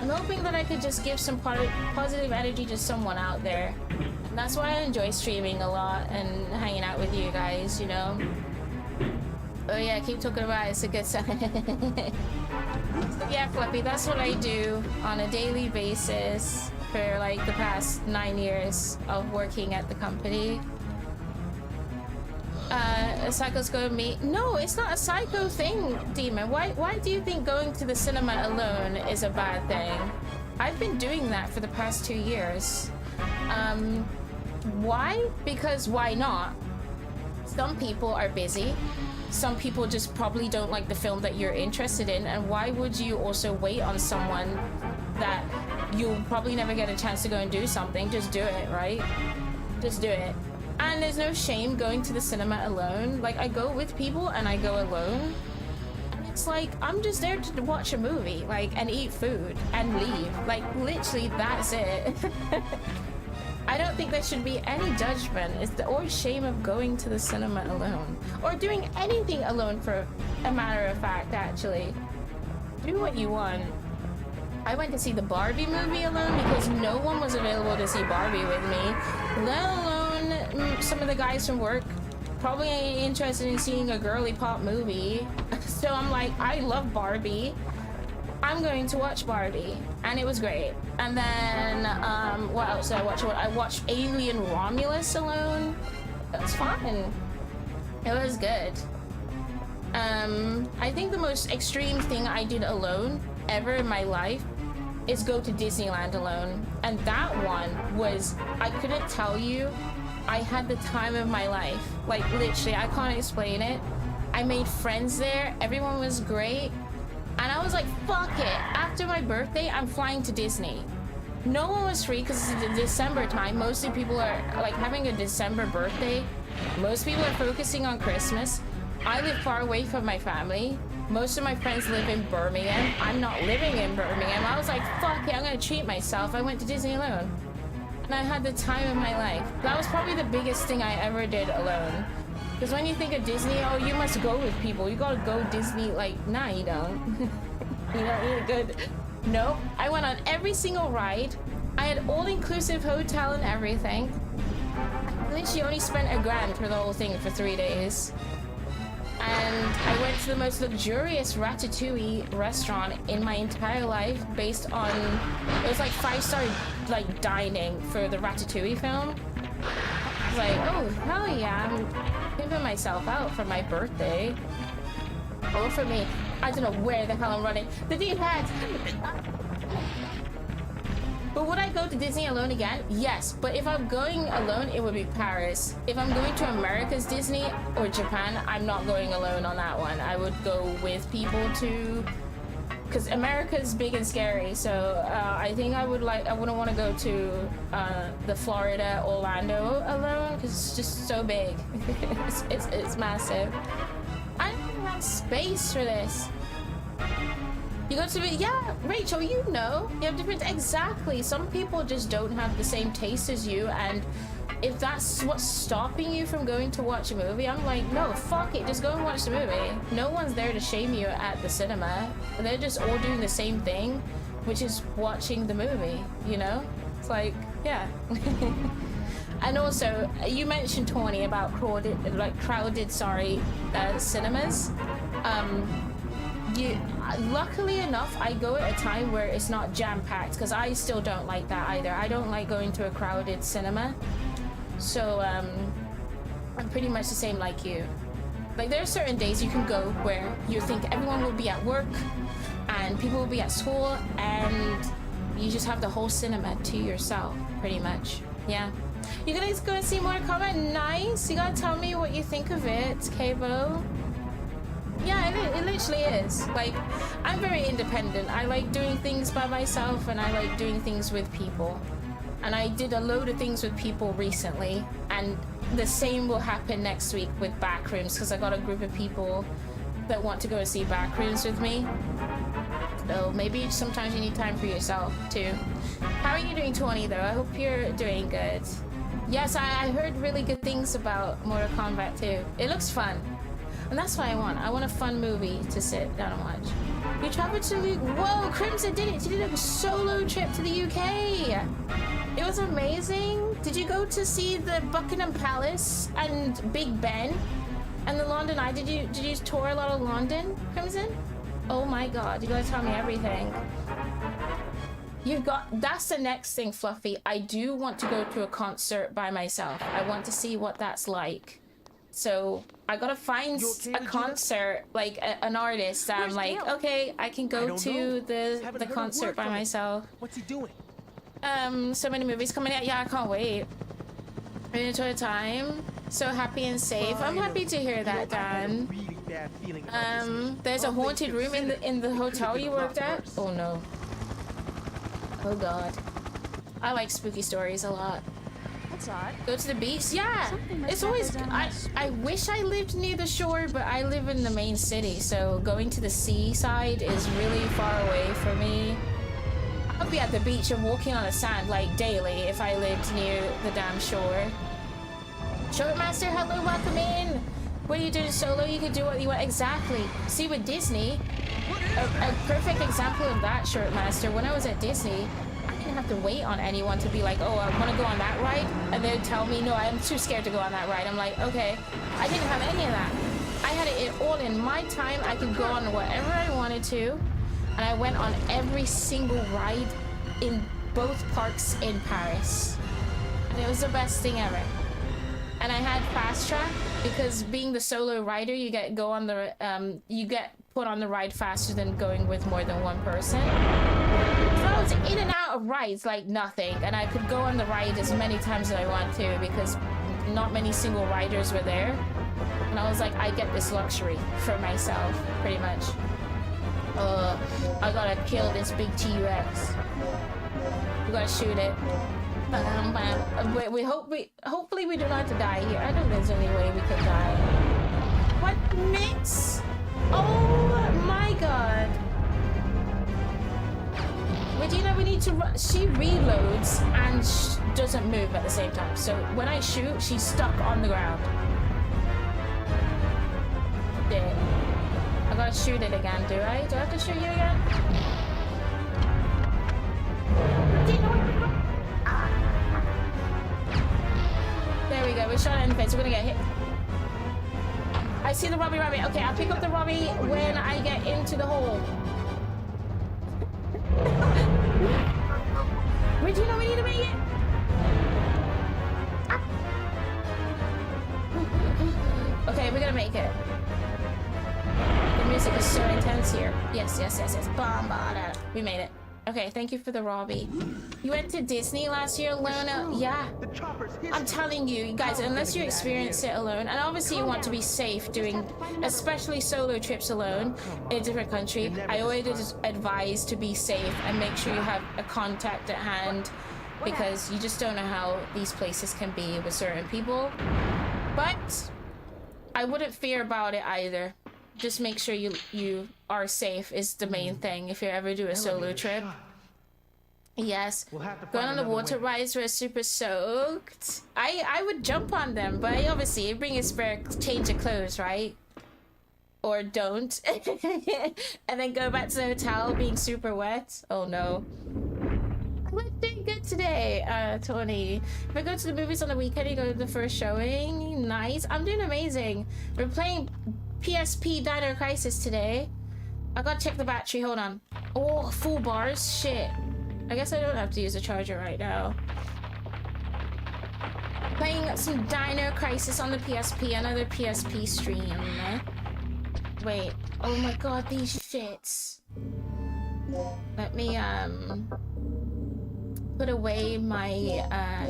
I'm hoping that I could just give some positive energy to someone out there. And that's why I enjoy streaming a lot and hanging out with you guys, you know? Oh yeah, keep talking about it. It's a good sign. So yeah, Fluffy, that's what I do on a daily basis for like the past 9 years of working at the company. A psycho's going to meet... No, it's not a psycho thing, Demon. Why do you think going to the cinema alone is a bad thing? I've been doing that for the past 2 years. Why? Because why not? Some people are busy. Some people just probably don't like the film that you're interested in, and why would you also wait on someone that you'll probably never get a chance to go and do something? Just do it, right? Just do it. And there's no shame going to the cinema alone. Like, I go with people and I go alone. And it's like, I'm just there to watch a movie, like, and eat food and leave. Like, literally, that's it. I don't think there should be any judgment or shame of going to the cinema alone. Or doing anything alone, for a matter of fact, actually. Do what you want. I went to see the Barbie movie alone because no one was available to see Barbie with me, let alone some of the guys from work probably ain't interested in seeing a girly pop movie. So I'm like, I love Barbie. I'm going to watch Barbie, and it was great. And then what else did I watch? I watched Alien Romulus alone. It was fun. It was good. I think the most extreme thing I did alone ever in my life is go to Disneyland alone. And that one was, I couldn't tell you, I had the time of my life. Like, literally, I can't explain it. I made friends there. Everyone was great. And I was like, fuck it. After my birthday, I'm flying to Disney. No one was free because it's the December time. Mostly people are like having a December birthday. Most people are focusing on Christmas. I live far away from my family. Most of my friends live in Birmingham. I'm not living in Birmingham. I was like, fuck it, I'm gonna treat myself. I went to Disney alone. And I had the time of my life. That was probably the biggest thing I ever did alone. Because when you think of Disney, oh, you must go with people. You gotta go Disney. Like, nah, you don't. You know, you're good. No, I went on every single ride. I had all-inclusive hotel and everything. I literally only spent $1,000 for the whole thing for 3 days. And I went to the most luxurious ratatouille restaurant in my entire life based on, it was like 5-star like dining for the ratatouille film. I was like, oh, hell yeah, I'm pimping myself out for my birthday. Or for me, I don't know where the hell I'm running. The deep hat! But would I go to Disney alone again? Yes, but if I'm going alone, it would be Paris. If I'm going to America's Disney or Japan, I'm not going alone on that one. I would go with people to, because America's big and scary. So I think I wouldn't want to go to the Florida, Orlando alone because it's just so big. it's massive. I don't have space for this. You go to the, yeah, Rachel, you know, you have different, exactly. Some people just don't have the same taste as you, and if that's what's stopping you from going to watch a movie, I'm like, no, fuck it, just go and watch the movie. No one's there to shame you at the cinema. They're just all doing the same thing, which is watching the movie, you know? It's like, yeah. And also, you mentioned, Tawny, about crowded cinemas. Luckily enough, I go at a time where it's not jam-packed, because I still don't like that either. I don't like going to a crowded cinema. So, I'm pretty much the same like you. Like, there are certain days you can go where you think everyone will be at work, and people will be at school, and you just have the whole cinema to yourself, pretty much. Yeah. You guys go and see Mortal Kombat? Nice! You gotta tell me what you think of it, Kabo. Yeah, it literally is. Like, I'm very independent. I like doing things by myself, and I like doing things with people. And I did a load of things with people recently, and the same will happen next week with Backrooms, because I got a group of people that want to go and see Backrooms with me. So maybe sometimes you need time for yourself, too. How are you doing, Tawny, though? I hope you're doing good. Yes, I heard really good things about Mortal Kombat, too. It looks fun. And that's what I want. I want a fun movie to sit down and watch. You traveled to the... Whoa, Crimson did it! You did a solo trip to the UK! It was amazing! Did you go to see the Buckingham Palace and Big Ben? And the London Eye? Did you tour a lot of London, Crimson? Oh my god, you gotta tell me everything. You've got... That's the next thing, Fluffy. I do want to go to a concert by myself. I want to see what that's like. So I gotta find a concert, like an artist that I'm like, okay, I can go to the concert by myself. What's he doing? So many movies coming out. Yeah, I can't wait. Really enjoy the time. So happy and safe. I'm happy to hear that, Dan. There's a haunted room in the hotel you worked at. Oh no. Oh god. I like spooky stories a lot. Go to the beach? Yeah! It's always... I wish I lived near the shore, but I live in the main city, so going to the seaside is really far away for me. I'd be at the beach and walking on the sand, like, daily if I lived near the damn shore. Shortmaster, hello, welcome in! What are you doing solo? You can do what you want. Exactly. See, with Disney, a perfect example of that, Shortmaster, when I was at Disney, have to wait on anyone to be like, oh, I want to go on that ride, and they'd tell me, no, I'm too scared to go on that ride. I'm like, okay. I didn't have any of that. I had it all in my time. I could go on whatever I wanted to, and I went on every single ride in both parks in Paris, and it was the best thing ever. And I had fast track because being the solo rider, you get put on the ride faster than going with more than one person. So I was in and out of rides like nothing, and I could go on the ride as many times as I want to because not many single riders were there. And I was like, I get this luxury for myself, pretty much. I gotta kill this big T-Rex. We gotta shoot it. Hopefully we do not have to die here. I don't think there's any way we could die. What mix? Oh my god. Regina, we need to run. She reloads and doesn't move at the same time. So when I shoot, she's stuck on the ground. it. I gotta shoot it again, do I? Do I have to shoot you again? There we go, we shot it in the face. We're gonna get hit. I see the Robbie Rabbit. Okay, I'll pick up the Robbie when I get into the hole. Wait, do you know we need to make it? Ah. Okay, we're gonna make it. The music is so intense here. Yes, yes, yes, yes. Bombada. We made it. Okay, thank you for the Robbie. You went to Disney last year, Lona? Yeah. I'm telling you, guys, unless you experience it alone, and obviously you want to be safe doing, especially solo trips alone in a different country, I always advise to be safe and make sure you have a contact at hand, because you just don't know how these places can be with certain people. But I wouldn't fear about it either. Just make sure you are safe is the main thing if you ever do a solo trip. Yes, going on the water rides were super soaked. I would jump on them, but obviously you bring a spare change of clothes, right? Or don't. And then go back to the hotel being super wet. Oh no. We're doing good today, Tony. If I go to the movies on the weekend, you go to the first showing. Nice. I'm doing amazing. We're playing PSP Dino Crisis today. I gotta check the battery. Hold on. Oh, full bars. Shit. I guess I don't have to use a charger right now. Playing some Dino Crisis on the PSP. Another PSP stream. Wait. Oh my god, these shits. Let me put away my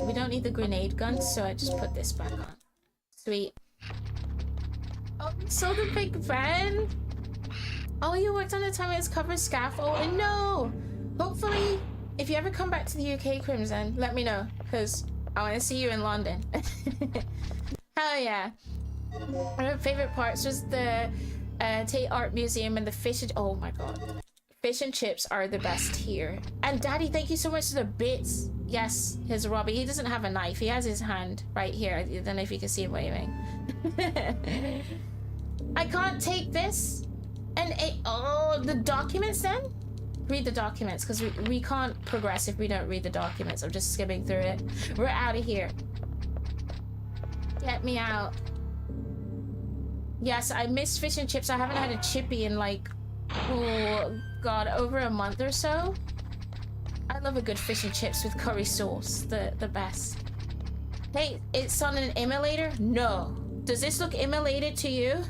we don't need the grenade guns, so I just put this back on. Sweet. Oh, so the big fan. Oh, you worked on the Timeless cover scaffold. And no, hopefully if you ever come back to the UK, Crimson, let me know, because I want to see you in London. Hell yeah. One of my favorite parts was the Tate Art Museum and the fish and oh my god, fish and chips are the best here. And Daddy, thank you so much for the bits. Yes, his Robbie, he doesn't have a knife, he has his hand right here. I don't know if you can see him waving. I can't take this and oh, the documents then? Read the documents, because we can't progress if we don't read the documents. I'm just skimming through it. We're out of here. Get me out. Yes, I miss fish and chips. I haven't had a chippy in like, oh god, over a month or so. I love a good fish and chips with curry sauce. The best. Hey, it's on an emulator? No. Does this look immolated to you?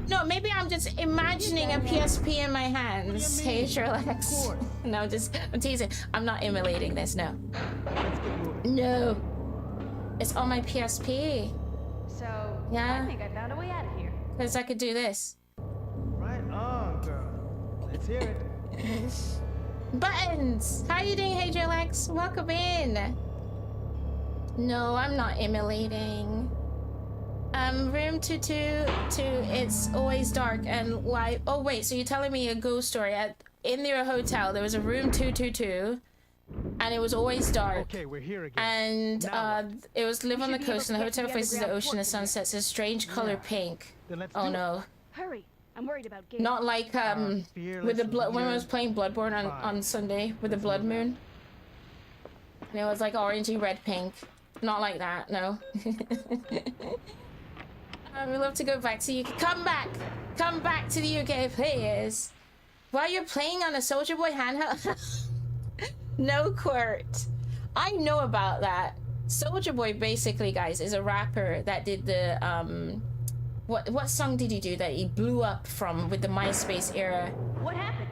No, maybe I'm just imagining a PSP in my hands. Hey, Sherlox. No, I'm teasing. I'm not immolating this, no. No. It's on my PSP. So, yeah. I think I found a way out of here. Because I could do this. Right on, girl. Let's hear it. Buttons! How are you doing, Hey, Sherlox? Welcome in. No, I'm not immolating. Room 222, it's always dark and light. Oh wait, so you're telling me a ghost story? In your hotel, there was a room 222, and it was always dark. Okay, we're here again. And it was live on the coast, and the hotel faces the ocean. The sunset says strange color pink. Oh no! Hurry! I'm worried about Gabe. Not like with the blood when I was playing Bloodborne on Sunday with the blood moon. And it was like orangey red pink. Not like that, no. We'd love to go back to UK. Come back to the UK, please. While you're playing on a Soldier Boy handheld. No, Quirt. I know about that. Soldier Boy, basically, guys, is a rapper that did the what song did he do that he blew up from with the MySpace era? What happened?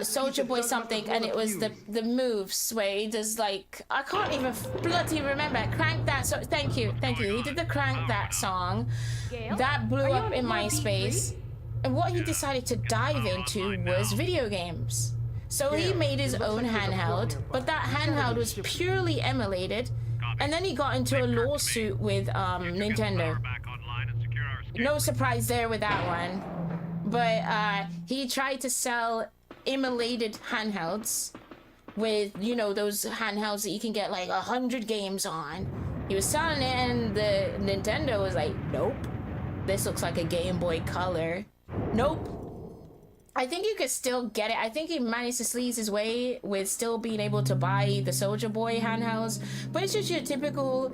Soldier Boy something, and it was the moves where he does like, I can't even bloody remember. Crank That. So thank you. He did the Crank That song. Gail? That blew up in MySpace, and what he decided to dive into was video games. So he made his own handheld, but that handheld was purely emulated, and then he got into a lawsuit with Nintendo. No surprise there with that one. But he tried to sell emulated handhelds with, you know, those handhelds that you can get like 100 games on. He was selling it, and the Nintendo was like, nope. This looks like a Game Boy Color. Nope. I think you could still get it. I think he managed to sleaze his way with still being able to buy the Soldier Boy handhelds. But it's just your typical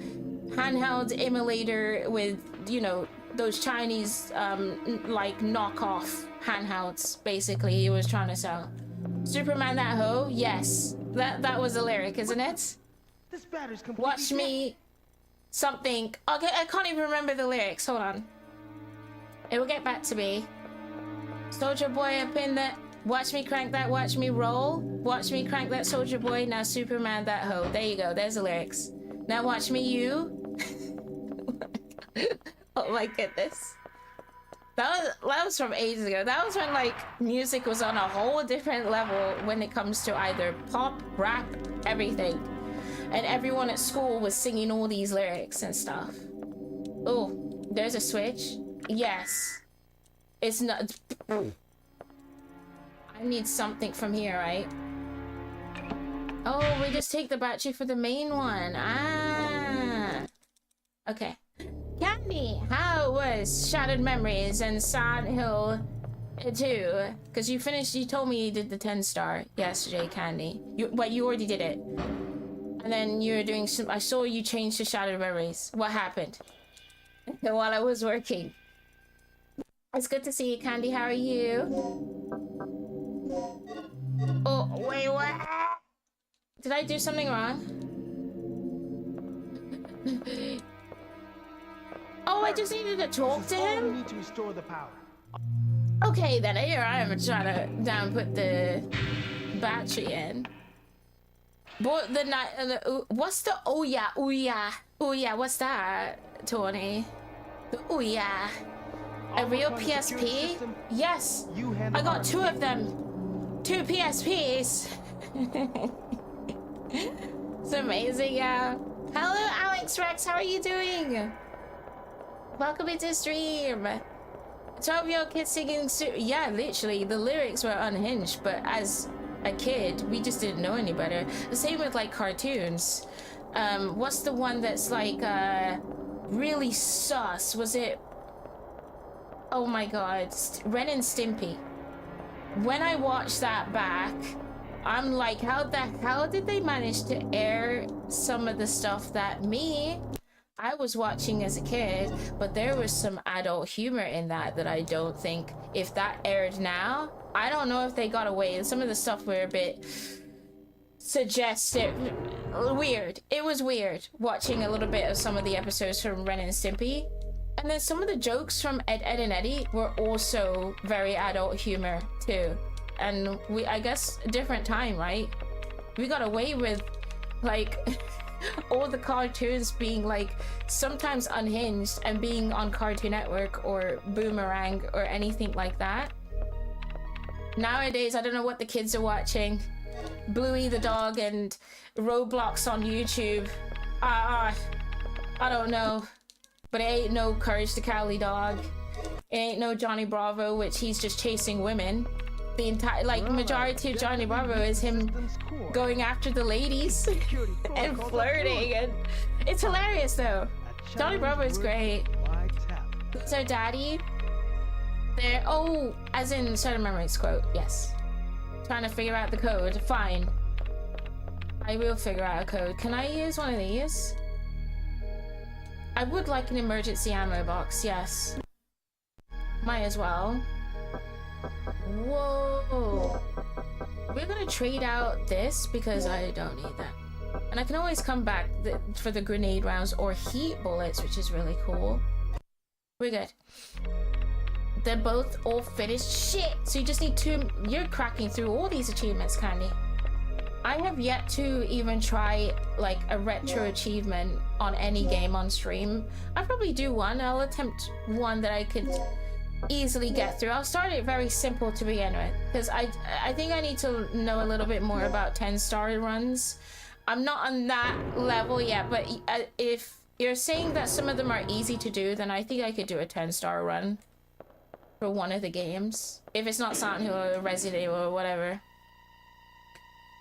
handheld emulator with, you know, those Chinese, like, knockoff handhelds, basically, he was trying to sell. Superman that hoe? Yes. That was the lyric, isn't it? This battery's completely Watch me... something. Okay, I can't even remember the lyrics. Hold on. It will get back to me. Soldier Boy up in the... Watch me crank that, watch me roll. Watch me crank that, Soldier Boy. Now Superman that hoe. There you go. There's the lyrics. Now watch me you. Oh my goodness. That was from ages ago. That was when, like, music was on a whole different level when it comes to either pop, rap, everything. And everyone at school was singing all these lyrics and stuff. Oh, there's a switch. Yes. It's not... I need something from here, right? Oh, we just take the battery for the main one. Ah. Okay. Candy, how was Shattered Memories and Silent Hill 2? Because you told me you did the 10-star yesterday, Candy. You already did it. And then you were doing some... I saw you change to Shattered Memories. What happened? While I was working. It's good to see you, Candy. How are you? Oh, wait, what? Did I do something wrong? Oh, I just needed to talk to him? We need to restore the power. Okay, then here I am trying to put the battery in. But the night, what's the oh yeah, what's that, Tony? The oh yeah, a real PSP? Yes, I got 2 of them, 2 PSPs. It's amazing, yeah. Hello, Alex Rex, how are you doing? Welcome into the stream. 12-year-old kid singing, yeah, literally, the lyrics were unhinged, but as a kid, we just didn't know any better. The same with, like, cartoons. What's the one that's, like, really sus? Was it... Oh my god. Ren and Stimpy. When I watched that back, I'm like, how the hell did they manage to air some of the stuff that I was watching as a kid, but there was some adult humor in that I don't think, if that aired now, I don't know if they got away. Some of the stuff were a bit suggestive, weird. It was weird watching a little bit of some of the episodes from Ren and Stimpy. And then some of the jokes from Ed, Edd n Eddy were also very adult humor too. And I guess a different time, right? We got away with, like, all the cartoons being, like, sometimes unhinged and being on Cartoon Network or Boomerang or anything like that. Nowadays, I don't know what the kids are watching. Bluey the dog and Roblox on YouTube. I don't know. But it ain't no Courage the Cowardly Dog. It ain't no Johnny Bravo, which he's just chasing women. The entire, like, majority of Johnny Bravo is him going after the ladies and flirting, and it's hilarious though. Johnny Bravo is great. So daddy, there. Oh, as in Shattered Memories quote. Yes. Trying to figure out the code. Fine. I will figure out a code. Can I use one of these? I would like an emergency ammo box. Yes. Might as well. Whoa. We're gonna trade out this because I don't need that. And I can always come back for the grenade rounds or heat bullets, which is really cool. We're good. They're both all finished. Shit! So you just need 2. You're cracking through all these achievements, Candy. I have yet to even try, like, a retro achievement on any game on stream. I'll probably do one. I'll attempt one that I could easily get through. I'll start it very simple to begin with, because I think I need to know a little bit more about 10-star runs. I'm not on that level yet, but if you're saying that some of them are easy to do, then I think I could do a 10-star run for one of the games. If it's not Silent Hill or Resident Evil or whatever.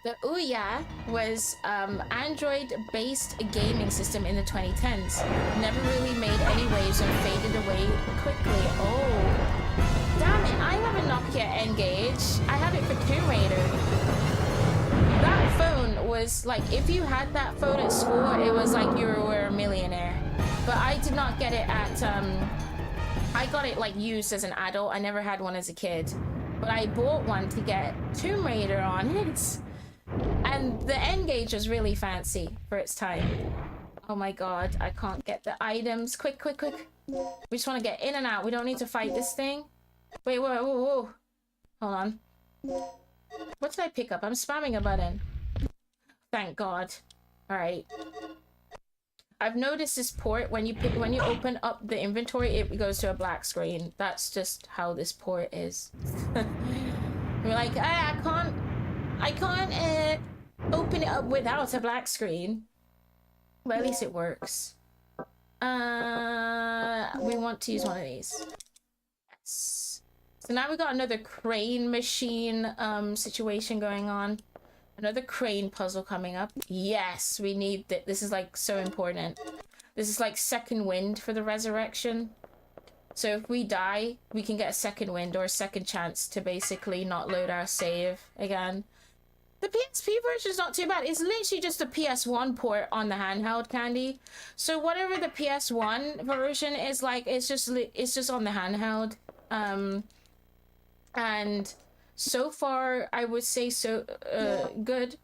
The Ouya was Android-based gaming system in the 2010s. Never really made any waves and faded away quickly. Oh, damn it! I have a Nokia N-Gage. I have it for Tomb Raider. That phone was like, if you had that phone at school, it was like you were a millionaire. But I did not get it at. I got it like used as an adult. I never had one as a kid. But I bought one to get Tomb Raider on it. And the N-Gage was really fancy for its time. Oh my god, I can't get the items. Quick, quick, quick. We just want to get in and out. We don't need to fight this thing. Wait, whoa, whoa, whoa. Hold on. What did I pick up? I'm spamming a button. Thank god. Alright. I've noticed this port, when you open up the inventory, it goes to a black screen. That's just how this port is. We're like, I can't open it up without a black screen. But at least it works. We want to use one of these. Yes. So now we got another crane machine situation going on. Another crane puzzle coming up. Yes, we need this is like so important. This is like second wind for the resurrection. So if we die, we can get a second wind or a second chance to basically not load our save again. The PSP version is not too bad. It's literally just a PS1 port on the handheld, Candy. So whatever the PS1 version is like, it's just on the handheld. And so far, I would say good.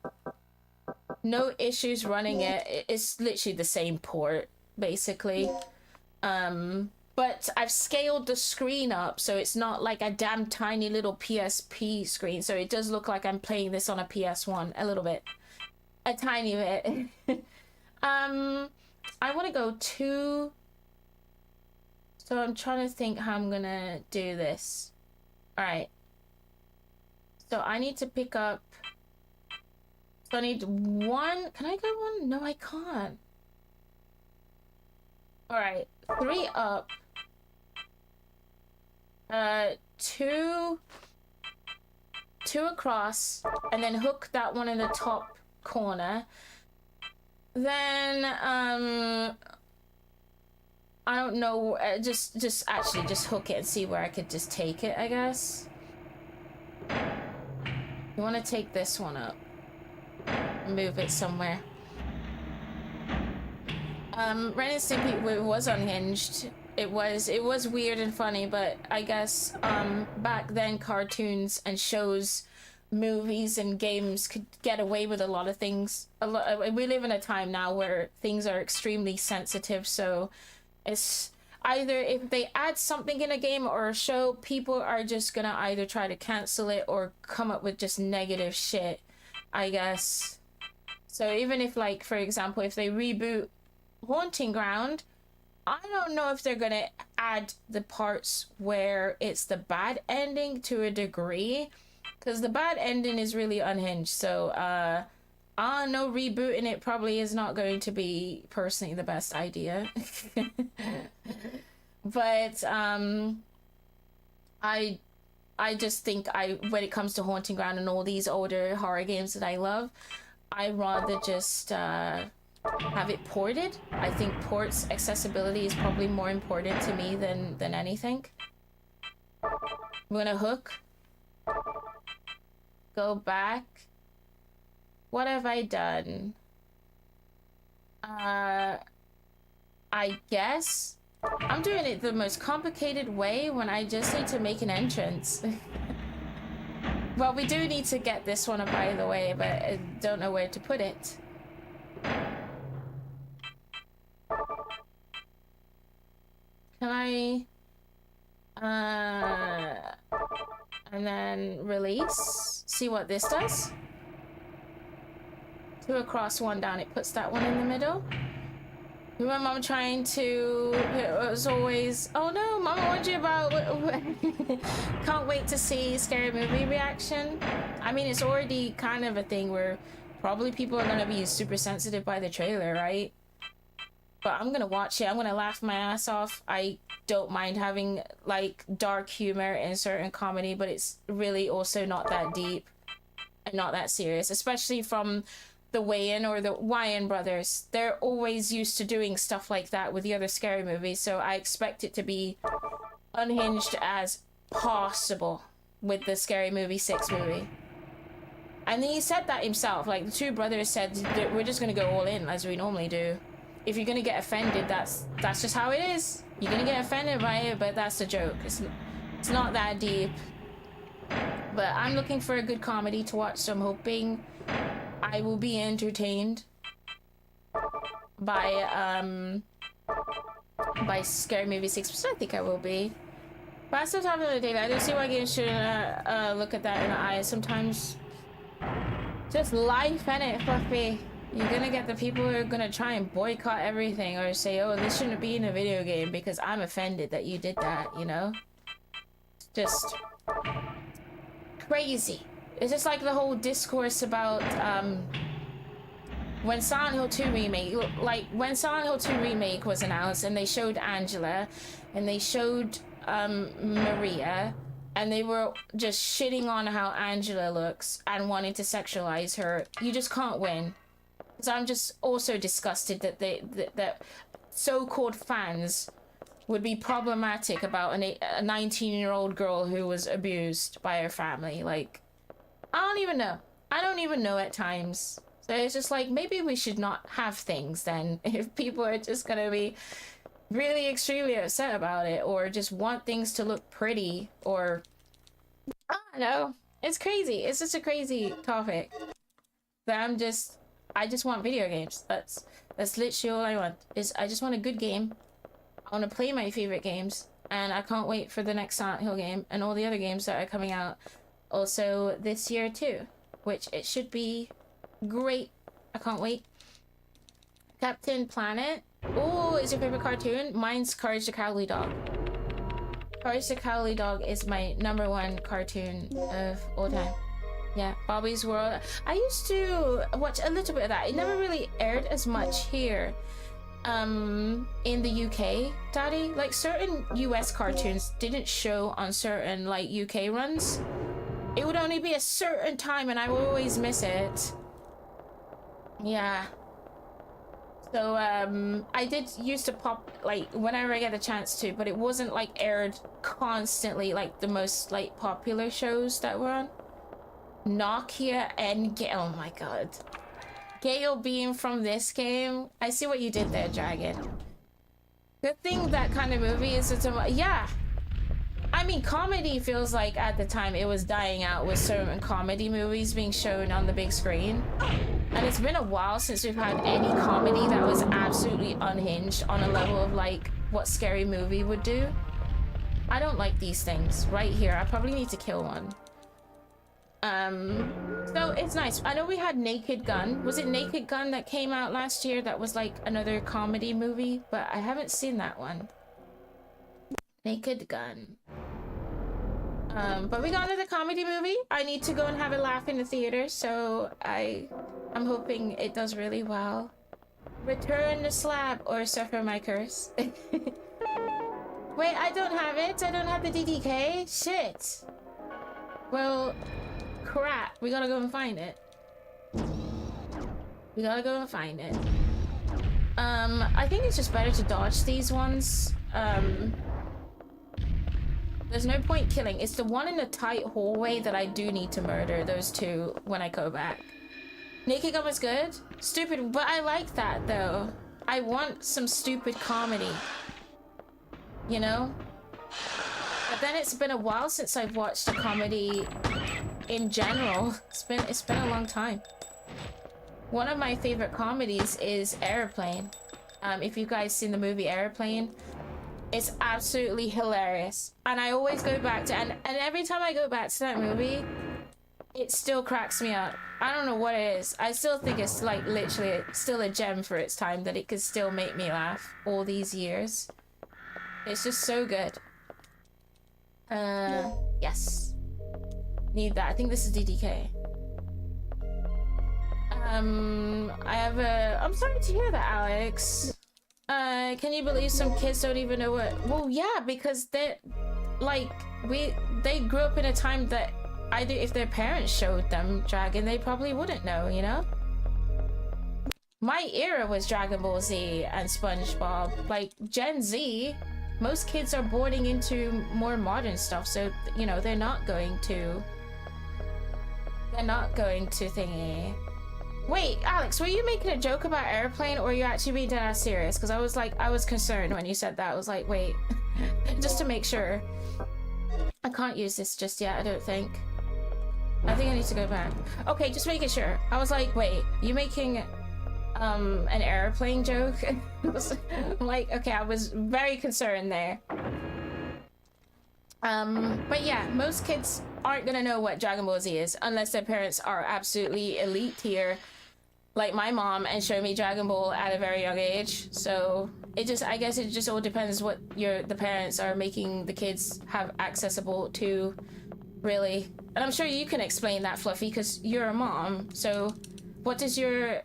No issues running it. It's literally the same port, basically. But I've scaled the screen up, so it's not like a damn tiny little PSP screen. So it does look like I'm playing this on a PS1 a little bit. A tiny bit. I want to go to... So I'm trying to think how I'm gonna do this. Alright. So I need to pick up... So I need one... Can I go one? No, I can't. Alright. 3 up. 2 across, and then hook that one in the top corner. Then I don't know, just hook it and see where I could just take it, I guess. You want to take this one up, move it somewhere. Ren and Stimpy was unhinged. It was weird and funny, but I guess back then cartoons and shows, movies and games could get away with a lot of things. We live in a time now where things are extremely sensitive, so it's either if they add something in a game or a show, people are just gonna either try to cancel it or come up with just negative shit, I guess. So even if, like, for example, if they reboot Haunting Ground, I don't know if they're gonna add the parts where it's the bad ending to a degree, because the bad ending is really unhinged. So I don't know, rebooting it probably is not going to be personally the best idea. But I just think when it comes to Haunting Ground and all these older horror games that I love, I rather just have it ported. I think ports accessibility is probably more important to me than anything. I'm gonna hook. Go back. What have I done? I guess I'm doing it the most complicated way when I just need to make an entrance. Well, we do need to get this one up, by the way, but I don't know where to put it. Can I... and then release. See what this does. 2 across, 1 down. It puts that one in the middle. Remember, I'm trying to... It was always... Oh no, Mama warned you about... Can't wait to see Scary Movie reaction. I mean, it's already kind of a thing where probably people are going to be super sensitive by the trailer, right? But I'm gonna watch it. I'm gonna laugh my ass off. I don't mind having, like, dark humor in certain comedy, but it's really also not that deep. and not that serious, especially from the Wayans or the Wyan brothers. They're always used to doing stuff like that with the other scary movies, so I expect it to be unhinged as possible with the Scary Movie 6 movie. And he said that himself, like the two brothers said that we're just gonna go all in as we normally do. If you're gonna get offended, that's just how it is. You're gonna get offended by it, but that's the joke. It's not that deep. But I'm looking for a good comedy to watch, so I'm hoping I will be entertained by Scary Movie 6, which I think I will be. But that's the top of the day. I don't see why games should look at that in the eye. Sometimes just life, innit, Fluffy? You're gonna get the people who are gonna try and boycott everything or say, oh, this shouldn't be in a video game because I'm offended that you did that, you know? Just crazy. It's just like the whole discourse about when Silent Hill 2 remake, like when Silent Hill 2 remake was announced and they showed Angela and they showed Maria, and they were just shitting on how Angela looks and wanting to sexualize her. You just can't win. So I'm just also disgusted that that so-called fans would be problematic about a 19-year-old girl who was abused by her family. Like, I don't even know. I don't even know at times. So it's just like, maybe we should not have things then if people are just gonna be really extremely upset about it or just want things to look pretty or I don't know. It's crazy. It's just a crazy topic. But I just want video games. That's literally all I want. I just want a good game. I want to play my favorite games, and I can't wait for the next Silent Hill game and all the other games that are coming out also this year too, which it should be great. I can't wait. Captain Planet. Oh, is your favorite cartoon? Mine's Courage the Cowardly Dog. Courage the Cowardly Dog is my #1 cartoon of all time. Yeah, Bobby's World. I used to watch a little bit of that. It never really aired as much here in the UK, Daddy. Like certain US cartoons didn't show on certain like UK runs. It would only be a certain time and I would always miss it. Yeah. So I did used to pop like whenever I get a chance to, but it wasn't like aired constantly like the most like popular shows that were on. Nokia and oh my god. Gale Beam from this game. I see what you did there, Dragon. Good thing that kind of movie is yeah. I mean, comedy feels like at the time it was dying out with certain comedy movies being shown on the big screen. And it's been a while since we've had any comedy that was absolutely unhinged on a level of like what Scary Movie would do. I don't like these things right here. I probably need to kill one. So it's nice. I know we had Naked Gun. Was it Naked Gun that came out last year that was like another comedy movie? But I haven't seen that one. Naked Gun. But we got another comedy movie. I need to go and have a laugh in the theater, so I'm hoping it does really well. Return the Slab or Suffer My Curse. Wait, I don't have it. I don't have the DDK. Shit. Well, crap. We gotta go and find it. We gotta go and find it. I think it's just better to dodge these ones. There's no point killing. It's the one in the tight hallway that I do need to murder those two when I go back. Naked Gun was good. Stupid, but I like that though. I want some stupid comedy. You know? But then it's been a while since I've watched a comedy in general. It's been a long time. One of my favorite comedies is Airplane. If you guys seen the movie Airplane, it's absolutely hilarious. And I always go back to and every time I go back to that movie, it still cracks me up. I don't know what it is. I still think it's like literally still a gem for its time that it could still make me laugh all these years. It's just so good. Yes. Need that. I think this is DDK. I have a... I'm sorry to hear that, Alex. Can you believe some kids don't even know what... Well, yeah, because they... Like, they grew up in a time that either if their parents showed them Dragon, they probably wouldn't know, you know? My era was Dragon Ball Z and SpongeBob. Like, Gen Z, most kids are boarding into more modern stuff, so, you know, they're not going to thingy. Wait, Alex, were you making a joke about airplane, or are you actually being dead ass serious? Because I was concerned when you said that. I was like, wait, just to make sure. I can't use this just yet, I don't think. I think I need to go back. Okay, just making sure. I was like, wait, you making an airplane joke? I'm like, okay, I was very concerned there. But yeah, most kids aren't gonna know what Dragon Ball Z is unless their parents are absolutely elite here, like my mom, and show me Dragon Ball at a very young age. So I guess it just all depends what the parents are making the kids have accessible to, really. And I'm sure you can explain that, Fluffy, because you're a mom. So what does your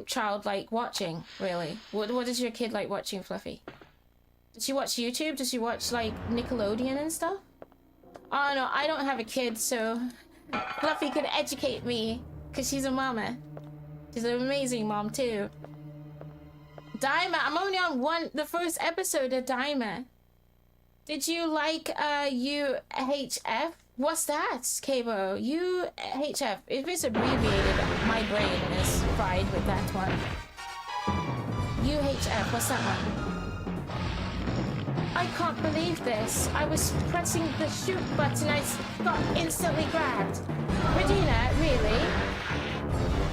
child like watching, really? What does your kid like watching, Fluffy? Does she watch YouTube? Does she watch like Nickelodeon and stuff? Oh no, I don't have a kid, so Fluffy could educate me, because she's a mama. She's an amazing mom too. Daima, I'm only on the first episode of Daima. Did you like UHF? What's that, Cabo? UHF. If it's abbreviated, my brain is fried with that one. UHF, what's that one? I can't believe this. I was pressing the shoot button, I got instantly grabbed. Regina, really?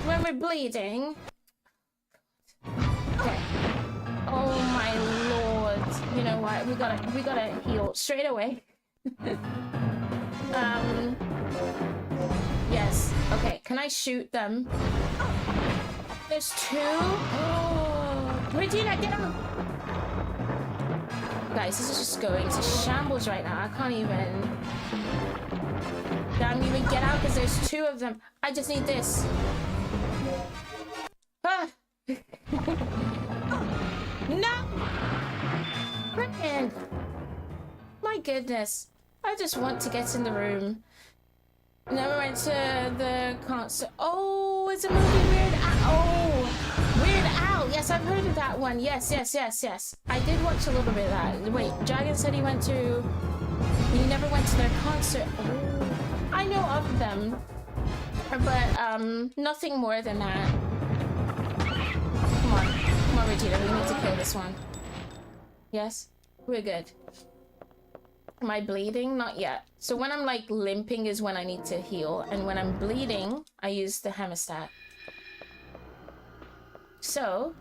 When we're bleeding? Okay. Oh my lord. You know what? We gotta heal straight away. Yes. Okay, can I shoot them? There's two? Oh. Regina, get him! Guys, this is just going to shambles right now. I can't even... Damn, even get out because there's two of them. I just need this. Ah! No! Frickin'! My goodness. I just want to get in the room. Never went to the concert. Oh, it's a movie Weird Al. Oh, Weird Al. Yes, I've heard of that one. Yes. I did watch a little bit of that. Wait, Dragon said he never went to their concert. Oh, I know of them, but nothing more than that. Come on, Regina. We need to kill this one. Yes, we're good. Am I bleeding? Not yet. So when I'm like limping is when I need to heal, and when I'm bleeding, I use the hemostat. So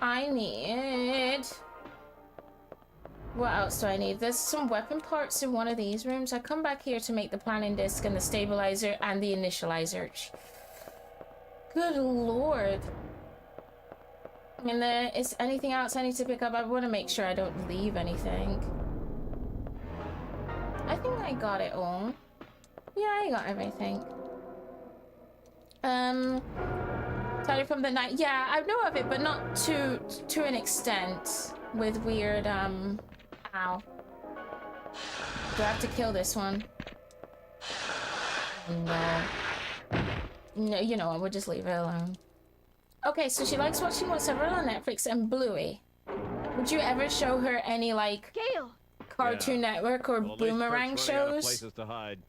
I need... What else do I need? There's some weapon parts in one of these rooms. I come back here to make the planning disc and the stabilizer and the initializer. Good lord. And is anything else I need to pick up? I want to make sure I don't leave anything. I think I got it all. Yeah, I got everything. Started from the night. Yeah, I know of it, but not to an extent. With weird, ow. Do I have to kill this one? No. No, you know what, we'll just leave it alone. Okay, so she likes watching whatever on Netflix and Bluey. Would you ever show her any, like... Gale! Cartoon Network or Boomerang shows? Places to hide.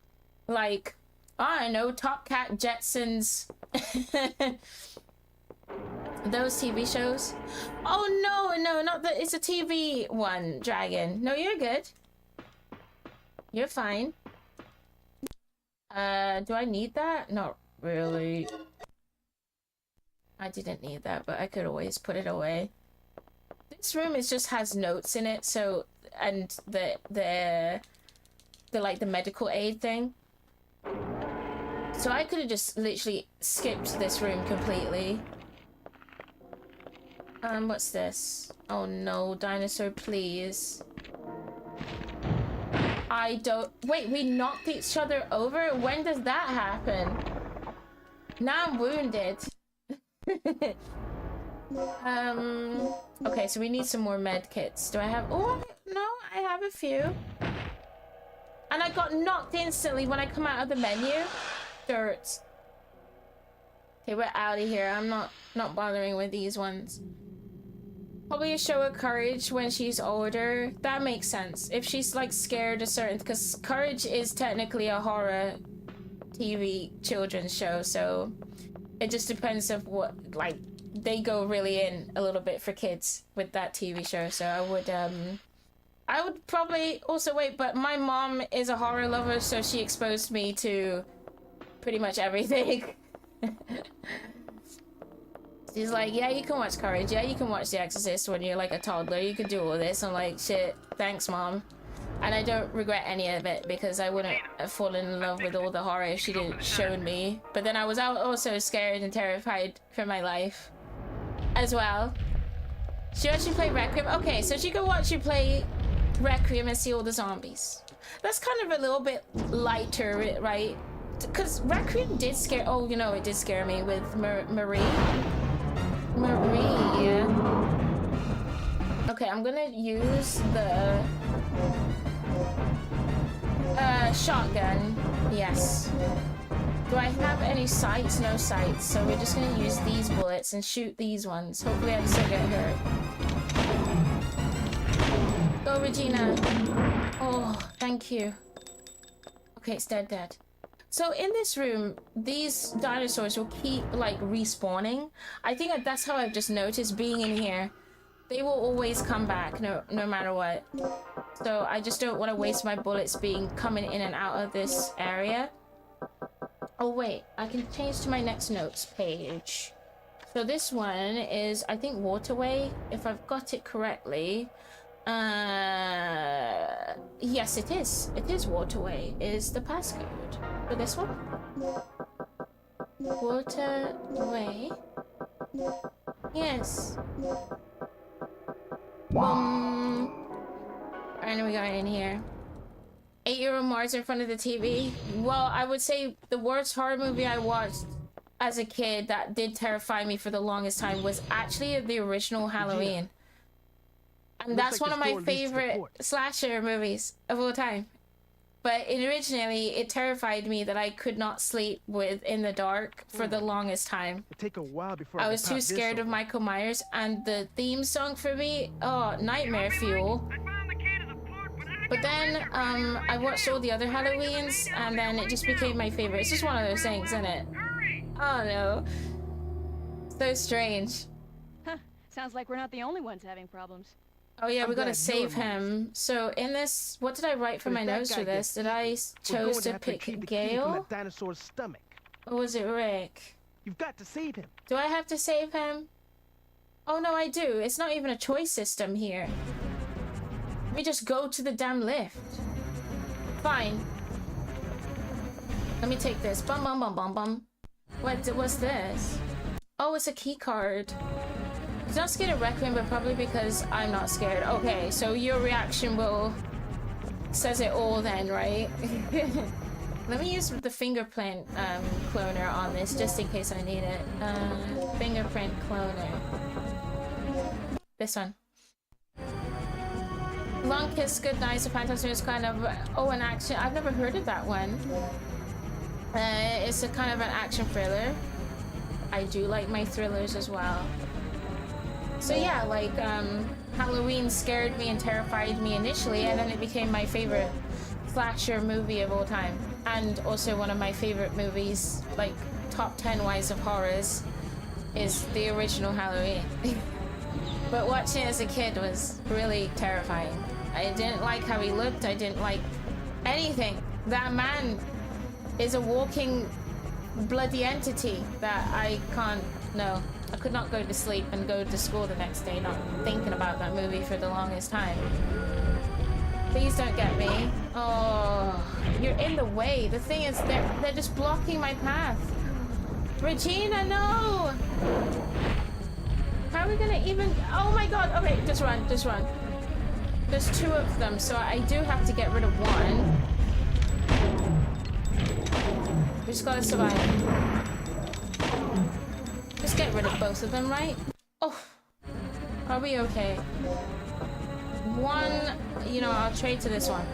Like, I don't know, Top Cat, Jetsons. Those TV shows. Oh no, not the. It's a TV one, Dragon. No, you're good. You're fine. Do I need that? Not really. I didn't need that, but I could always put it away. This room just has notes in it, so, and the like the medical aid thing. So I could have just literally skipped this room completely. What's this? Oh no, dinosaur, please. I don't... Wait, we knocked each other over? When does that happen? Now I'm wounded. Okay, so we need some more med kits. Do I have... Oh, no, I have a few. And I got knocked instantly when I come out of the menu. Dirt. Okay, we're out of here. I'm not bothering with these ones. Probably show her Courage when she's older. That makes sense. If she's like scared of certain, because Courage is technically a horror TV children's show, so it just depends of what, like, they go really in a little bit for kids with that TV show. So I would probably also wait, but my mom is a horror lover, so she exposed me to pretty much everything. She's like, yeah, you can watch Courage, yeah, you can watch The Exorcist when you're like a toddler, you can do all this. I'm like, shit, thanks, Mom. And I don't regret any of it, because I wouldn't have fallen in love with all the horror if she didn't show me. But then I was also scared and terrified for my life as well. She watched you play Requiem. Okay, so she could watch you play Requiem and see all the zombies. That's kind of a little bit lighter, right? Because Requiem did scare... Oh, you know, it did scare me with Marie. Marie. Okay, I'm gonna use the shotgun. Yes. Do I have any sights? No sights. So we're just gonna use these bullets and shoot these ones. Hopefully I still get hurt. Go, Regina. Oh, thank you. Okay, it's dead. So in this room, these dinosaurs will keep like respawning. I think that's how I've just noticed being in here. They will always come back no matter what. So I just don't want to waste my bullets coming in and out of this area. Oh wait, I can change to my next notes page. So this one is, I think, Waterway, if I've got it correctly. Yes, it is. It is Waterway is the passcode for this one. Waterway. Yes. Boom. And we got in here. 8-year-old Mars in front of the TV. Well, I would say the worst horror movie I watched as a kid that did terrify me for the longest time was actually the original Halloween. And that's one of my favorite slasher movies of all time. But originally, it terrified me that I could not sleep in the dark for the longest time. It'll take a while before I was too scared of Michael Myers, and the theme song for me, oh, Nightmare Fuel. But then, I watched all the other Halloweens, and then it just became my favorite. It's just one of those things, isn't it? Oh no. So strange. Huh. Sounds like we're not the only ones having problems. Oh yeah, we gotta save him. So in this, what did I write for my notes for this? Did I chose to pick Gale? Dinosaur's stomach. Or was it Rick? You've got to save him. Do I have to save him? Oh no, I do. It's not even a choice system here. Let me just go to the damn lift. Fine. Let me take this. Bum bum bum bum bum. What's this? Oh, it's a key card. He's not scared of Requiem, but probably because I'm not scared. Okay, so your reaction says it all then, right? Let me use the fingerprint cloner on this just in case I need it. Fingerprint cloner. This one. Long Kiss Goodnight, so Phantasm is kind of an action. I've never heard of that one. It's a kind of an action thriller. I do like my thrillers as well. So yeah, like Halloween scared me and terrified me initially, and then it became my favorite slasher movie of all time, and also one of my favorite movies, like top 10 wise of horrors, is the original Halloween. But watching it as a kid was really terrifying. I didn't like how he looked. I didn't like anything. That man is a walking bloody entity that I can't. No, I could not go to sleep and go to school the next day not thinking about that movie for the longest time. Please don't get me. Oh, you're in the way. The thing is, they're just blocking my path. Regina, no! How are we gonna even... Oh my god! Okay, just run, just run. There's 2 of them, so I do have to get rid of one. We just gotta survive. Just get rid of both of them, right? Oh, are we okay? One, you know, I'll trade to this one.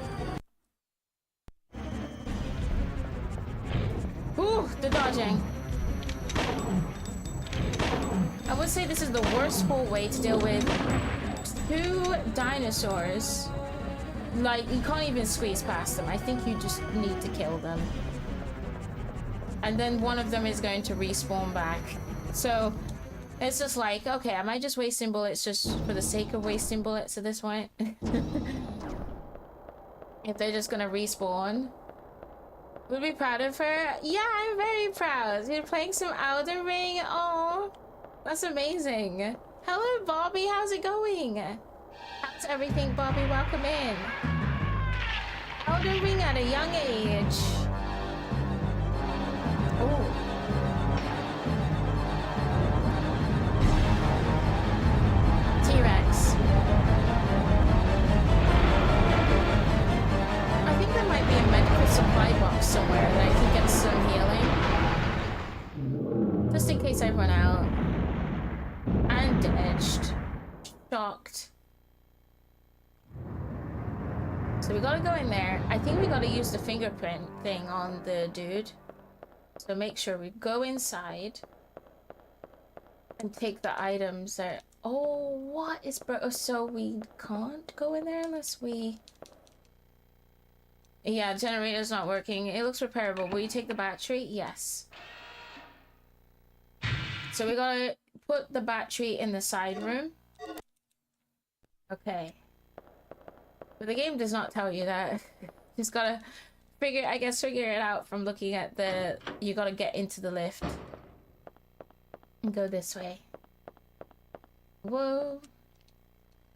Ooh, the dodging. I would say this is the worst hallway to deal with 2 dinosaurs. Like, you can't even squeeze past them. I think you just need to kill them. And then one of them is going to respawn back. So, it's just like, okay, am I just wasting bullets just for the sake of wasting bullets at this point? If they're just gonna respawn. Would be proud of her? Yeah, I'm very proud. You're playing some Elden Ring? Oh, that's amazing. Hello, Bobby. How's it going? How's everything, Bobby? Welcome in. Elden Ring at a young age. Oh. T-Rex. I think there might be a medical supply box somewhere that I can get some healing. Just in case I run out. And edged. Shocked. So we gotta go in there. I think we gotta use the fingerprint thing on the dude. So make sure we go inside. And take the items that... Oh, what is... Oh, so we can't go in there unless we... Yeah, generator's not working. It looks repairable. Will you take the battery? Yes. So we gotta put the battery in the side room. Okay. But the game does not tell you that. Just gotta figure it out from looking at the... You gotta get into the lift. And go this way. Whoa.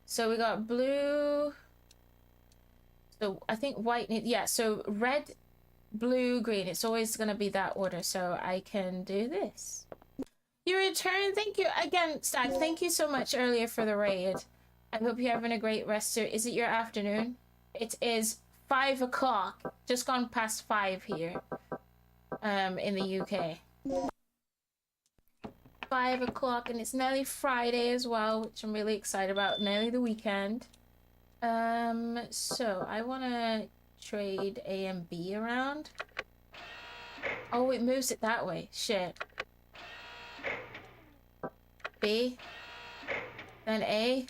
So we got blue... So I think white... Yeah, so red, blue, green. It's always gonna be that order. So I can do this. You return. Thank you again, Stag. Thank you so much earlier for the raid. I hope you're having a great rest. Is it your afternoon? It is 5 o'clock. Just gone past 5 here. In the UK. 5 o'clock, and it's nearly Friday as well, which I'm really excited about. Nearly the weekend. So I want to trade A and B around. Oh, it moves it that way. Shit. B. Then A.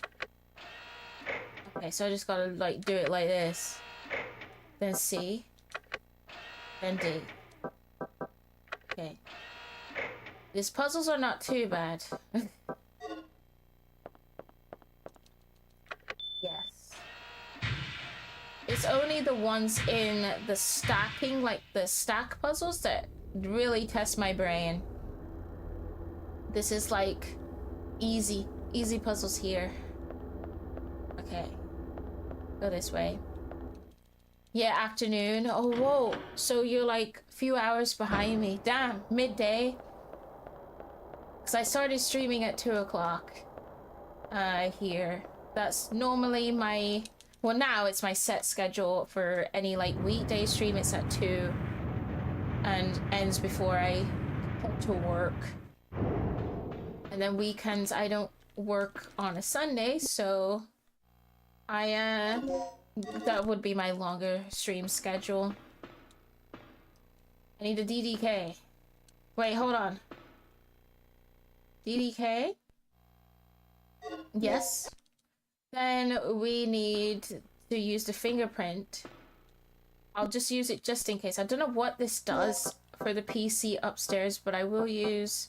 Okay, so I just gotta, like, do it like this. Then C. Then D. Okay. These puzzles are not too bad. Yes. It's only the ones in the stacking, like the stack puzzles, that really test my brain. This is like easy puzzles here. Okay. Go this way. Yeah, afternoon. Oh, whoa. So you're like a few hours behind me. Damn, midday. Because I started streaming at 2 o'clock here. That's normally my... Well, now it's my set schedule for any like weekday stream. It's at 2 and ends before I head to work. And then weekends I don't work on a Sunday, so that would be my longer stream schedule. I need a DDK. Wait, hold on. DDK? Yes. Then we need to use the fingerprint. I'll just use it just in case. I don't know what this does for the PC upstairs, but I will use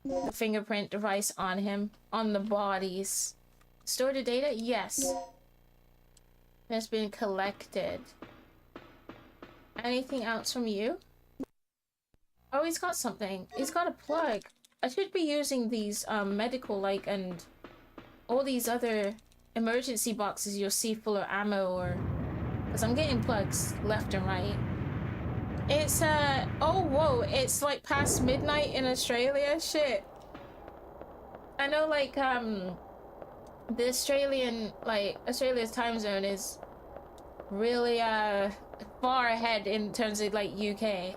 the fingerprint device on him, on the bodies. Store the data? Yes. Has been collected. Anything else from you? Oh, he's got something. He's got a plug. I should be using these medical, like, and all these other emergency boxes you'll see full of ammo, or... Because I'm getting plugs left and right. It's, oh, whoa, it's, like, past midnight in Australia? Shit. I know, like, the Australian, like, Australia's time zone is really, far ahead in terms of, like, UK.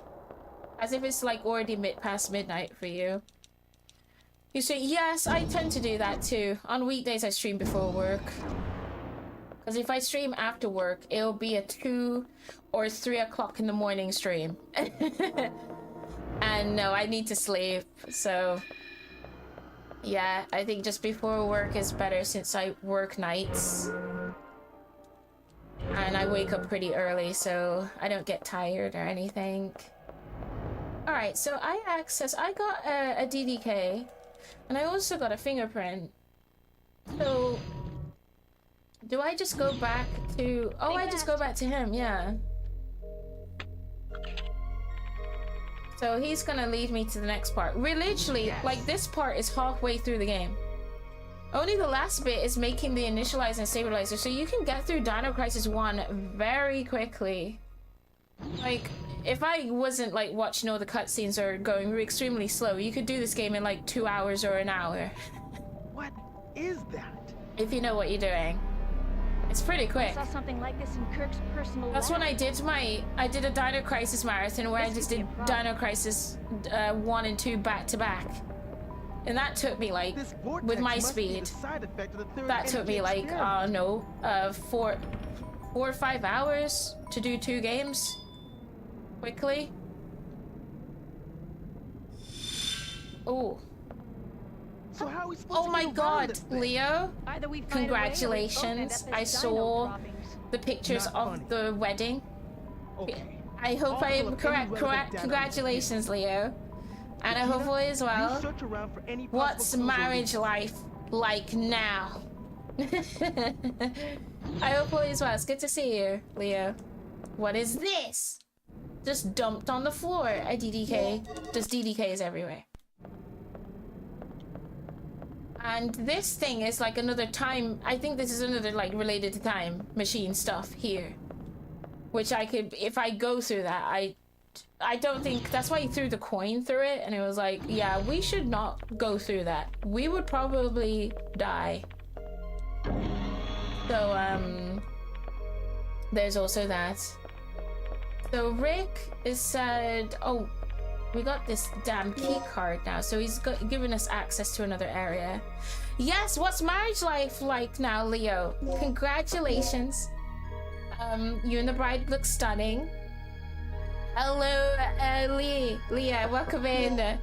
As if it's, like, already past midnight for you. You say, yes, I tend to do that, too. On weekdays, I stream before work. Because if I stream after work, it'll be a 2 or 3 o'clock in the morning stream. And no, I need to sleep. So yeah, I think just before work is better since I work nights. And I wake up pretty early, so I don't get tired or anything. Alright, so I got a DDK, and I also got a fingerprint. So, do I just go back to... Oh, I just go back to him, yeah. So he's gonna lead me to the next part. We're literally, like, this part is halfway through the game. Only the last bit is making the initializer and stabilizer, so you can get through Dino Crisis 1 very quickly. Like, if I wasn't, like, watching all the cutscenes or going extremely slow, you could do this game in, like, 2 hours or an hour. What is that? If you know what you're doing. It's pretty quick. I saw something like this in Kirk's personal That's lab. when I did a Dino Crisis marathon where I just did Dino Crisis 1 and 2 back to back. And that took me like, with my speed, that took me like, 4 or 5 hours to do 2 games quickly. Oh. So how are we supposed Oh to my get around god, this thing? Leo. Either we find a way or we both end Congratulations. up I as saw dino droppings. the pictures Not of funny. the wedding. Okay. I hope All I am full of correct. any relevant data Congratulations, Leo. And I hope all is You well. search around for any possible What's clues or marriage leads. life like now? I hope all is well. It's good to see you, Leo. What is this? Just dumped on the floor. A DDK. Just DDKs everywhere. And this thing is like another time. I think this is another like related to time machine stuff here. Which I could, if I go through that, I don't think, that's why he threw the coin through it, and it was like, yeah, we should not go through that. We would probably die. So, there's also that. So Rick is said, oh, we got this damn key card now, so he's given us access to another area. Yes, what's marriage life like now, Leo? Congratulations. You and the bride look stunning. Hello, Leah, welcome in.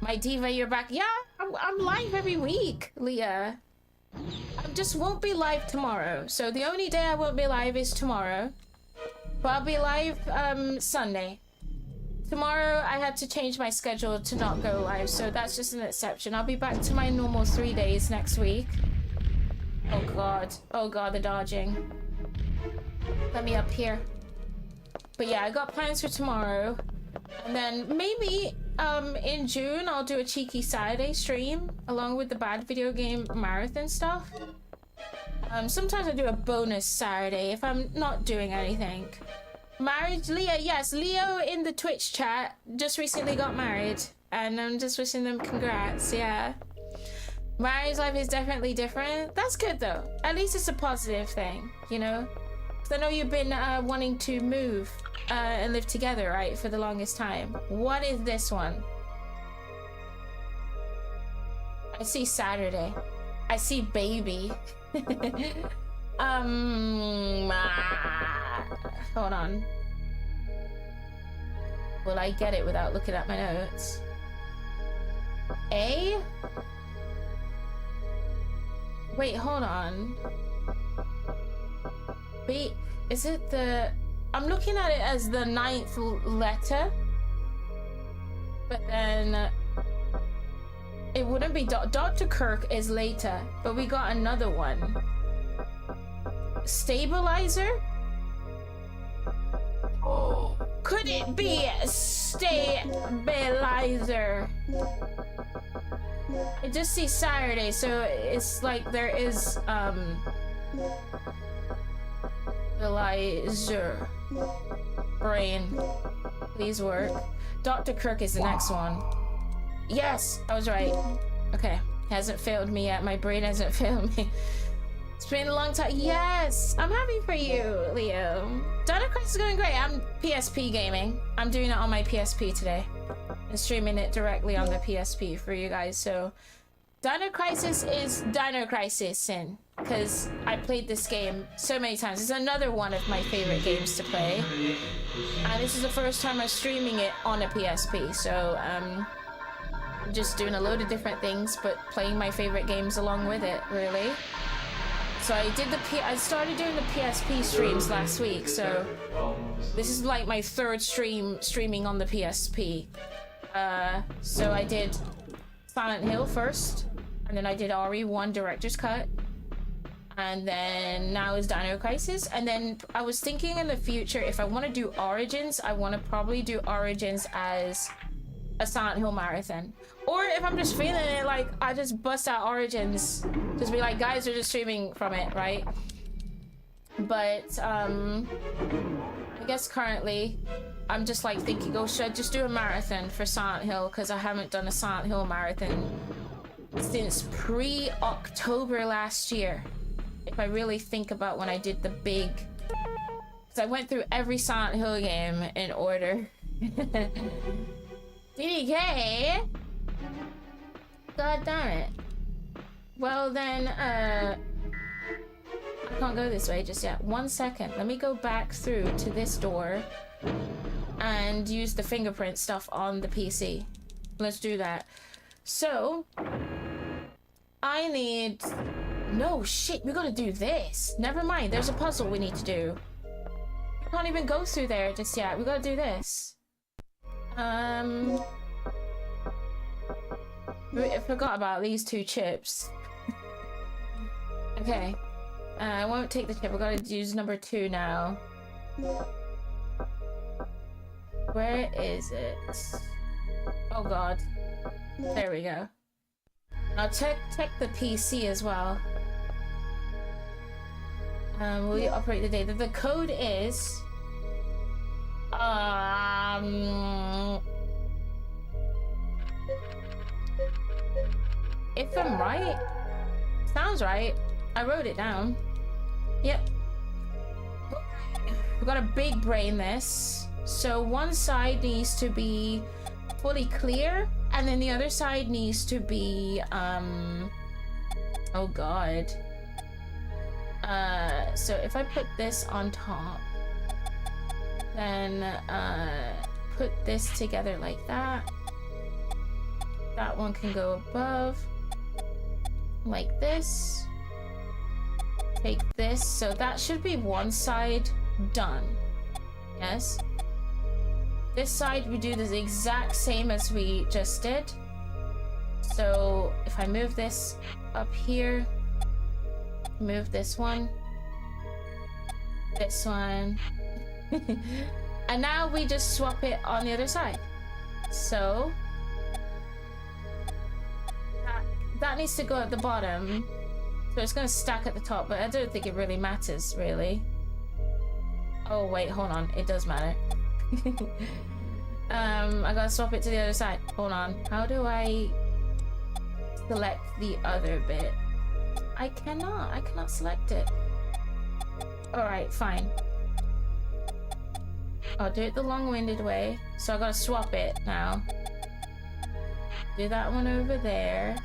My diva, you're back. Yeah, I'm live every week, Leah. I just won't be live tomorrow. So the only day I won't be live is tomorrow. But I'll be live Sunday. Tomorrow I had to change my schedule to not go live, so that's just an exception. I'll be back to my normal 3 days next week. Oh god, the dodging. Let me up here. But yeah, I got plans for tomorrow. And then maybe in June I'll do a cheeky Saturday stream along with the bad video game marathon stuff. Sometimes I do a bonus Saturday if I'm not doing anything. Marriage, Leah, yes, Leo in the Twitch chat just recently got married. And I'm just wishing them congrats, yeah. Marriage life is definitely different. That's good though. At least it's a positive thing, you know? Because I know you've been wanting to move and live together, right, for the longest time. What is this one? I see Saturday. I see baby. Hold on. Will I get it without looking at my notes? A? Wait, hold on. B? Is it the... I'm looking at it as the 9th letter. But then... It wouldn't be... Dr. Kirk is later. But we got another one. Stabilizer? Oh, could it be stabilizer? I just see Saturday, so it's like there is stabilizer. Brain, please work. Dr. Kirk is the next one. Yes, I was right. Okay, hasn't failed me yet. My brain hasn't failed me. It's been a long time. Yes, I'm happy for you, Leo. Dino Crisis is going great. I'm PSP gaming. I'm doing it on my PSP today. And streaming it directly on the PSP for you guys. So Dino Crisis is Dino Crisis sin, because I played this game so many times. It's another one of my favorite games to play. And this is the first time I'm streaming it on a PSP, so I'm just doing a load of different things, but playing my favorite games along with it, really. So I started doing the PSP streams last week, so this is like my third streaming on the PSP. So I did Silent Hill first, and then I did RE1 Director's Cut, and then now is Dino Crisis. And then I was thinking in the future, if I want to do Origins, I want to probably do Origins as a Silent Hill marathon. Or if I'm just feeling it, like, I just bust out Origins, just be like, guys are just streaming from it, right? But I guess currently I'm just like thinking, oh, should I just do a marathon for Silent Hill, because I haven't done a Silent Hill marathon since pre-October last year, if I really think about when I did the big, because I went through every Silent Hill game in order. DDK? God damn it. Well then, I can't go this way just yet. 1 second, let me go back through to this door and use the fingerprint stuff on the PC. Let's do that. So, I need... No, shit, we gotta do this. Never mind, there's a puzzle we need to do. We can't even go through there just yet. We gotta do this. I forgot about these 2 chips. Okay. I won't take the chip. We've got to use number 2 now. Where is it? Oh god. There we go. I'll check the PC as well. Will you operate the data? The code is... If I'm right... Sounds right. I wrote it down. Yep. We've got a big brain this. So one side needs to be fully clear, and then the other side needs to be, oh god. So if I put this on top, then, put this together like that. That one can go above. Like this. Take this, so that should be one side done. Yes. This side we do the exact same as we just did. So if I move this up here, move this one, and now we just swap it on the other side. So that needs to go at the bottom. So it's gonna stack at the top, but I don't think it really matters, really. Oh wait, hold on, it does matter. I gotta swap it to the other side. Hold on, how do I select the other bit? I cannot select it. Alright, fine. I'll do it the long-winded way. So I gotta swap it now. Do that one over there.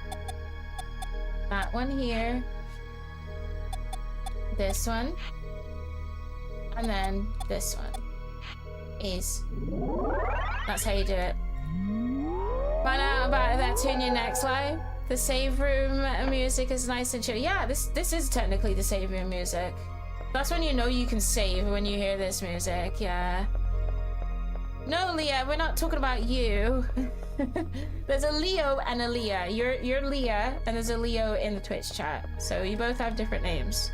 That one here. This one. And then this one. That's how you do it. Find out about that in your next live. The save room music is nice and chill. Yeah, this is technically the save room music. That's when you know you can save, when you hear this music, yeah. No, Leah, we're not talking about you. There's a Leo and a Leah. You're Leah, and there's a Leo in the Twitch chat. So you both have different names.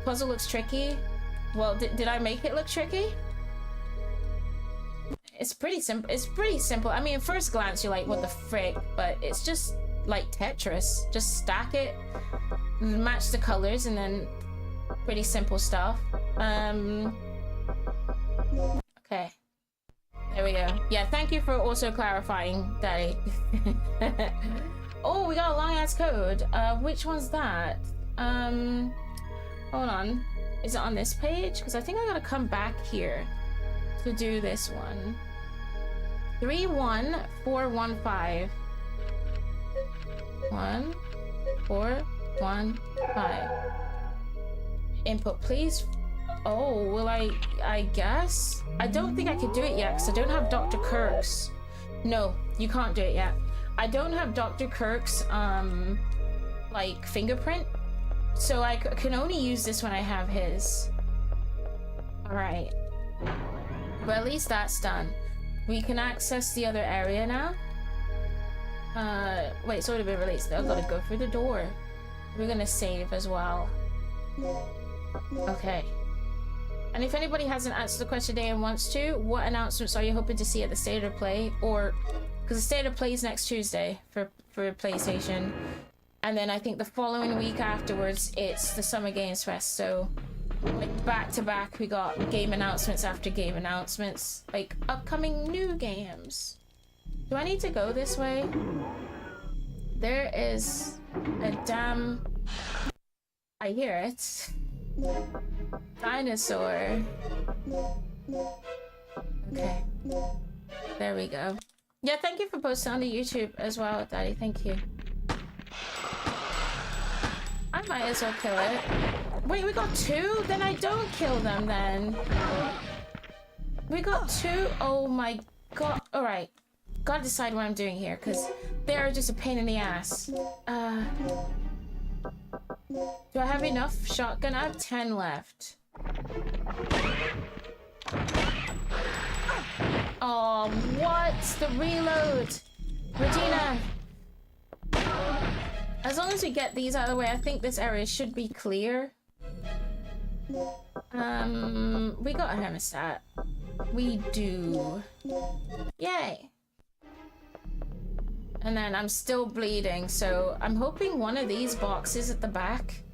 Puzzle looks tricky. Well, did I make it look tricky? It's pretty simple. It's pretty simple. I mean, at first glance, you're like, what the frick? But it's just like Tetris. Just stack it, match the colors, and then pretty simple stuff. Okay. There we go. Yeah, thank you for also clarifying, Daddy. Oh, we got a long-ass code. Which one's that? Hold on. Is it on this page? Because I think I gotta come back here to do this one. 31415. 1, 4, 1, 5. Input, please. Oh, well, I guess? I don't think I could do it yet because I don't have Dr. Kirk's. No, you can't do it yet. I don't have Dr. Kirk's, like, fingerprint. So I can only use this when I have his. Alright. Well, at least that's done. We can access the other area now. Wait, it's already been released. I've got to go through the door. We're gonna save as well. Okay. And if anybody hasn't answered the question today and wants to, what announcements are you hoping to see at the State of Play? Or, because the State of Play is next Tuesday for PlayStation. And then I think the following week afterwards, it's the Summer Games Fest. So, like, back to back, we got game announcements after game announcements. Like, upcoming new games. Do I need to go this way? There is a damn... I hear it. Dinosaur. Okay. There we go. Yeah, thank you for posting on the YouTube as well, Daddy. Thank you. I might as well kill it. Wait, we got 2? Then I don't kill them then. We got 2? Oh my god. Alright. Gotta decide what I'm doing here, because they're just a pain in the ass. Do I have enough shotgun? I have 10 left. Oh, what? The reload! Regina! As long as we get these out of the way, I think this area should be clear. We got a thermostat. We do. Yay! And then I'm still bleeding, so I'm hoping one of these boxes at the back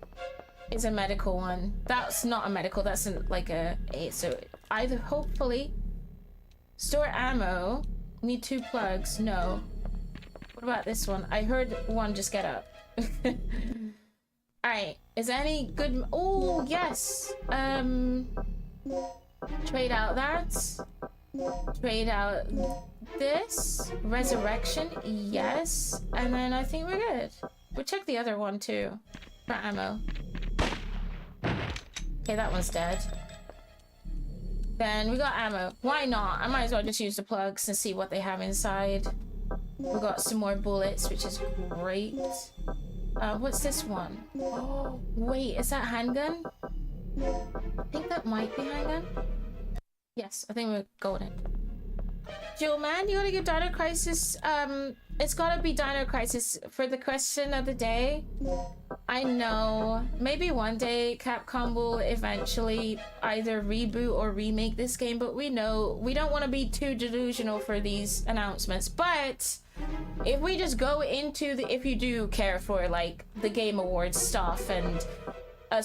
is a medical one. That's not a medical, that's like a so either hopefully store ammo. Need 2 plugs. No. What about this one? I heard one just get up. Alright, is there any good... Oh, yes! Trade out that. Trade out this. Resurrection, yes. And then I think we're good. We'll check the other one too. For ammo. Okay, that one's dead. Then we got ammo. Why not? I might as well just use the plugs and see what they have inside. We got some more bullets, which is great. What's this one? Oh, wait, is that handgun? I think that might be handgun. Yes, I think we're golden. Joe, man, you gotta give Dino Crisis, it's gotta be Dino Crisis for the question of the day. I know. Maybe one day Capcom will eventually either reboot or remake this game, but we know we don't want to be too delusional for these announcements. But if we just go into the, if you do care for like the Game Awards stuff and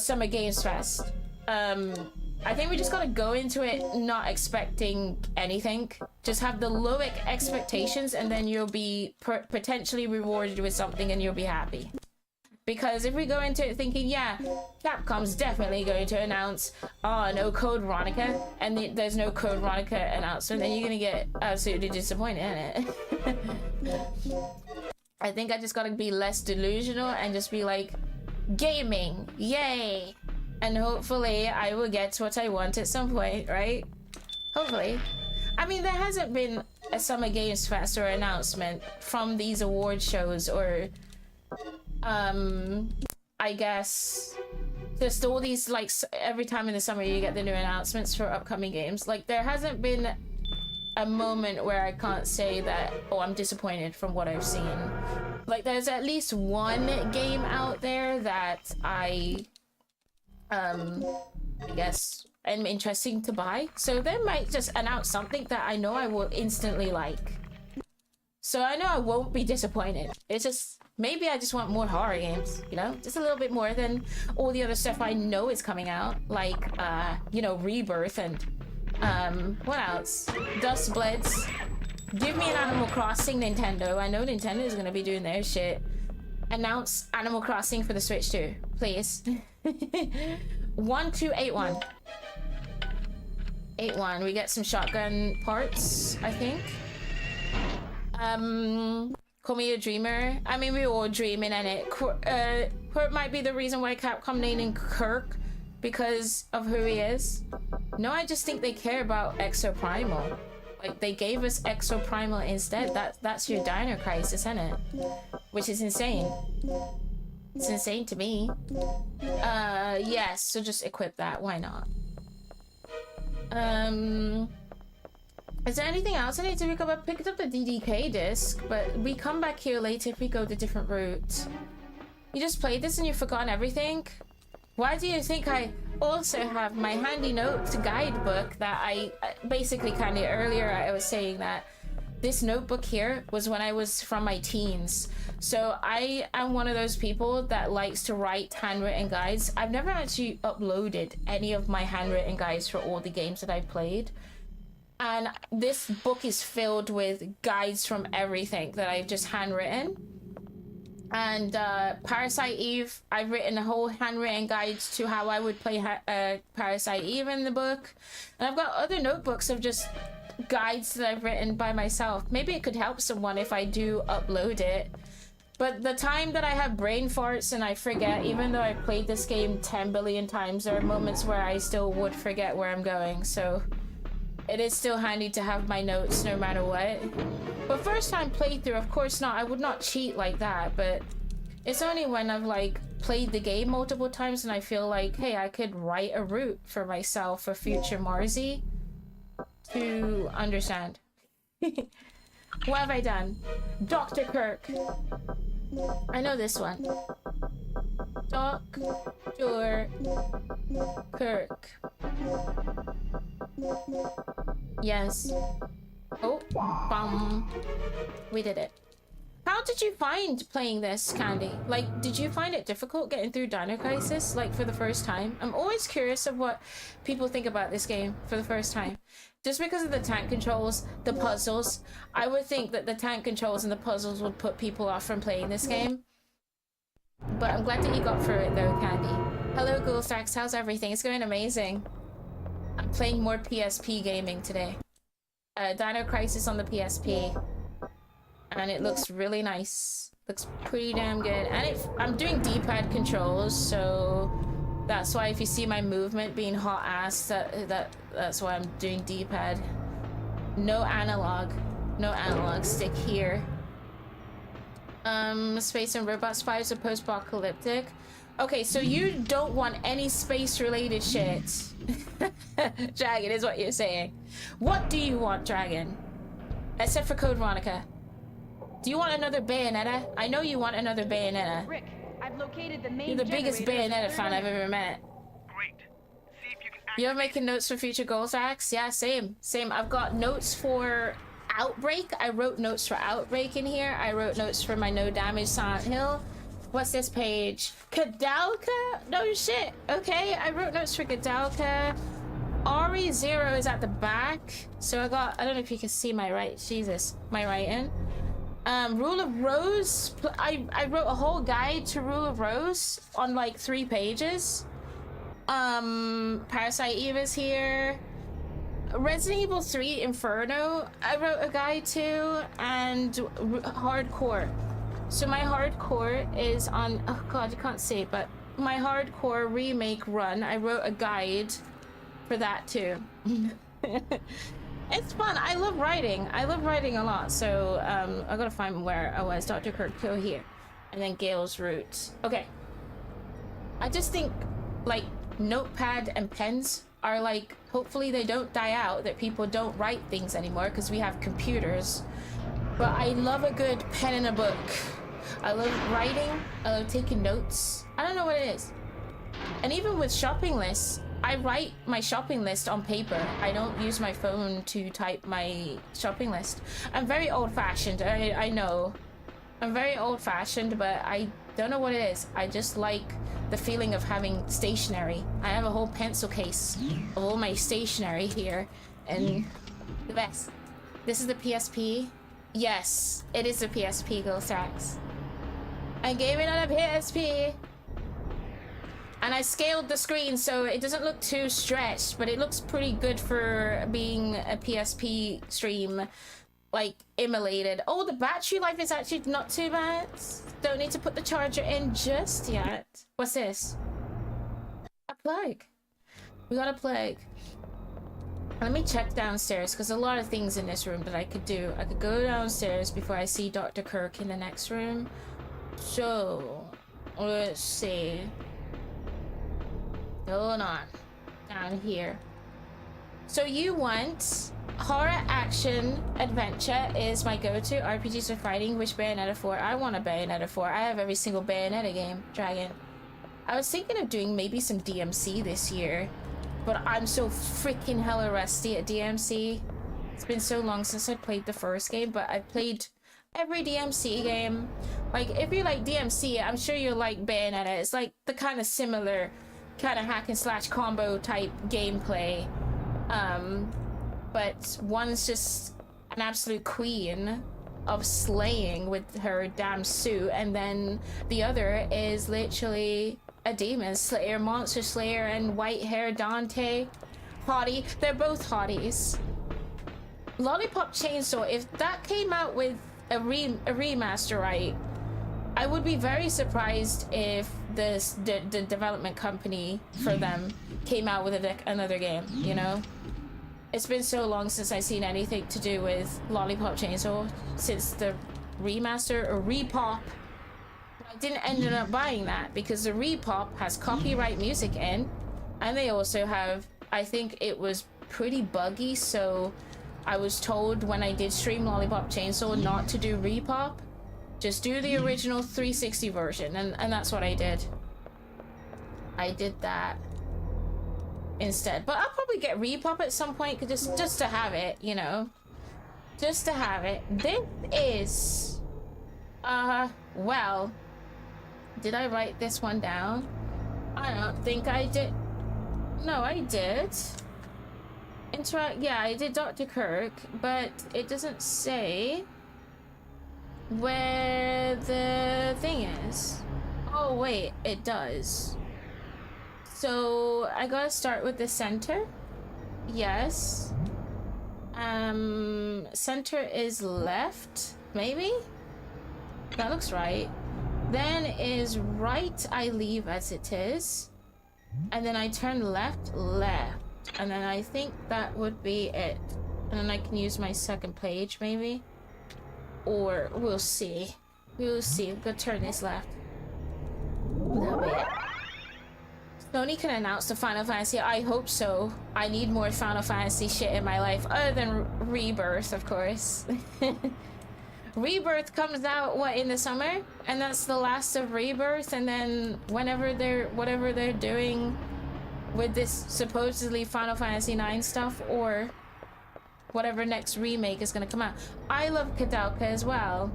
Summer Games Fest, I think we just gotta go into it not expecting anything. Just have the low expectations, and then you'll be potentially rewarded with something and you'll be happy. Because if we go into it thinking, yeah, Capcom's definitely going to announce, oh, no Code Veronica, and there's no Code Veronica announcement, then you're gonna get absolutely disappointed in it. I think I just gotta be less delusional and just be like, gaming, yay! And hopefully I will get what I want at some point, right? Hopefully. I mean, there hasn't been a Summer Games Fest or announcement from these award shows or... I guess just all these, like, every time in the summer you get the new announcements for upcoming games. Like, there hasn't been a moment where I can't say that, oh, I'm disappointed from what I've seen. Like, there's at least one game out there that I guess am interesting to buy. So they might just announce something that I know I will instantly like. So I know I won't be disappointed. It's just... maybe I just want more horror games, you know? Just a little bit more than all the other stuff I know is coming out. Like, you know, Rebirth and, what else? Dust Blitz. Give me an Animal Crossing, Nintendo. I know Nintendo is gonna be doing their shit. Announce Animal Crossing for the Switch too, please. 1281. 81. We get some shotgun parts, I think. Call me a dreamer. I mean, we all dreaming, and Kurt might be the reason why Capcom named Kirk because of who he is. No, I just think they care about Exoprimal. Like, they gave us Exoprimal instead. That's your Dino Crisis, isn't it? Which is insane. It's insane to me. Yes, so just equip that. Why not? Is there anything else I need to pick up? I picked up the DDK disc, but we come back here later if we go the different route. You just played this and you've forgotten everything? Why do you think I also have my handy notes guidebook that I basically kind of earlier I was saying that this notebook here was when I was from my teens. So I am one of those people that likes to write handwritten guides. I've never actually uploaded any of my handwritten guides for all the games that I've played. And this book is filled with guides from everything that I've just handwritten. And Parasite Eve, I've written a whole handwritten guides to how I would play Parasite Eve in the book. And I've got other notebooks of just guides that I've written by myself. Maybe it could help someone if I do upload it. But the time that I have brain farts and I forget, even though I played this game 10 billion times, there are moments where I still would forget where I'm going. So it is still handy to have my notes no matter what. But first time playthrough, of course not. I would not cheat like that, but it's only when I've like played the game multiple times and I feel like, hey, I could write a route for myself for future Marzi to understand. What have I done? Dr. Kirk. I know this one. Dr. Kirk. Yes. Oh, bum. We did it. How did you find playing this, Candy? Like, did you find it difficult getting through Dino Crisis, like, for the first time? I'm always curious of what people think about this game for the first time. Just because of the tank controls, the puzzles, I would think that the tank controls and the puzzles would put people off from playing this game. But I'm glad that you got through it though, Candy. Hello, Ghoulstacks, how's everything? It's going amazing. I'm playing more PSP gaming today. Dino Crisis on the PSP. And it looks really nice. Looks pretty damn good. And I'm doing D-pad controls, so that's why if you see my movement being hot ass, that's why I'm doing D-pad. No analog. No analog stick here. Space and Robots 5 is a post-apocalyptic. Okay, so you don't want any space-related shit. Dragon is what you're saying. What do you want, Dragon? Except for Code Veronica. Do you want another Bayonetta? I know you want another Bayonetta. Rick, I've located the main You're the biggest Bayonetta fan I've ever met. Great. See if you can You're making notes for future goals, Axe? Yeah, same. Same. I've got notes for Outbreak. I wrote notes for Outbreak in here. I wrote notes for my No Damage Silent Hill. What's this page? Kadalka? No shit. Okay, I wrote notes for Kadalka. RE0 is at the back. So I don't know if you can see my my writing. Rule of Rose. I wrote a whole guide to Rule of Rose on like 3 pages. Parasite Eve is here. Resident Evil 3 Inferno, I wrote a guide to, and Hardcore. So my Hardcore is on, oh god, you can't see it, but my Hardcore remake run, I wrote a guide for that too. It's fun. I love writing. I love writing a lot. So I gotta find where I was. Dr. Kirk Kill here, and then Gale's Roots. Okay. I just think like notepad and pens are like, hopefully they don't die out, that people don't write things anymore because we have computers. But I love a good pen in a book. I love writing. I love taking notes. I don't know what it is. And even with shopping lists, I write my shopping list on paper. I don't use my phone to type my shopping list. I'm very old-fashioned, I know. I'm very old-fashioned, but I don't know what it is. I just like the feeling of having stationery. I have a whole pencil case of all my stationery here, and the best. This is the PSP. Yes, it is the PSP, Ghoulstacks. I gave it on a PSP. And I scaled the screen so it doesn't look too stretched, but it looks pretty good for being a PSP stream. like immolated. Oh, the battery life is actually not too bad. Don't need to put the charger in just yet. What's this? A plug. We got a plug. Let me check downstairs, because a lot of things in this room that I could do. I could go downstairs before I see Dr. Kirk in the next room. So, let's see. Hold on. Down here. So you want horror, action, adventure is my go-to. RPGs for fighting. Which Bayonetta 4? I want a Bayonetta 4. I have every single Bayonetta game. Dragon. I was thinking of doing maybe some DMC this year. But I'm so freaking hella rusty at DMC. It's been so long since I played the first game, but I've played every DMC game. Like, if you like DMC, I'm sure you'll like Bayonetta. It's like the kind of similar kind of hack and slash combo type gameplay. But one's just an absolute queen of slaying with her damn suit, and then the other is literally a demon slayer, monster slayer, and white hair Dante. Hottie. They're both hotties. Lollipop Chainsaw, if that came out with a remaster, right, I would be very surprised if the development company for them came out with another game, you know? It's been so long since I've seen anything to do with Lollipop Chainsaw, since the remaster or repop. I didn't end up buying that because the repop has copyright music in, and they also have, I think it was pretty buggy, so I was told when I did stream Lollipop Chainsaw not to do repop, just do the original 360 version, and that's what I did. I did that instead, but I'll probably get repop at some point, just to have it, you know, just to have it. This is, well, did I write this one down? I don't think I did. No, I did. Yeah, I did Dr. Kirk, but it doesn't say where the thing is. Oh, wait, it does. So, I gotta start with the center. Yes. Center is left, maybe? That looks right. Then is right, I leave as it is. And then I turn left. And then I think that would be it. And then I can use my second page, maybe? Or, we'll see. We'll see. I'm gonna turn this left. That'll be it. Sony can announce the Final Fantasy. I hope so. I need more Final Fantasy shit in my life, other than Rebirth, of course. Rebirth comes out, what, in the summer? And that's the last of Rebirth, and then whatever they're doing with this supposedly Final Fantasy 9 stuff, or whatever next remake is gonna come out. I love Kadalka as well.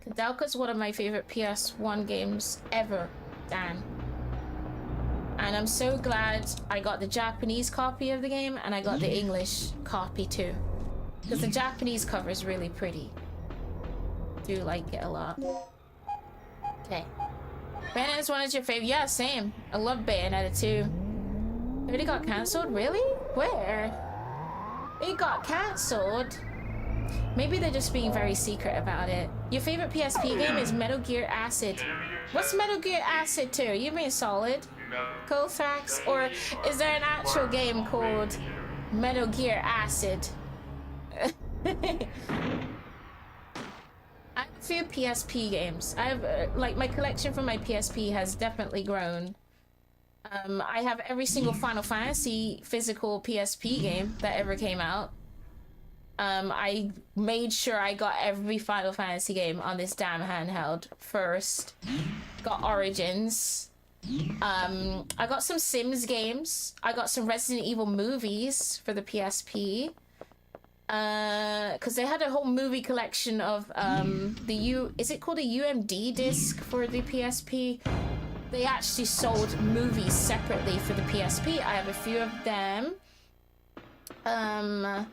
Kadalka's one of my favorite PS1 games ever, Dan. And I'm so glad I got the Japanese copy of the game, and I got the English copy too. Because the Japanese cover is really pretty. Do like it a lot. Okay. Bayonetta's one is your favorite? Yeah, same. I love Bayonetta too. It already got cancelled? Really? Where? It got cancelled? Maybe they're just being very secret about it. Your favorite PSP game is Metal Gear Acid. What's Metal Gear Acid 2? You mean Solid? Colfax? Or is there an actual game called Metal Gear Acid? I have a few PSP games. I have, like, my collection from my PSP has definitely grown. I have every single Final Fantasy physical PSP game that ever came out. I made sure I got every Final Fantasy game on this damn handheld first. Got Origins. I got some Sims games. I got some Resident Evil movies for the PSP. Because they had a whole movie collection of is it called a UMD disc for the PSP? They actually sold movies separately for the PSP. I have a few of them. And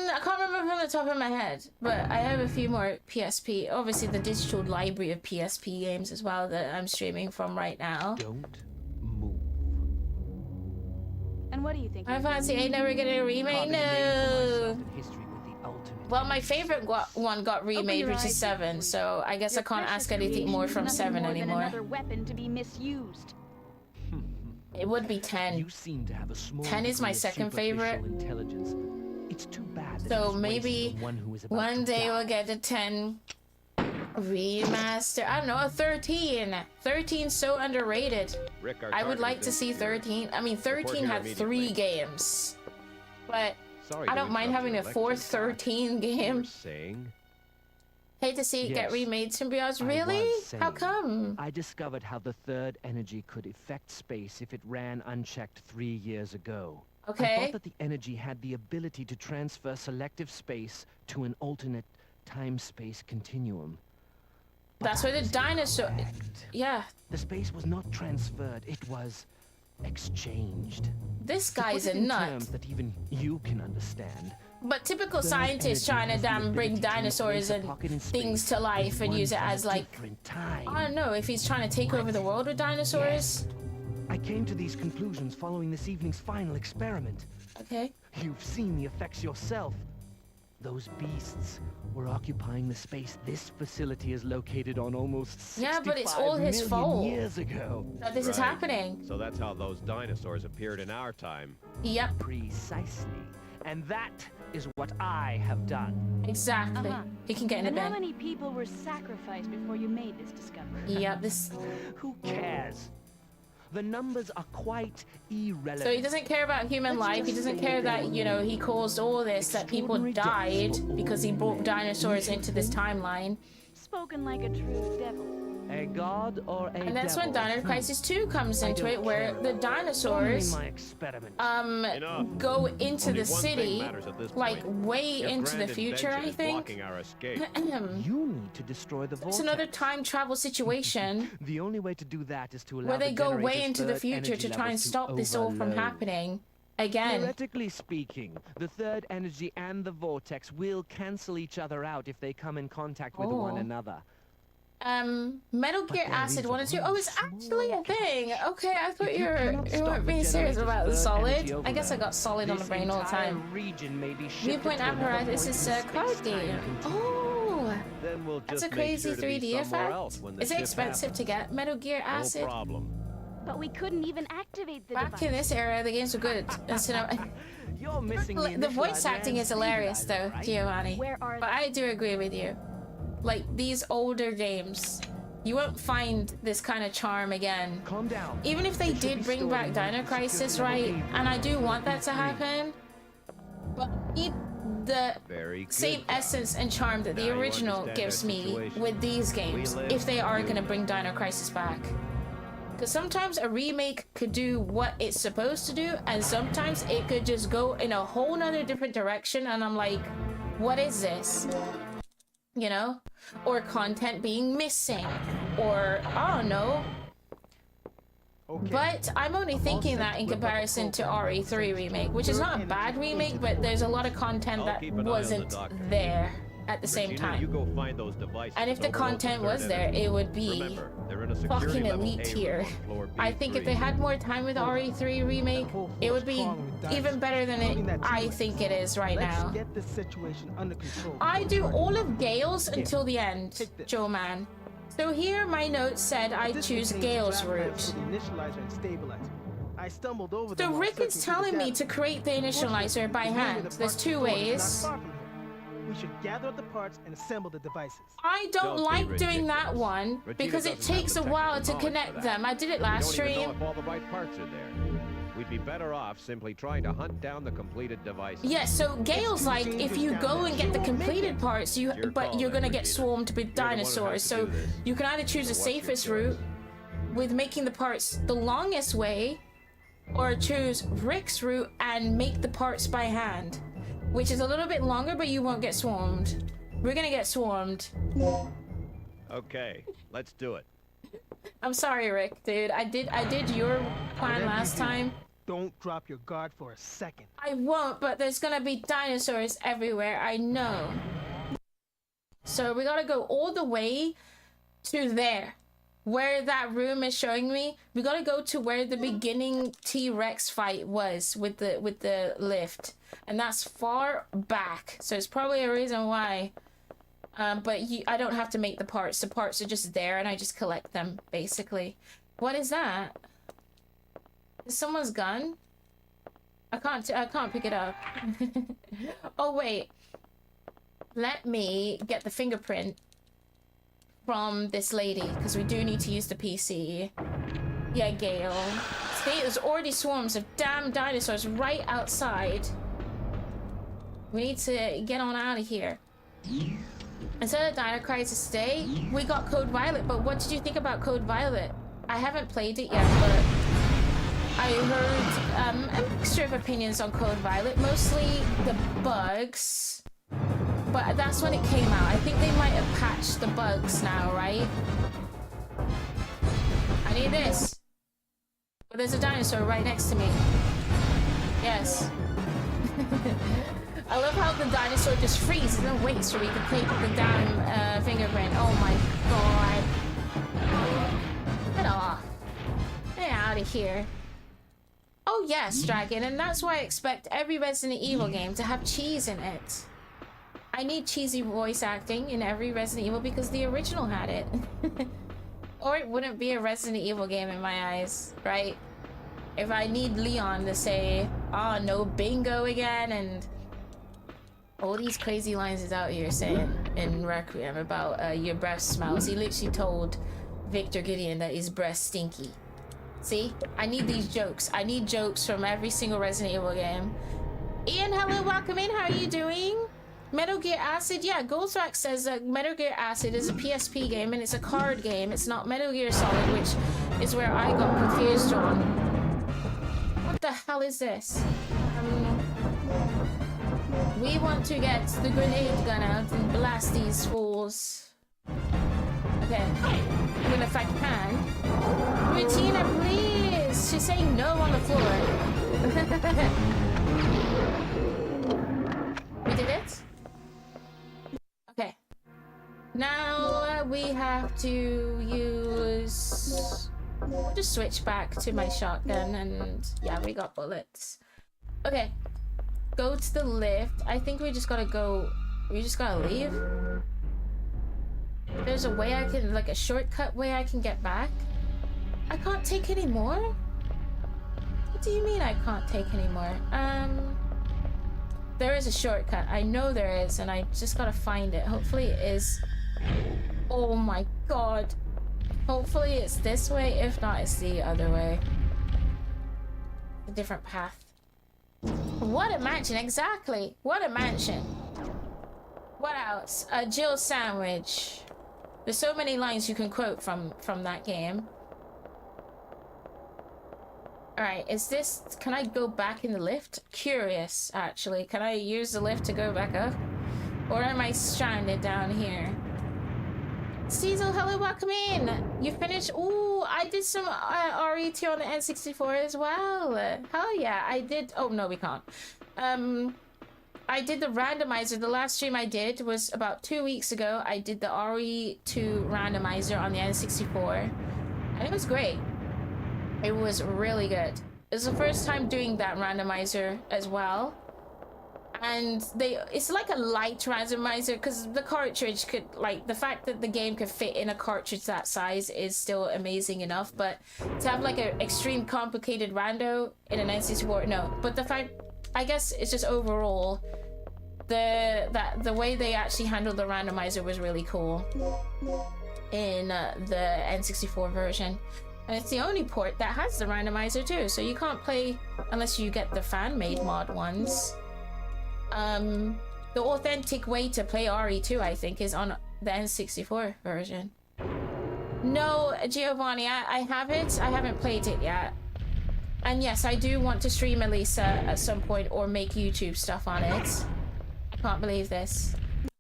I can't remember from the top of my head, but I have a few more PSP. Obviously, the digital library of PSP games as well that I'm streaming from right now. Don't move. And Then what do you think? I fancy ain't never getting a remake. No. Well, my favorite one got remade, which is 7. So I guess I can't ask anything more from 7 anymore. Another weapon to be misused. It would be 10. You seem to have a small 10 is my degree of second favorite. superficial intelligence. It's too bad that So it was maybe wasted on one who is about one to day die. we'll get a 10 remaster. I don't know, a 13. 13's so underrated. Rick, our I would target like is to in see secure. 13. I mean, 13 here had 3 immediately. games. But Sorry I to don't mind interrupt having your a fourth lecture, Doc. 13 You game. were saying? Hate to see it get Yes, remade, Symbiotes. I Really? was How saying, come? I discovered how the third energy could affect space if it ran unchecked 3 years ago. I Okay. thought that the energy had the ability to transfer selective space to an alternate time-space continuum. But That's I where the was dinosaur. incorrect. Yeah. The space was not transferred, it was exchanged. This To put guy's a it in nut. terms that even you can understand. But typical Third scientists energy trying to has the damn bring ability to dinosaurs replace a and pocket in things space to life with and one use it from a as like, different time. I don't know, if he's trying to take over the world with dinosaurs. I came to these conclusions following this evening's final experiment. Okay. You've seen the effects yourself. Those beasts were occupying the space this facility is located on almost 65 Yeah, but it's all his million fault. years ago. That this is Right. happening. So that's how those dinosaurs appeared in our time. Yep, Precisely. And that is what I have done. exactly. Uh-huh. He can get in a And how bed. many people were sacrificed before you made this discovery? Yep, this. Who cares? The numbers are quite irrelevant. So he doesn't care about human Let's life. He just doesn't say care there that, were you know, he caused all this, that people extraordinary died deaths for because he all brought men. dinosaurs into this timeline. Spoken like a true devil. A god or a And that's when devil? Dino Crisis 2 comes I into don't it, where care the about only dinosaurs my experiment. Enough. go into Only the one thing city, matters at this like point. way Your into the grand future, invention I is think. blocking our escape. You need to destroy the vortex. It's another time travel situation The only way to do that is to allow where they the go way generator's into the third future energy to try and levels to stop this all from overload. happening again. Theoretically speaking, the third energy and the vortex will cancel each other out if they come in contact with one Oh. another. Metal Gear there Acid is 1 and 2. one Oh, it's actually a small thing. Okay, I thought If you cannot you stop weren't the being serious generator's about the third solid. energy I guess I got overload, solid on the this brain all the entire time. region may be shifted Viewpoint to another apparatus. This point is in a the card space-time game. continuum. Oh, Then we'll that's just a make crazy sure to be 3D somewhere else effect. when the Is it shift expensive happens. to get? Metal Gear Acid. No problem. But we couldn't even activate the Back device. in this era, the games were good. You're missing The voice acting is hilarious, though, Giovanni. Where are But I do agree with you. Like, these older games, you won't find this kind of charm again. Calm down. Even if they They should did be bring stored back in Dino one Crisis, secure right? level And I do A1 want that to and 3. happen. But I need the Very good, same Doc. essence and charm that the Now you original understand gives our me situation. with these games, live, if they are you going to bring Dino Crisis back. Because sometimes a remake could do what it's supposed to do, and sometimes it could just go in a whole nother different direction, and I'm like, what is this? You know? Or content being missing, or I don't know. Okay. But I'm only thinking that in comparison to RE3 remake, which is not a bad remake, but there's a lot of content I'll that keep an eye on the wasn't doctor. there at the same Regina, you time. go find those devices And if the and overload content third was there, energy. it would be Remember, they're in a security fucking level elite A tier. room on floor I think if B3. they had more time with RE3 remake, it would be even better than it I think it is right Let's now. get this situation under control. I do all of Gale's until the end, Take this. Joe Man. So here my notes said I This choose contains Gale's draft route. plans for the initializer and stabilizer. I stumbled over So them while Rick is searching through the telling me data. to create the initializer by Fortunately, the hand. unit There's parked two store is not ways. far from here. We should gather up the parts and assemble the devices. I don't Don't be like doing that ridiculous. one Regina because it doesn't have takes the a while to technical knowledge connect for that. them. I did it We last don't even know stream. if all the right parts are there. We'd be better off simply trying to hunt down the completed devices. Yes, so Gale's like, if you go and get the completed parts, Your but call you're then, gonna get Regina. swarmed with You're the one who has dinosaurs. to So do this. you can either choose the So what's your safest choice? route with making the parts the longest way, or choose Rick's route and make the parts by hand, which is a little bit longer, but you won't get swarmed. We're gonna get swarmed. Okay, let's do it. I'm sorry, Rick, dude. I did your plan Whatever last you do, time. Don't drop your guard for a second. I won't, but there's gonna be dinosaurs everywhere, I know. So we gotta go all the way to there. where that room is showing me, we gotta go to where the beginning T-Rex fight was with the lift, and that's far back, so it's probably a reason why. But I don't have to make the parts. The parts are just there, and I just collect them, basically. What is that? Is someone's gun? I can't pick it up. Oh wait, let me get the fingerprint from this lady, because we do need to use the PC. Yeah, Gale. See, there's already swarms of damn dinosaurs right outside. We need to get on out of here. Instead of Dino Crisis today, we got Code Violet, but what did you think about Code Violet? I haven't played it yet, but I heard a mixture of opinions on Code Violet, mostly the bugs. But that's when it came out. I think they might have patched the bugs now, right? I need this. But there's a dinosaur right next to me. Yes. I love how the dinosaur just freezes and waits so we can take the damn fingerprint. Oh my god. Get off. Get out of here. Oh yes, Dragon, and that's why I expect every Resident Evil game to have cheese in it. I need cheesy voice acting in every Resident Evil because the original had it. Or it wouldn't be a Resident Evil game in my eyes, right? If I need Leon to say, oh, no bingo again, and all these crazy lines is out here saying in Requiem about your breath smells. He literally told Victor Gideon that his breath stinky. See? I need these jokes. I need jokes from every single Resident Evil game. Ian, hello, welcome in. How are you doing? Metal Gear Acid, yeah, Goldswax says that Metal Gear Acid is a PSP game and it's a card game. It's not Metal Gear Solid, which is where I got confused on. What the hell is this? We want to get the grenade gun out and blast these fools. Okay, I'm gonna fight can. Rutina, please! She's saying no on the floor. We did it? Okay. Now we have to use... I'll just switch back to my shotgun and... Yeah, we got bullets. Okay. Go to the lift. I think we just gotta go... We just gotta leave. There's a way I can... Like a shortcut way I can get back. I can't take any more? What do you mean I can't take any more? There is a shortcut. I know there is, and I just gotta find it. Hopefully it is... Oh my god. Hopefully it's this way. If not, it's the other way. A different path. What a mansion, exactly. What a mansion. What else? A Jill sandwich. There's so many lines you can quote from that game. Alright, is this... Can I go back in the lift? Curious, actually. Can I use the lift to go back up? Or am I stranded down here? Cecil, hello, welcome in! You finished... Ooh, I did some RE2 on the N64 as well. Hell yeah, I did... Oh, no, we can't. I did the randomizer. The last stream I did was about 2 weeks ago. I did the RE2 randomizer on the N64. And it was great. It was really good. It was the first time doing that randomizer as well. And it's like a light randomizer because the cartridge could, like, the fact that the game could fit in a cartridge that size is still amazing enough. But to have like an extreme complicated rando in an N64, no. But the fact, I guess it's just overall, the way they actually handled the randomizer was really cool in the N64 version. And it's the only port that has the randomizer too, so you can't play unless you get the fan-made mod ones. The authentic way to play RE2, I think, is on the N64 version. No, Giovanni, I have it. I haven't played it yet. And yes, I do want to stream Elisa at some point or make YouTube stuff on it. I can't believe this.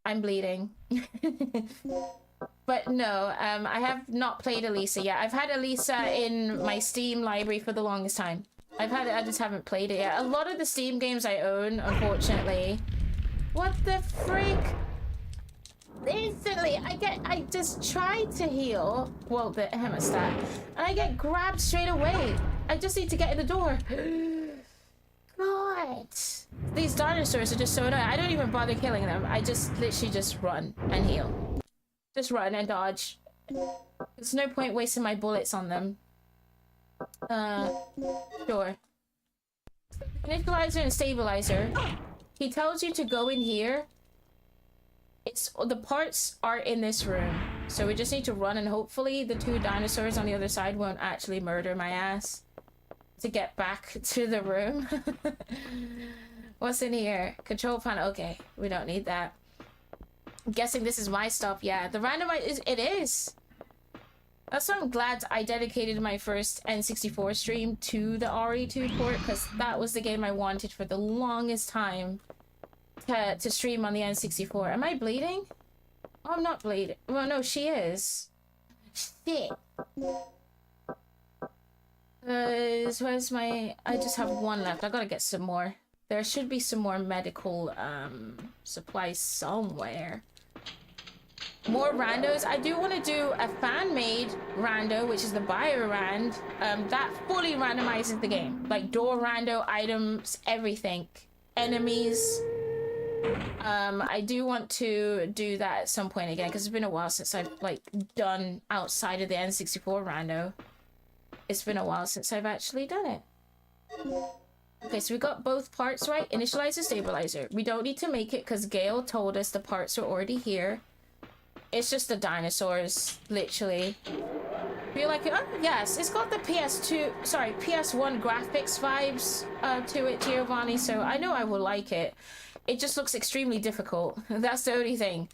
I'm bleeding. But no, I have not played Elisa yet. I've had Elisa in my Steam library for the longest time. I've had it, I just haven't played it yet. A lot of the Steam games I own, unfortunately. What the frick? instantly I just try to heal, well, the hemostat, and I get grabbed straight away. I just need to get in the door. God, these dinosaurs are just so annoying. I don't even bother killing them. I just literally just run and heal. Just run and dodge. There's no point wasting my bullets on them. Sure. Initializer and stabilizer. He tells you to go in here. The parts are in this room, so we just need to run, and hopefully the two dinosaurs on the other side won't actually murder my ass to get back to the room. What's in here? Control panel. Okay, we don't need that. I'm guessing this is my stuff. Yeah, the randomizer it is. That's why I'm glad I dedicated my first N64 stream to the RE2 port, because that was the game I wanted for the longest time to stream on the N64. Am I bleeding? Oh, I'm not bleeding. Well, no, she is. Shit. Where's my... I just have one left. I gotta get some more. There should be some more medical supplies somewhere. More randos. I do want to do a fan-made rando, which is the bio-rand. That fully randomizes the game. Like door rando, items, everything. Enemies. I do want to do that at some point again, because it's been a while since I've like done outside of the N64 rando. It's been a while since I've actually done it. Okay, so we got both parts right. Initializer, stabilizer. We don't need to make it because Gail told us the parts are already here. It's just the dinosaurs, literally. Feel like it? Oh, yes, it's got the PS1 graphics vibes to it, Giovanni, so I know I will like it. It just looks extremely difficult. That's the only thing.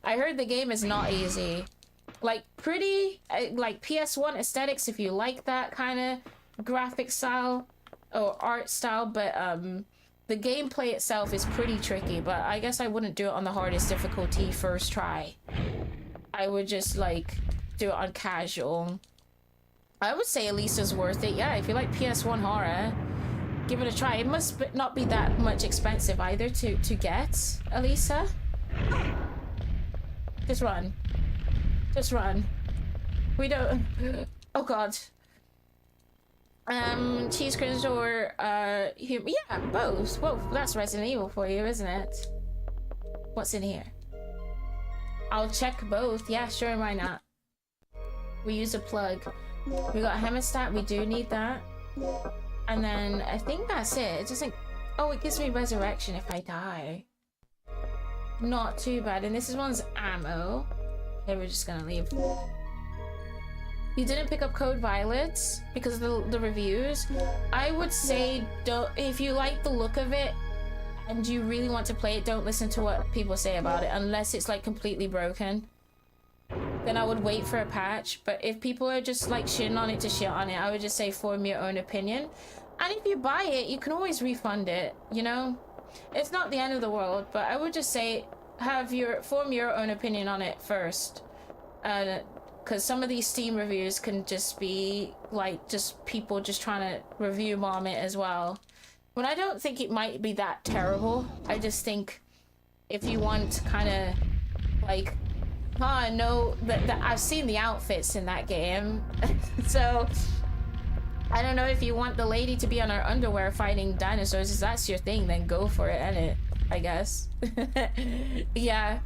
I heard the game is not easy. Like, pretty, like PS1 aesthetics if you like that kind of graphic style or art style, but the gameplay itself is pretty tricky, but I guess I wouldn't do it on the hardest difficulty first try. I would just, like, do it on casual. I would say at least it's worth it. Yeah, if you like PS1 horror, give it a try. It must not be that much expensive either to get, Elisa. Just run. Just run. We don't... Oh, God. Cheese curds or, yeah, both. Whoa, that's Resident Evil for you, isn't it? What's in here? I'll check both. Yeah, sure, why not? We use a plug. We got hemostat, we do need that. And then, I think that's it. It's just like, oh, it gives me resurrection if I die. Not too bad. And this is one's ammo. Okay, we're just gonna leave. You didn't pick up Code Violet because of the reviews. I would say, don't, if you like the look of it and you really want to play it, don't listen to what people say about it unless it's like completely broken. Then I would wait for a patch. But if people are just like shitting on it to shit on it, I would just say form your own opinion. And if you buy it, you can always refund it, you know? It's not the end of the world, but I would just say form your own opinion on it first. Because some of these Steam reviews can just be like just people just trying to review bomb it as well. When I don't think it might be that terrible. I just think if you want kind of like, I know that I've seen the outfits in that game. So I don't know, if you want the lady to be on her underwear fighting dinosaurs, if that's your thing, then go for it, innit? I guess. Yeah.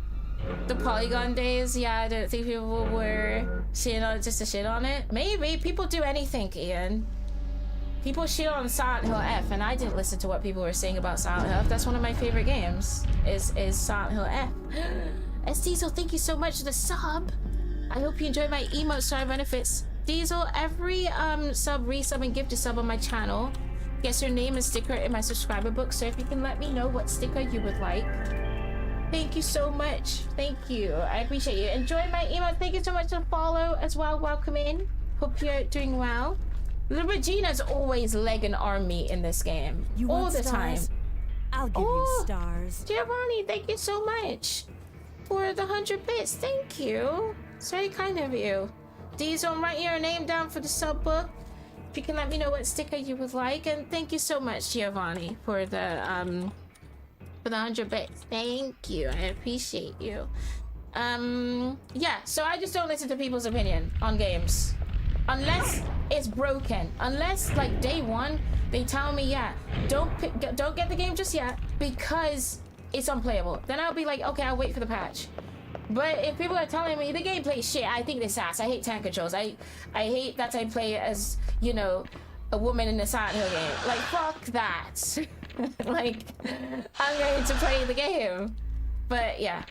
The Polygon days, yeah, I don't think people were shitting on it just to shit on it. Maybe. People do anything, Ian. People shit on Silent Hill F, and I didn't listen to what people were saying about Silent Hill F. That's one of my favorite games, is Silent Hill F. S. Diesel, thank you so much for the sub. I hope you enjoy my emote star benefits. Diesel, every sub, resub, and gift a sub on my channel gets your name and sticker in my subscriber book, so if you can let me know what sticker you would like. Thank you so much. Thank you. I appreciate you. Enjoy my email. Thank you so much for the follow as well. Welcome in. Hope you're doing well. Little Regina's always leg and arm me in this game. You all want the stars? time. I'll give you stars. Giovanni, thank you so much for the 100 bits. Thank you. It's very kind of you. Diesel, write your name down for the sub book. If you can let me know what sticker you would like. And thank you so much, Giovanni, for the 100 bits. Thank you. I appreciate you. Yeah, so I just don't listen to people's opinion on games. Unless it's broken. Unless, like, day one, they tell me, yeah, don't get the game just yet because it's unplayable. Then I'll be like, okay, I'll wait for the patch. But if people are telling me the gameplay is shit, I think this ass. I hate tank controls. I hate that I play as, you know, a woman in a Silent Hill game. Like, fuck that. Like, I'm going to play the game. But yeah,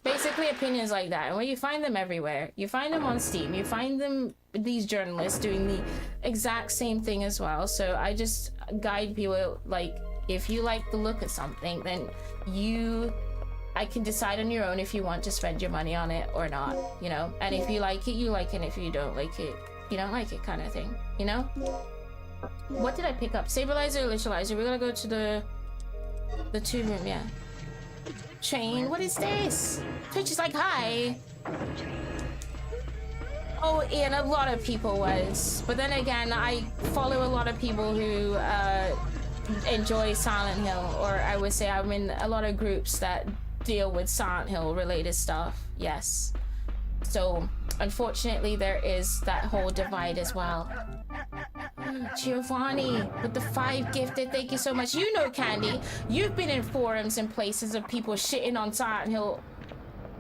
basically opinions like that. And when you find them everywhere, you find them on Steam, you find them, these journalists doing the exact same thing as well. So I just guide people, like, if you like the look of something, then I can decide on your own if you want to spend your money on it or not, you know? And if you like it, you like it. And if you don't like it, you don't like it, kind of thing, you know? What did I pick up? Stabilizer or initializer? We're gonna go to the 2 room, yeah. Chain, what is this? Twitch is like, hi. Oh, and a lot of people was. But then again, I follow a lot of people who enjoy Silent Hill, or I would say I'm in a lot of groups that deal with Silent Hill related stuff. Yes. So unfortunately there is that whole divide as well. Giovanni with the 5 gifted, thank you so much. You know, Candy, you've been in forums and places of people shitting on Silent Hill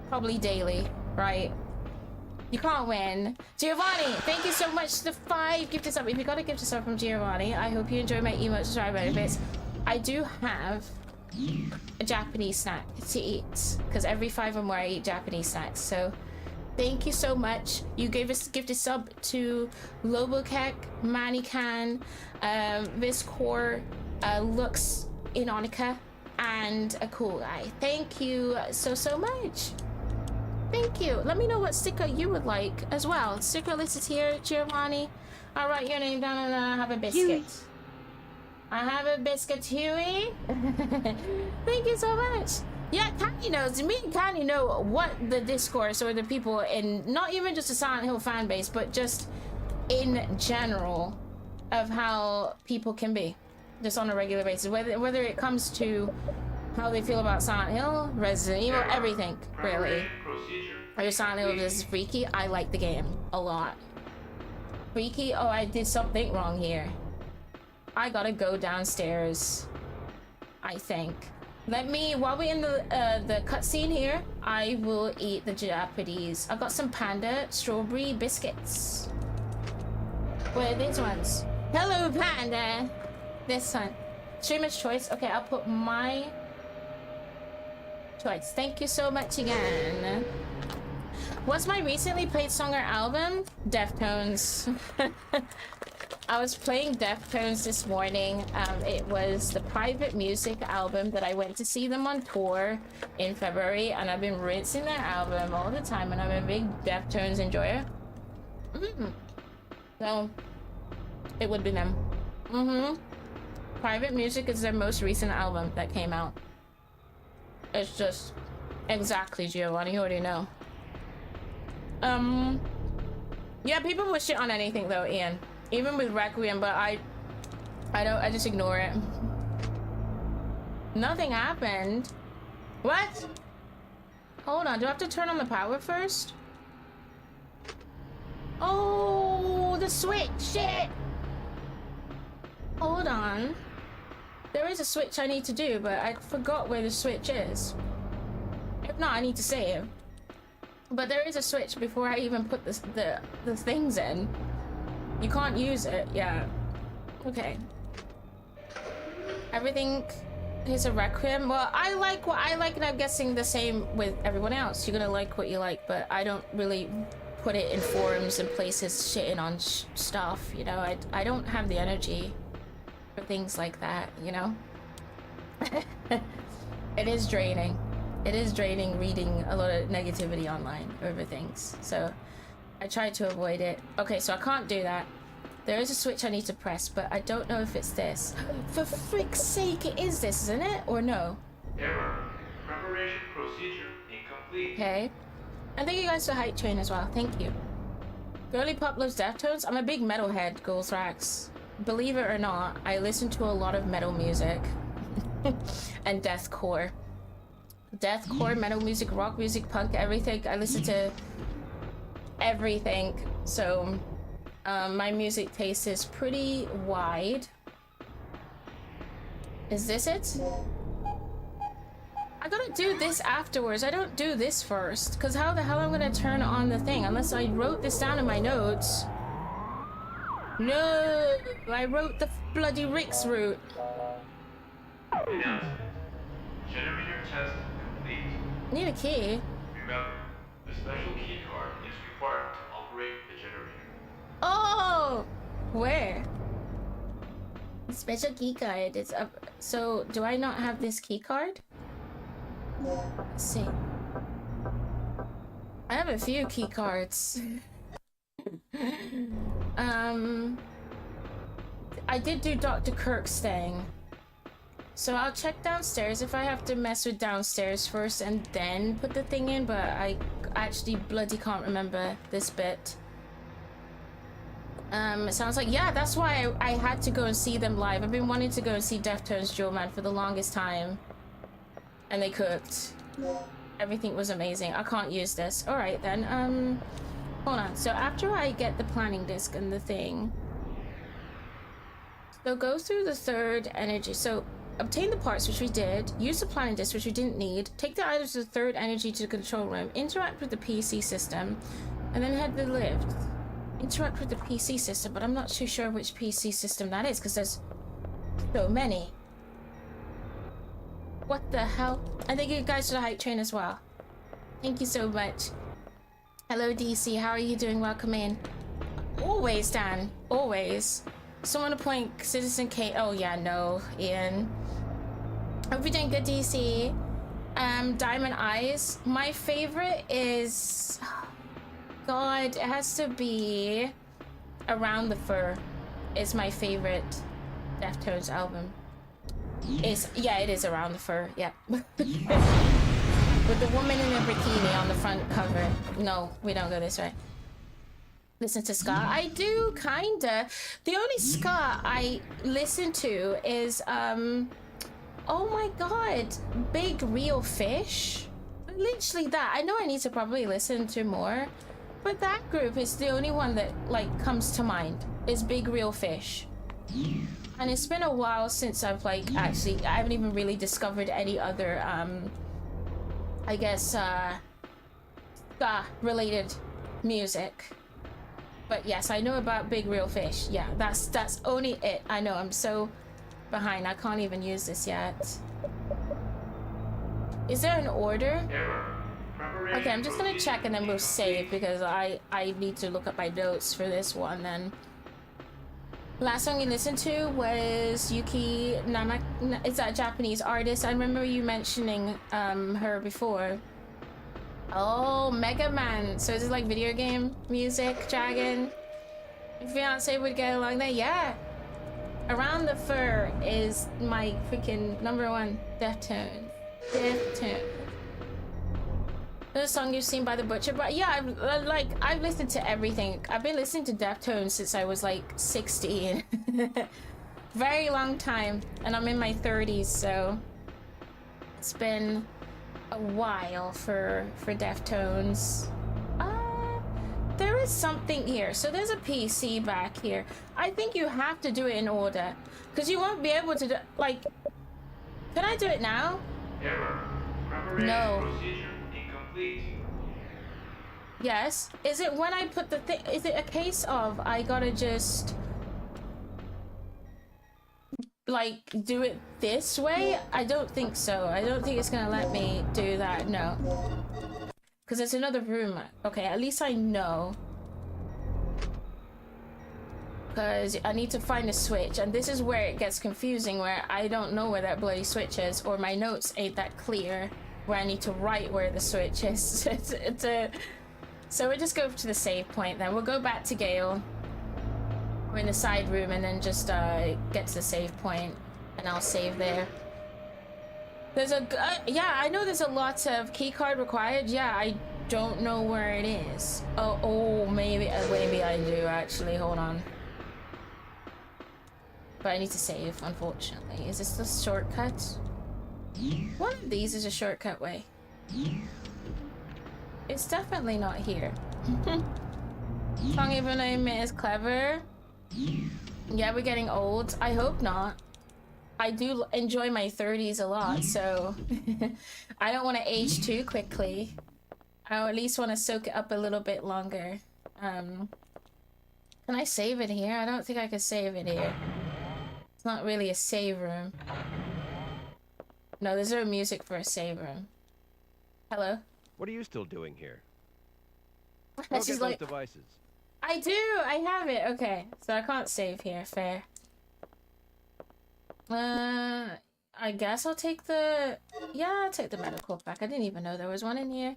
probably daily, right? You can't win. Giovanni, thank you so much. The 5 gifted sub. If you got a gift sub from Giovanni, I hope you enjoy my emote subscribe benefits. I do have a Japanese snack to eat because every 5 or more I eat Japanese snacks. So thank you so much. You gave us a gifted sub to Lobokek, Manican, Viscor, Lux, Inonica, and a cool guy. Thank you so much. Thank you. Let me know what sticker you would like as well. Sticker list is here, Giovanni. I'll write your name down and I have a biscuit. Huey. I have a biscuit, Huey. Thank you so much. Yeah, Kanye knows. Me and Kanye know what the discourse or the people in, not even just the Silent Hill fan base, but just in general of how people can be, just on a regular basis. Whether it comes to how they feel about Silent Hill, Resident Evil, everything, really. Or Silent Hill is Freaky. I like the game a lot. Freaky, oh, I did something wrong here. I gotta go downstairs, I think. Let me, while we're in the cutscene here, I will eat the Japanese. I got some panda strawberry biscuits. What are these ones? Hello, panda. This one. Streamer's choice. Okay, I'll put my choice. Thank you so much again. What's my recently played song or album? Deftones. I was playing Deftones this morning. It was the Private Music album that I went to see them on tour in February, and I've been rinsing their album all the time, and I'm a big Deftones enjoyer. So, it would be them. Private Music is their most recent album that came out. It's just exactly Giovanni, you already know. Yeah, people will shit on anything though, Ian. Even with Requiem, but I just ignore it. Nothing happened. What? Hold on, do I have to turn on the power first? Oh, the switch, shit! Hold on. There is a switch I need to do, but I forgot where the switch is. If not, I need to save. But there is a switch before I even put the things in. You can't use it, yeah. Okay. Everything is a Requiem. Well, I like what I like, and I'm guessing the same with everyone else. You're gonna like what you like, but I don't really put it in forums and places shitting on stuff, you know? I don't have the energy for things like that, you know? It is draining. It is draining reading a lot of negativity online over things, so I try to avoid it. Okay, so I can't do that. There is a switch I need to press, but I don't know if it's this. For frick's sake, it is this, isn't it? Or no? Error. Preparation procedure incomplete. Okay. And thank you guys for Hype Train as well. Thank you. Girly Pop loves Deftones. I'm a big metalhead, Ghostrax. Believe it or not, I listen to a lot of metal music. And deathcore. deathcore, metal music, rock music, punk, everything. I listen to everything. So my music taste is pretty wide. Is this it? I gotta do this afterwards. I don't do this first, because how the hell am I gonna turn on the thing unless I wrote this down in my notes? No, I wrote the bloody Rick's route. Announcement. Generator test complete. Need a key. Remember, the special key card is required to operate the generator. Oh, where? The special key card is up. So, do I not have this key card? Let's see. I have a few key cards. I did do Dr. Kirk's thing. So I'll check downstairs if I have to mess with downstairs first and then put the thing in, but I actually bloody can't remember this bit. It sounds like, yeah, that's why I had to go and see them live. I've been wanting to go and see Deftones Joe Man for the longest time. And they cooked. Everything was amazing. I can't use this. Alright then, hold on. So after I get the planning disc and the thing, so go through the third energy. So obtain the parts, which we did. Use the planning disc, which we didn't need. Take the items to the third energy to the control room. Interact with the PC system, and then head to the lift. Interact with the PC system, but I'm not too sure which PC system that is because there's so many. What the hell? I thank you guys for the hype train as well. Thank you so much. Hello DC, how are you doing? Welcome in. Always, Dan. Always. Someone appoint Citizen Kate. Oh yeah, no, Ian. Hope you're doing good, DC. Diamond Eyes. My favorite is... God, it has to be Around the Fur. Is my favorite Deftones album. Yeah, it is Around the Fur. Yeah. With the woman in a bikini on the front cover. No, we don't go this way. Listen to ska. I do kinda. The only ska I listen to is oh my god, Big Real Fish. Literally that. I know I need to probably listen to more, but that group is the only one that like comes to mind. Is Big Real Fish. And it's been a while since I've like actually, I haven't even really discovered any other I guess ska related music. But yes, I know about Big Real Fish. Yeah, that's only it. I know, I'm so behind. I can't even use this yet. Is there an order? Okay, I'm just gonna check and then we'll save because I need to look up my notes for this one then. Last song you listened to was Yuki Namak. Is that a Japanese artist? I remember you mentioning her before. Oh, Mega Man. So is it like video game music, Dragon? Your fiance would get along there? Yeah. Around the Fur is my freaking #1 Deftones. Deftones. The song you've seen by the Butcher, but yeah, I've listened to everything. I've been listening to Deftones since I was like 16. Very long time, and I'm in my 30s, so it's been a while for Deftones. There is something here. So there's a PC back here. I think you have to do it in order, because you won't be able to do, like, can I do it now? Error. Preparation No. procedure incomplete. Yes. Is it when I put the thing? Is it a case of I gotta just like do it this way? I don't think so. I don't think it's gonna let me do that. No. Because there's another room. Okay, at least I know. Because I need to find a switch, and this is where it gets confusing, where I don't know where that bloody switch is, or my notes ain't that clear, where I need to write where the switch is. So we'll just go to the save point then. We'll go back to Gale. We're in the side room, and then just get to the save point, and I'll save there. There's a yeah, I know there's a lot of keycard required. Yeah, I don't know where it is. Oh, maybe I do actually. Hold on. But I need to save, unfortunately. Is this the shortcut? One of these is a shortcut way. It's definitely not here. Song even though it is clever. Yeah, we're getting old. I hope not. I do enjoy my 30s a lot, so I don't want to age too quickly. I at least want to soak it up a little bit longer. Can I save it here? I don't think I can save it here. It's not really a save room. No, there's no music for a save room. Hello? What are you still doing here? She's Get like, those devices. I do! I have it! Okay, so I can't save here. Fair. I guess I'll take the... Yeah, I'll take the medical pack. I didn't even know there was one in here.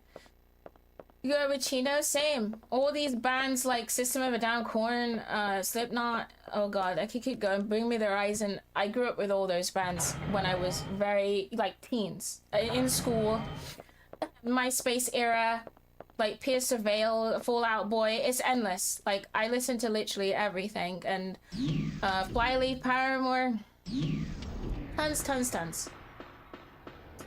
You go with Chino? Same. All these bands like System of a Down, Korn, Slipknot. Oh god, I could keep going. Bring Me the Horizon. I grew up with all those bands when I was very, like, teens. In school. MySpace era. Like, Pierce Surveil, Fall Out Boy. It's endless. Like, I listen to literally everything. And, Flyleaf, Paramore. Tons.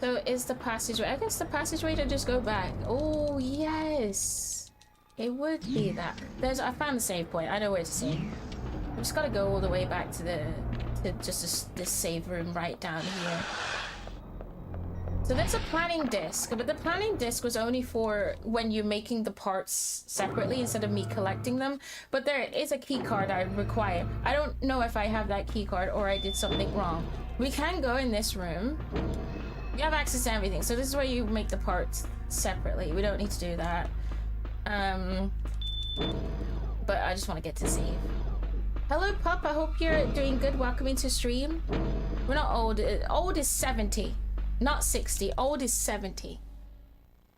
So is the passageway? I guess the passageway to just go back. Oh yes, it would be that. I found the save point. I know where to save. I just gotta go all the way back to this save room right down here. So there's a planning disc, but the planning disc was only for when you're making the parts separately instead of me collecting them. But there is a key card I require. I don't know if I have that key card or I did something wrong. We can go in this room. You have access to everything, so this is where you make the parts separately. We don't need to do that. But I just want to get to save. Hello, Pup. I hope you're doing good. Welcome into stream. We're not old. Old is 70, not 60. Old is 70.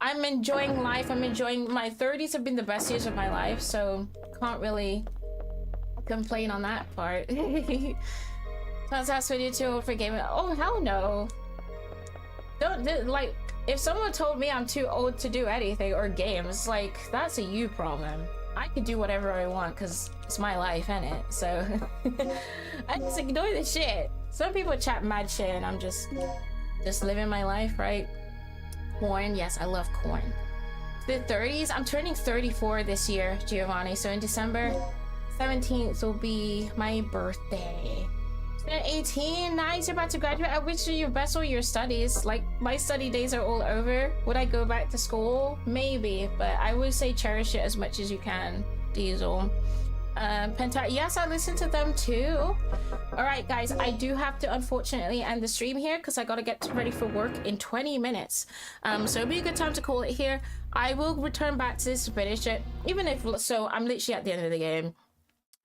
I'm enjoying life. I'm enjoying... My 30s have been the best years of my life, so can't really complain on that part. Sounds asked video too old for gaming. Oh, hell no. Don't, like, if someone told me I'm too old to do anything or games, like, that's a you problem. I could do whatever I want because it's my life, innit? So, I just ignore the shit. Some people chat mad shit and I'm just living my life, right? Corn, yes, I love corn. The 30s, I'm turning 34 this year, Giovanni, so in December 17th will be my birthday. 18, nice, you're about to graduate. I wish you your best with your studies. Like, my study days are all over. Would I go back to school? Maybe, but I would say cherish it as much as you can, Diesel. Penta, yes, I listen to them too. Alright guys, I do have to unfortunately end the stream here because I gotta get ready for work in 20 minutes. So it'll be a good time to call it here. I will return back to this to finish it, even if so I'm literally at the end of the game.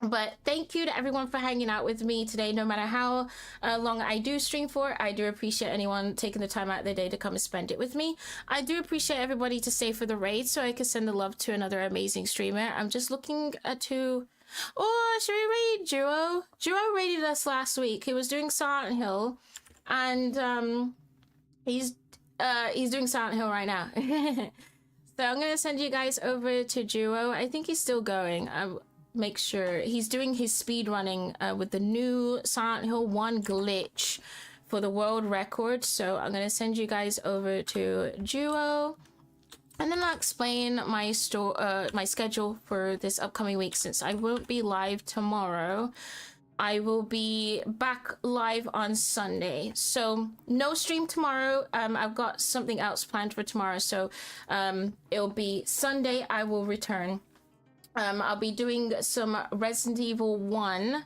But thank you to everyone for hanging out with me today, no matter how long I do stream for. I do appreciate anyone taking the time out of their day to come and spend it with me. I do appreciate everybody to stay for the raid so I can send the love to another amazing streamer. I'm just looking to... Oh, should we raid Duo? Duo raided us last week. He was doing Silent Hill, and he's doing Silent Hill right now. So I'm gonna send you guys over to Duo. I think he's still going. Make sure he's doing his speed running with the new Silent Hill 1 glitch for the world record. So I'm gonna send you guys over to Duo, and then I'll explain my schedule for this upcoming week. Since I won't be live tomorrow, I will be back live on Sunday. So no stream tomorrow. I've got something else planned for tomorrow, so it'll be Sunday I will return. I'll be doing some Resident Evil 1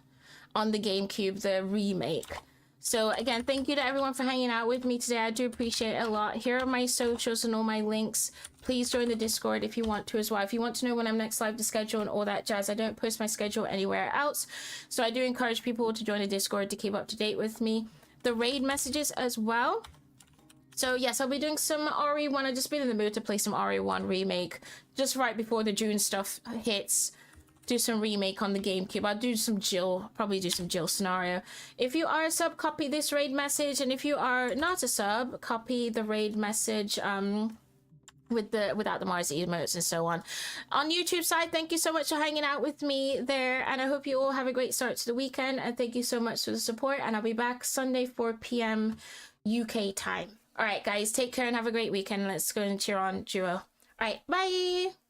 on the GameCube, the remake. So again, thank you to everyone for hanging out with me today. I do appreciate it a lot. Here are my socials and all my links. Please join the Discord if you want to as well. If you want to know when I'm next live to schedule and all that jazz, I don't post my schedule anywhere else. So I do encourage people to join the Discord to keep up to date with me. The raid messages as well. So yes, I'll be doing some RE1. I've just been in the mood to play some RE1 remake just right before the June stuff hits. Do some remake on the GameCube. I'll do some Jill, probably do some Jill scenario. If you are a sub, copy this raid message, and if you are not a sub, copy the raid message without the Mars emotes and so on. On YouTube side, thank you so much for hanging out with me there, and I hope you all have a great start to the weekend, and thank you so much for the support, and I'll be back Sunday 4 p.m. UK time. All right, guys, take care and have a great weekend. Let's go and cheer on Duo. All right, bye.